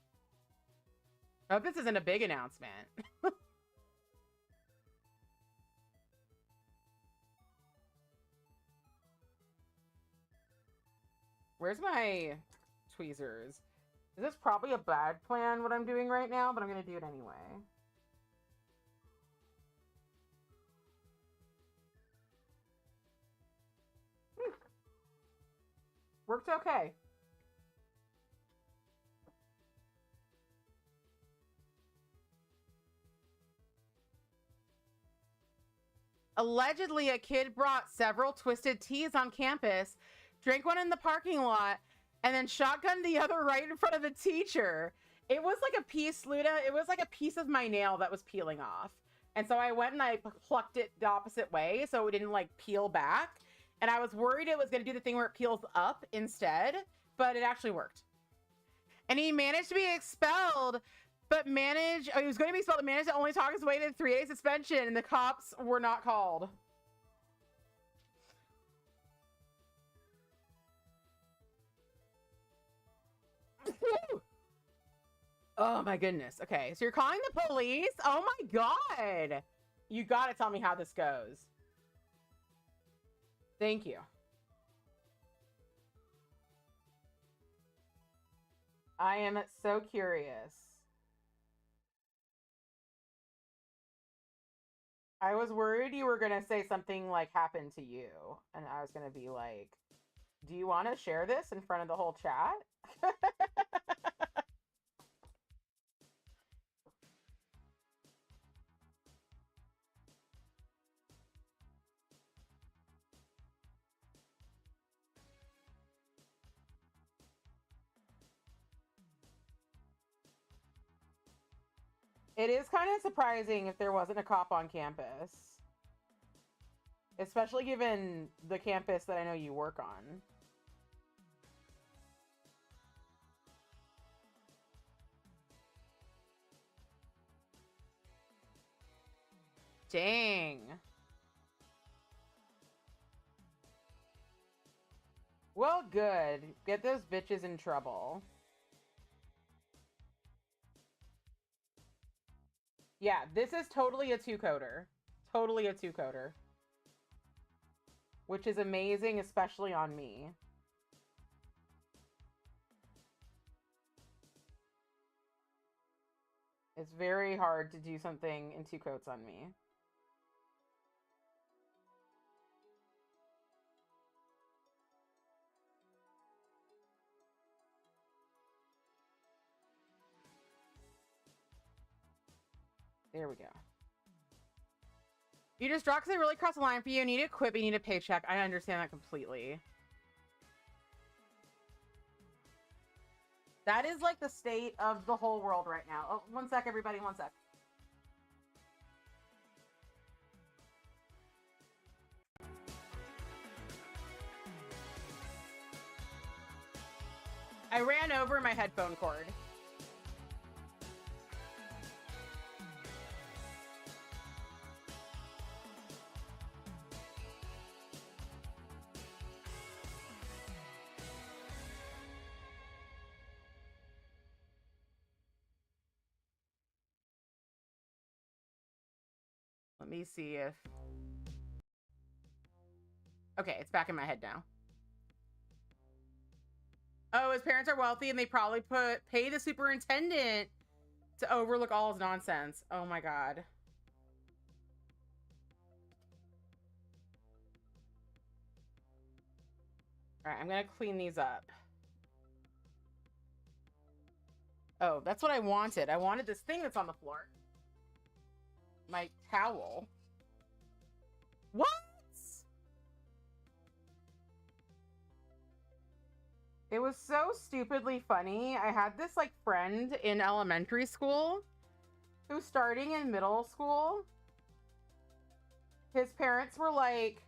I hope this isn't a big announcement. Where's my tweezers? Is this probably a bad plan, what I'm doing right now, but I'm going to do it anyway. Worked okay. Allegedly, a kid brought several twisted teas on campus, drank one in the parking lot, and then shotgunned the other right in front of the teacher. It was like a piece, Luda. It was like a piece of my nail that was peeling off. And so I went and I plucked it the opposite way so it didn't like peel back. And I was worried it was going to do the thing where it peels up instead, but it actually worked. And he managed to be expelled, but he was going to be expelled, but managed to only talk his way to 3-day suspension, and the cops were not called. Oh my goodness. Okay, so you're calling the police? Oh my god. You gotta tell me how this goes. Thank you. I am so curious. I was worried you were gonna say something like happened to you, and I was gonna be like, do you want to share this in front of the whole chat? It is kind of surprising if there wasn't a cop on campus. Especially given the campus that I know you work on. Dang. Well, good. Get those bitches in trouble. Yeah, this is totally a two-coder. Totally a two-coder. Which is amazing, especially on me. It's very hard to do something in two coats on me. There we go. You just dropped because they really crossed the line for you. You need to quit, but you need a paycheck. I understand that completely. That is like the state of the whole world right now. Oh, one sec, everybody, one sec. I ran over my headphone cord. Let me see if... Okay, it's back in my head now. Oh, his parents are wealthy and they probably pay the superintendent to overlook all his nonsense. Oh my god. All right, I'm gonna clean these up. Oh, that's what I wanted. I wanted this thing that's on the floor. My towel. What? It was so stupidly funny. I had this like friend in elementary school who's starting in middle school. His parents were like,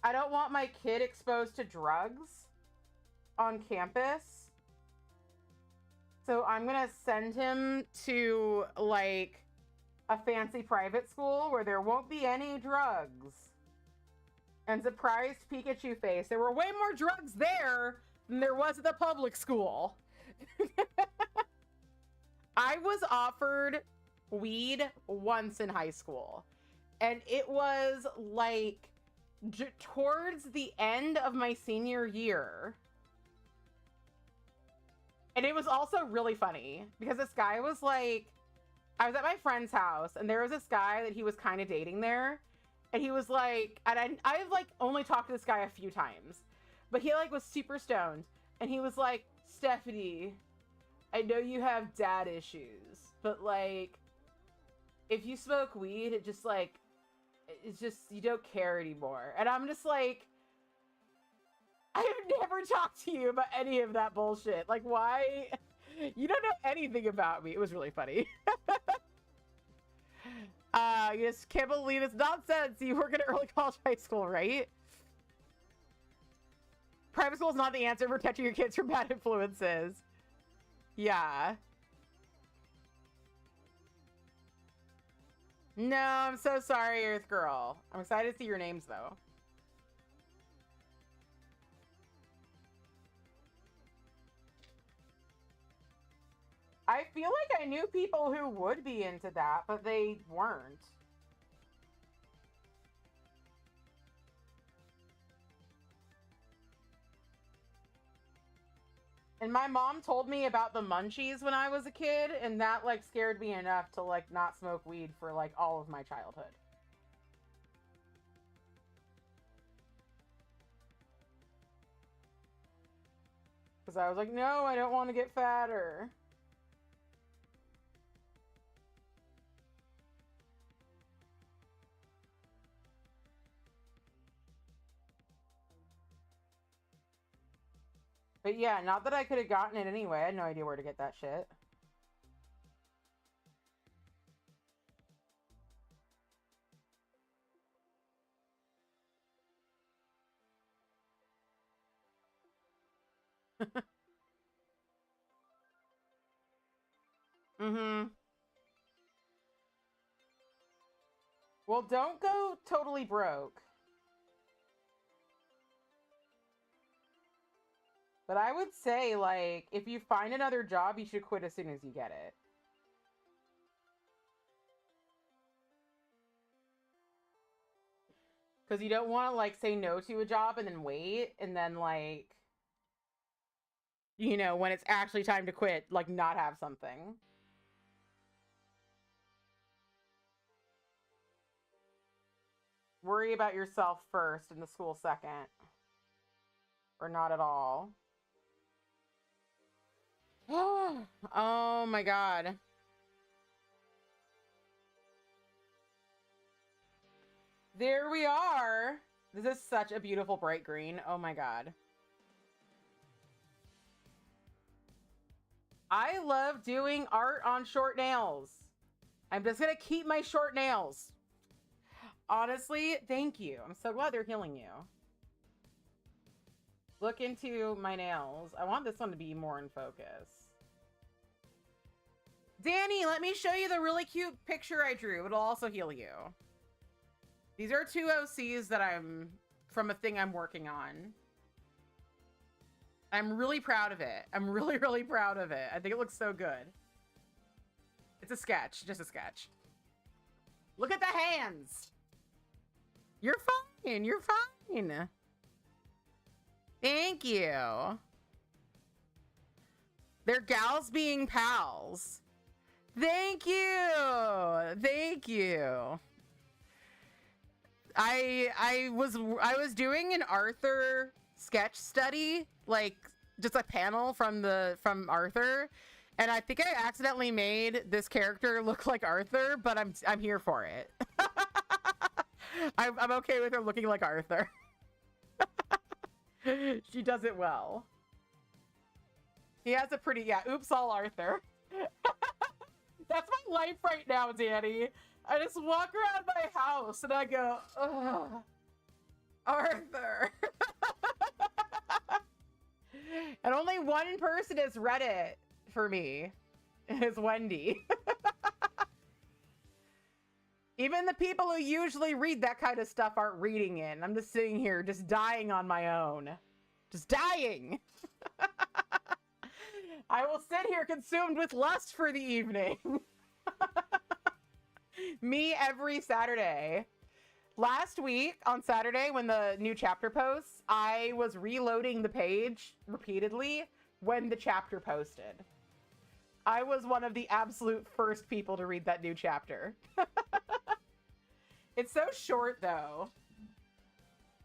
I don't want my kid exposed to drugs on campus. So I'm going to send him to like a fancy private school where there won't be any drugs. And surprised Pikachu face. There were way more drugs there than there was at the public school. I was offered weed once in high school. And it was like towards the end of my senior year. And it was also really funny because this guy was like, I was at my friend's house and there was this guy that he was kind of dating there. And he was like, and I've like only talked to this guy a few times, but he like was super stoned. And he was like, Stephanie, I know you have dad issues, but like, if you smoke weed, it just like, it's just, you don't care anymore. And I'm just like, I have never talked to you about any of that bullshit. Like, why? You don't know anything about me. It was really funny. You just can't believe it's nonsense. You work at early college high school, right? Private school is not the answer for protecting your kids from bad influences. Yeah. No, I'm so sorry, Earth Girl. I'm excited to see your names, though. I feel like I knew people who would be into that, but they weren't. And my mom told me about the munchies when I was a kid, and that like scared me enough to like not smoke weed for like all of my childhood. Because I was like, no, I don't want to get fatter. But yeah, not that I could have gotten it anyway. I had no idea where to get that shit. Mm-hmm. Well, don't go totally broke. But I would say, like, if you find another job, you should quit as soon as you get it. Because you don't want to, like, say no to a job and then wait, and then, like, you know, when it's actually time to quit, like, not have something. Worry about yourself first and the school second. Or not at all. Oh my god. There we are. This is such a beautiful bright green. Oh my god. I love doing art on short nails. I'm just gonna keep my short nails. Honestly, thank you. I'm so glad they're healing you. Look into my nails. I want this one to be more in focus. Danny, let me show you the really cute picture I drew. It'll also heal you. These are 2 OCs that I'm from a thing I'm working on. I'm really proud of it. I'm really, really proud of it. I think it looks so good. It's a sketch, just a sketch. Look at the hands. You're fine. You're fine. Thank you. They're gals being pals. Thank you. Thank you. I was doing an Arthur sketch study, like just a panel from Arthur, and I think I accidentally made this character look like Arthur, but I'm here for it. I'm okay with her looking like Arthur. She does it well. He has a pretty, yeah, oops all Arthur. That's my life right now, Danny. I just walk around my house and I go, ugh, Arthur. And only one person has read it for me. It's Wendy. Even the people who usually read that kind of stuff aren't reading it. I'm just sitting here, just dying on my own. Just dying. I will sit here consumed with lust for the evening. Me every Saturday. Last week on Saturday, when the new chapter posts, I was reloading the page repeatedly when the chapter posted. I was one of the absolute first people to read that new chapter. It's so short, though.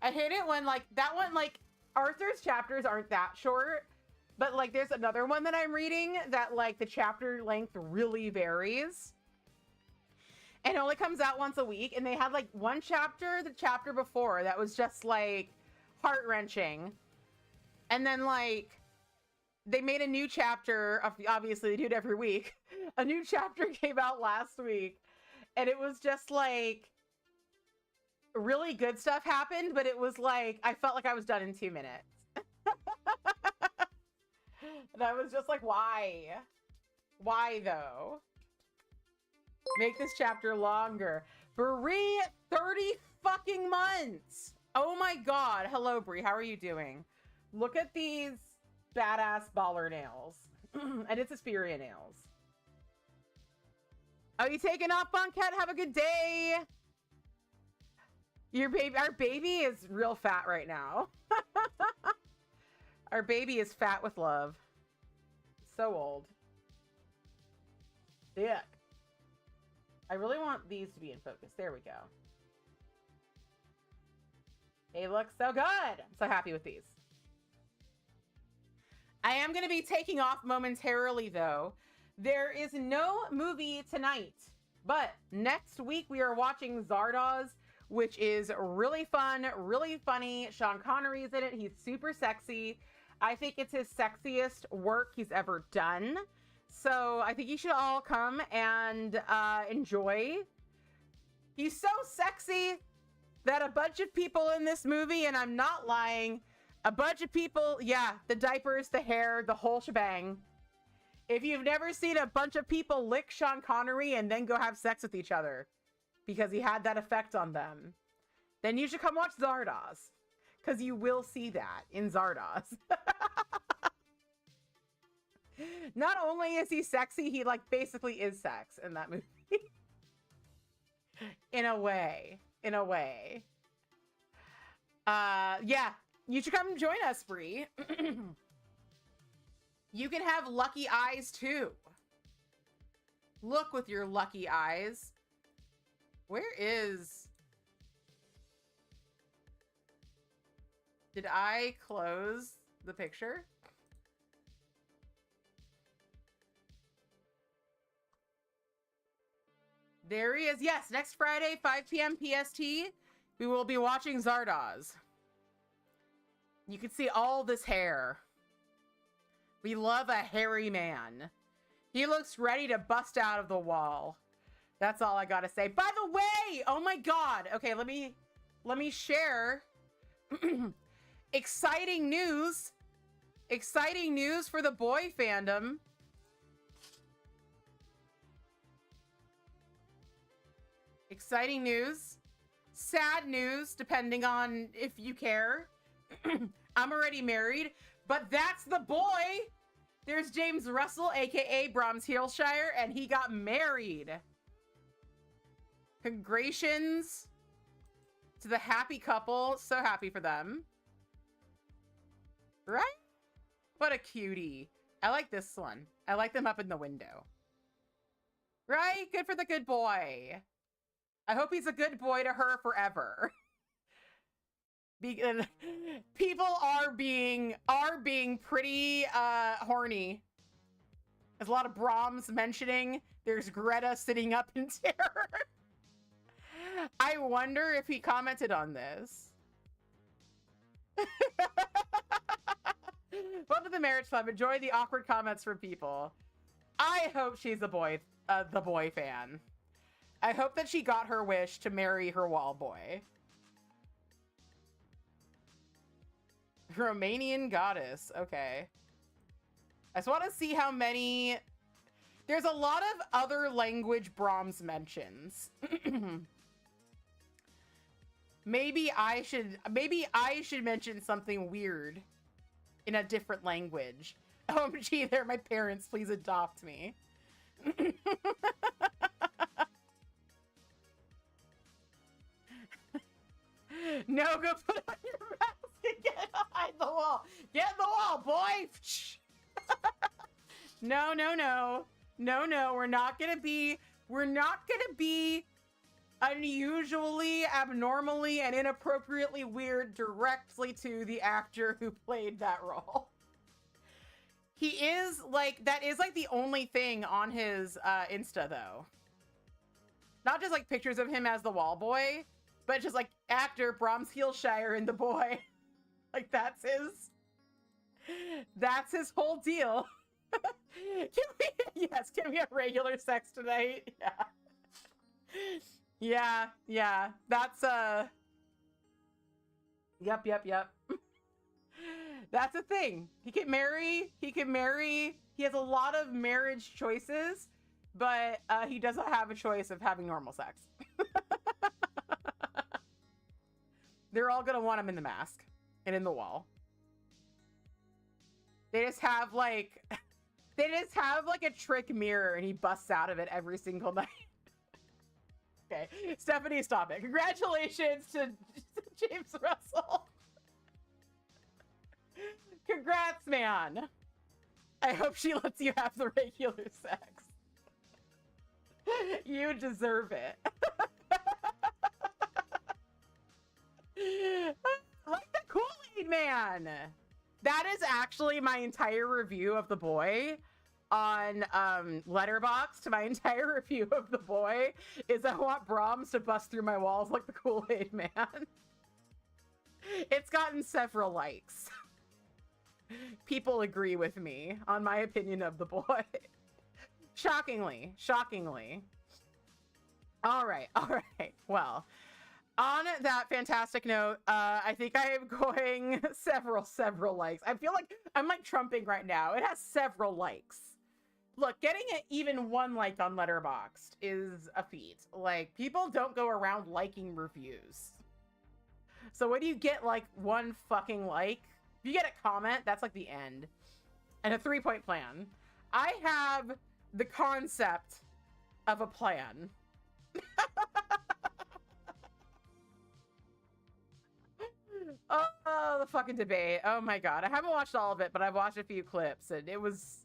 I hate it when, like, that one, like, Arthur's chapters aren't that short, but, like, there's another one that I'm reading that, like, the chapter length really varies. And it only comes out once a week, and they had, like, one chapter, the chapter before, that was just, like, heart-wrenching. And then, like, they made a new chapter, obviously they do it every week. A new chapter came out last week, and it was just, like, really good stuff happened, but it was like, I felt like I was done in 2 minutes. And I was just like, why? Why, though? Make this chapter longer. Brie, 30 fucking months! Oh my god. Hello, Brie. How are you doing? Look at these badass baller nails. And it's Suspiria nails. Oh, you taking off, Boncat? Have a good day! Our baby is real fat right now. Our baby is fat with love. So old. Yeah. I really want these to be in focus. There we go. They look so good. I'm so happy with these. I am going to be taking off momentarily, though. There is no movie tonight, but next week we are watching Zardoz, which is really fun, really funny. Sean Connery's in it. He's super sexy. I think it's his sexiest work he's ever done. So I think you should all come and enjoy. He's so sexy that a bunch of people in this movie, and I'm not lying, a bunch of people, yeah, the diapers, the hair, the whole shebang. If you've never seen a bunch of people lick Sean Connery and then go have sex with each other because he had that effect on them, then you should come watch Zardoz, because you will see that in Zardoz. Not only is he sexy, he like basically is sex in that movie. In a way. Yeah, you should come join us, Bree. You can have lucky eyes too. Look with your lucky eyes. Where is... Did I close the picture? There he is. Yes, next Friday, 5 p.m. PST. We will be watching Zardoz. You can see all this hair. We love a hairy man. He looks ready to bust out of the wall. That's all I gotta say. By the way, oh my god. Okay, let me share exciting news. Exciting news for the boy fandom. Exciting news. Sad news, depending on if you care. I'm already married, but that's the boy. There's James Russell, aka Brahms Heelshire, and he got married. Congratulations to the happy couple. So happy for them. Right? What a cutie. I like this one. I like them up in the window. Right? Good for the good boy. I hope he's a good boy to her forever. Because people are being pretty horny. There's a lot of Brahms mentioning. There's Greta sitting up in terror. I wonder if he commented on this. Welcome to the Marriage Club. Enjoy the awkward comments from people. I hope she's the boy fan. I hope that she got her wish to marry her wall boy. Romanian goddess. Okay. I just want to see how many... There's a lot of other language Brahms mentions. Maybe I should mention something weird in a different language. Oh, gee, they're my parents. Please adopt me. No, go put on your mask and get behind the wall. Get in the wall, boy. No, no, no. No, no, we're not gonna be unusually, abnormally, and inappropriately weird directly to the actor who played that role. He is like, that is like the only thing on his Insta though. Not just like pictures of him as the wall boy, but just like actor Brahms Heelshire and the boy. Like that's his whole deal. Can we have regular sex tonight? Yeah. That's Yep. That's a thing. He can marry. He has a lot of marriage choices, but he doesn't have a choice of having normal sex. They're all gonna want him in the mask and in the wall. They just have like a trick mirror and he busts out of it every single night. Okay, Stephanie, stop it. Congratulations to James Russell. Congrats, man. I hope she lets you have the regular sex. You deserve it. Like the Kool-Aid man. That is actually my entire review of the boy on Letterboxd. My entire review of the boy is I want Brahms to bust through my walls like the Kool-Aid man. It's gotten several likes. People agree with me on my opinion of the boy. Shockingly. All right. Well, on that fantastic note, I think I am going several likes. I feel like I'm like trumping right now. It has several likes. Look, getting even one like on Letterboxd is a feat. Like, people don't go around liking reviews. So when you get like one fucking like, if you get a comment, that's like the end. And a 3-point plan. I have the concept of a plan. Oh, the fucking debate. Oh my god. I haven't watched all of it, but I've watched a few clips, and it was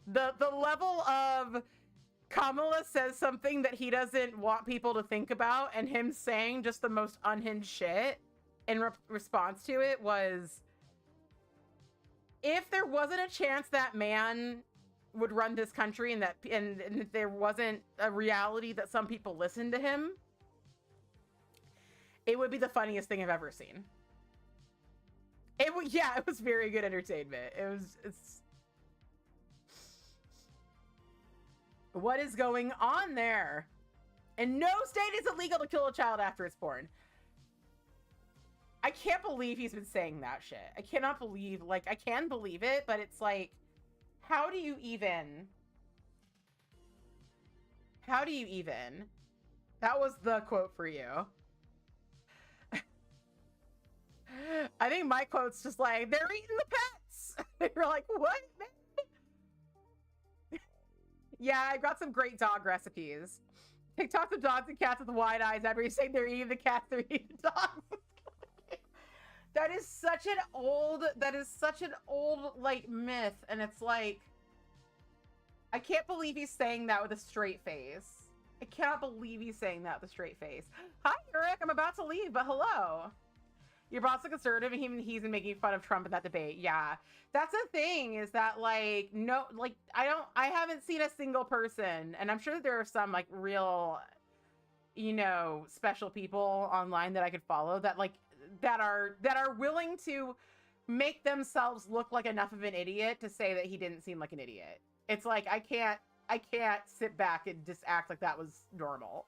the level of Kamala says something that he doesn't want people to think about, and him saying just the most unhinged shit in response to it was, if there wasn't a chance that man would run this country and that there wasn't a reality that some people listened to him, it would be the funniest thing I've ever seen. Yeah, it was very good entertainment. It's what is going on there? In no state is it legal to kill a child after it's born. I can't believe he's been saying that shit. I cannot believe, like, I can believe it, but it's like, how do you even? That was the quote for you. I think my quote's just like, they're eating the pets. You're like, what? Yeah, I got some great dog recipes. TikToks of dogs and cats with wide eyes. After you say they're eating the cats, they're eating the dogs. That is such an old, like, myth. And it's like, I can't believe he's saying that with a straight face. I cannot believe he's saying that with a straight face. Hi, Eric. I'm about to leave, but hello. Your boss is a conservative, and he's been making fun of Trump in that debate. Yeah, that's the thing, is that, like, no, like, I haven't seen a single person, and I'm sure that there are some, like, real, you know, special people online that I could follow that, like, that are willing to make themselves look like enough of an idiot to say that he didn't seem like an idiot. It's like, I can't sit back and just act like that was normal.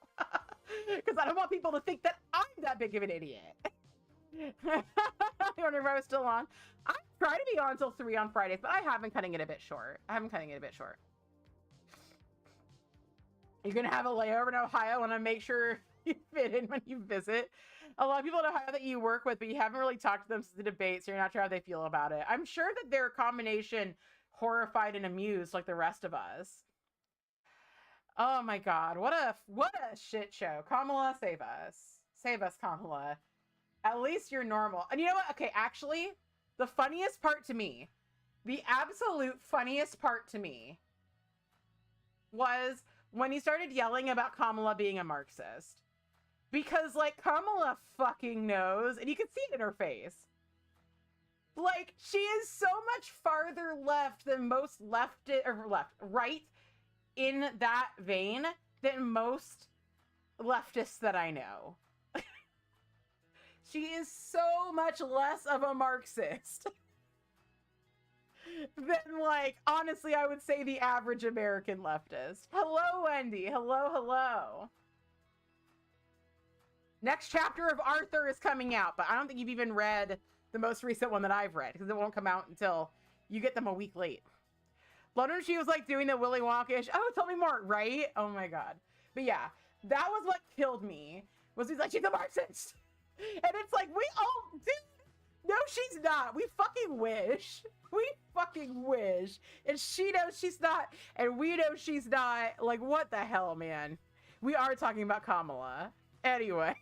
Because I don't want people to think that I'm that big of an idiot. I wonder if I was still on. I try to be on until 3 on Fridays, but I have been cutting it a bit short. You're gonna have a layover in Ohio, and I make sure you fit in when you visit. A lot of people in Ohio that you work with, but you haven't really talked to them since the debate, so you're not sure how they feel about it. I'm sure that they're a combination horrified and amused like the rest of us. Oh my God, what a shit show. Kamala, save us, Kamala. At least you're normal. And you know what? Okay, actually, the funniest part to me, the absolute funniest part to me, was when he started yelling about Kamala being a Marxist. Because, like, Kamala fucking knows, and you can see it in her face. Like, she is so much farther left than most right in that vein than most leftists that I know. She is so much less of a Marxist than, like, honestly, I would say the average American leftist. Hello, Wendy. Hello. Next chapter of Arthur is coming out, but I don't think you've even read the most recent one that I've read, because it won't come out until you get them a week late. London, she was, like, doing the Willy Wonka-ish, oh, tell me more, right? Oh my God. But yeah, that was what killed me, was he's like, she's a Marxist. And it's like, dude, no, she's not. We fucking wish. And she knows she's not, and we know she's not. Like, what the hell, man? We are talking about Kamala. Anyway.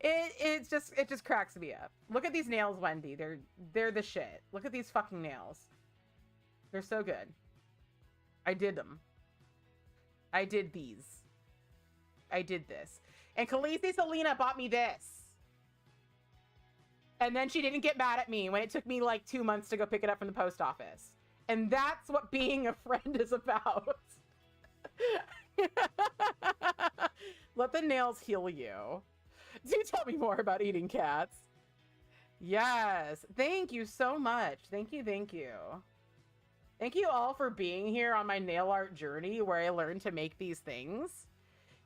It just cracks me up. Look at these nails, Wendy. They're the shit. Look at these fucking nails. They're so good. I did them. I did these. I did this. And Khaleesi Selena bought me this. And then she didn't get mad at me when it took me like 2 months to go pick it up from the post office. And that's what being a friend is about. Let the nails heal you. Do tell me more about eating cats. Yes. Thank you so much. Thank you. Thank you all for being here on my nail art journey where I learned to make these things.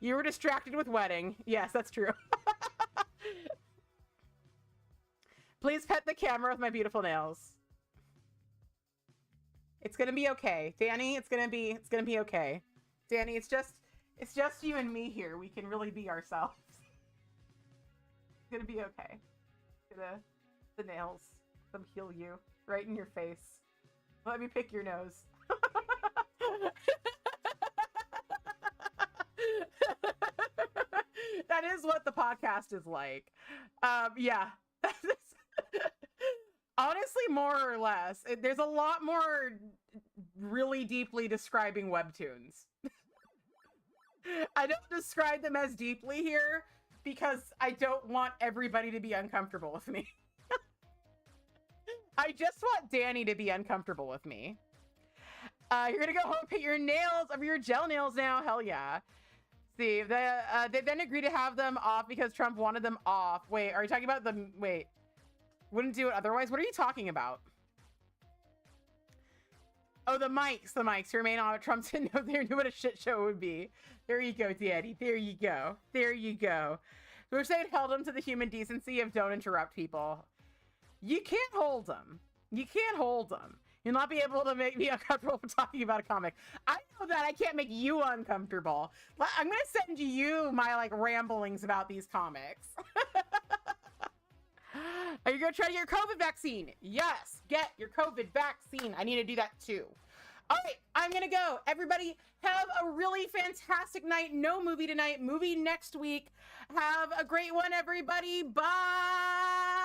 You were distracted with wedding. Yes, that's true. Please pet the camera with my beautiful nails. It's gonna be okay. Danny, it's gonna be okay. Danny, it's just you and me here. We can really be ourselves. It's gonna be okay. The nails, them heal you right in your face. Let me pick your nose. That is what the podcast is like. Yeah. Honestly, more or less. There's a lot more really deeply describing webtoons. I don't describe them as deeply here because I don't want everybody to be uncomfortable with me. I just want Danny to be uncomfortable with me. You're gonna go home and paint your nails over your gel nails now. Hell yeah. See, they then agreed to have them off because Trump wanted them off. Wait, are you talking about the... Wait. Wouldn't do it otherwise? What are you talking about? Oh, the mics. The mics remain on. Trump didn't know, they knew what a shit show would be. There you go, Daddy. There you go. There you go. Wish they'd held him to the human decency of don't interrupt people. You can't hold them. You can't hold them. You'll not be able to make me uncomfortable for talking about a comic. I know that I can't make you uncomfortable. I'm going to send you my like ramblings about these comics. Are you going to try to get your COVID vaccine? Yes, get your COVID vaccine. I need to do that too. All right, I'm going to go. Everybody have a really fantastic night. No movie tonight, movie next week. Have a great one, everybody. Bye.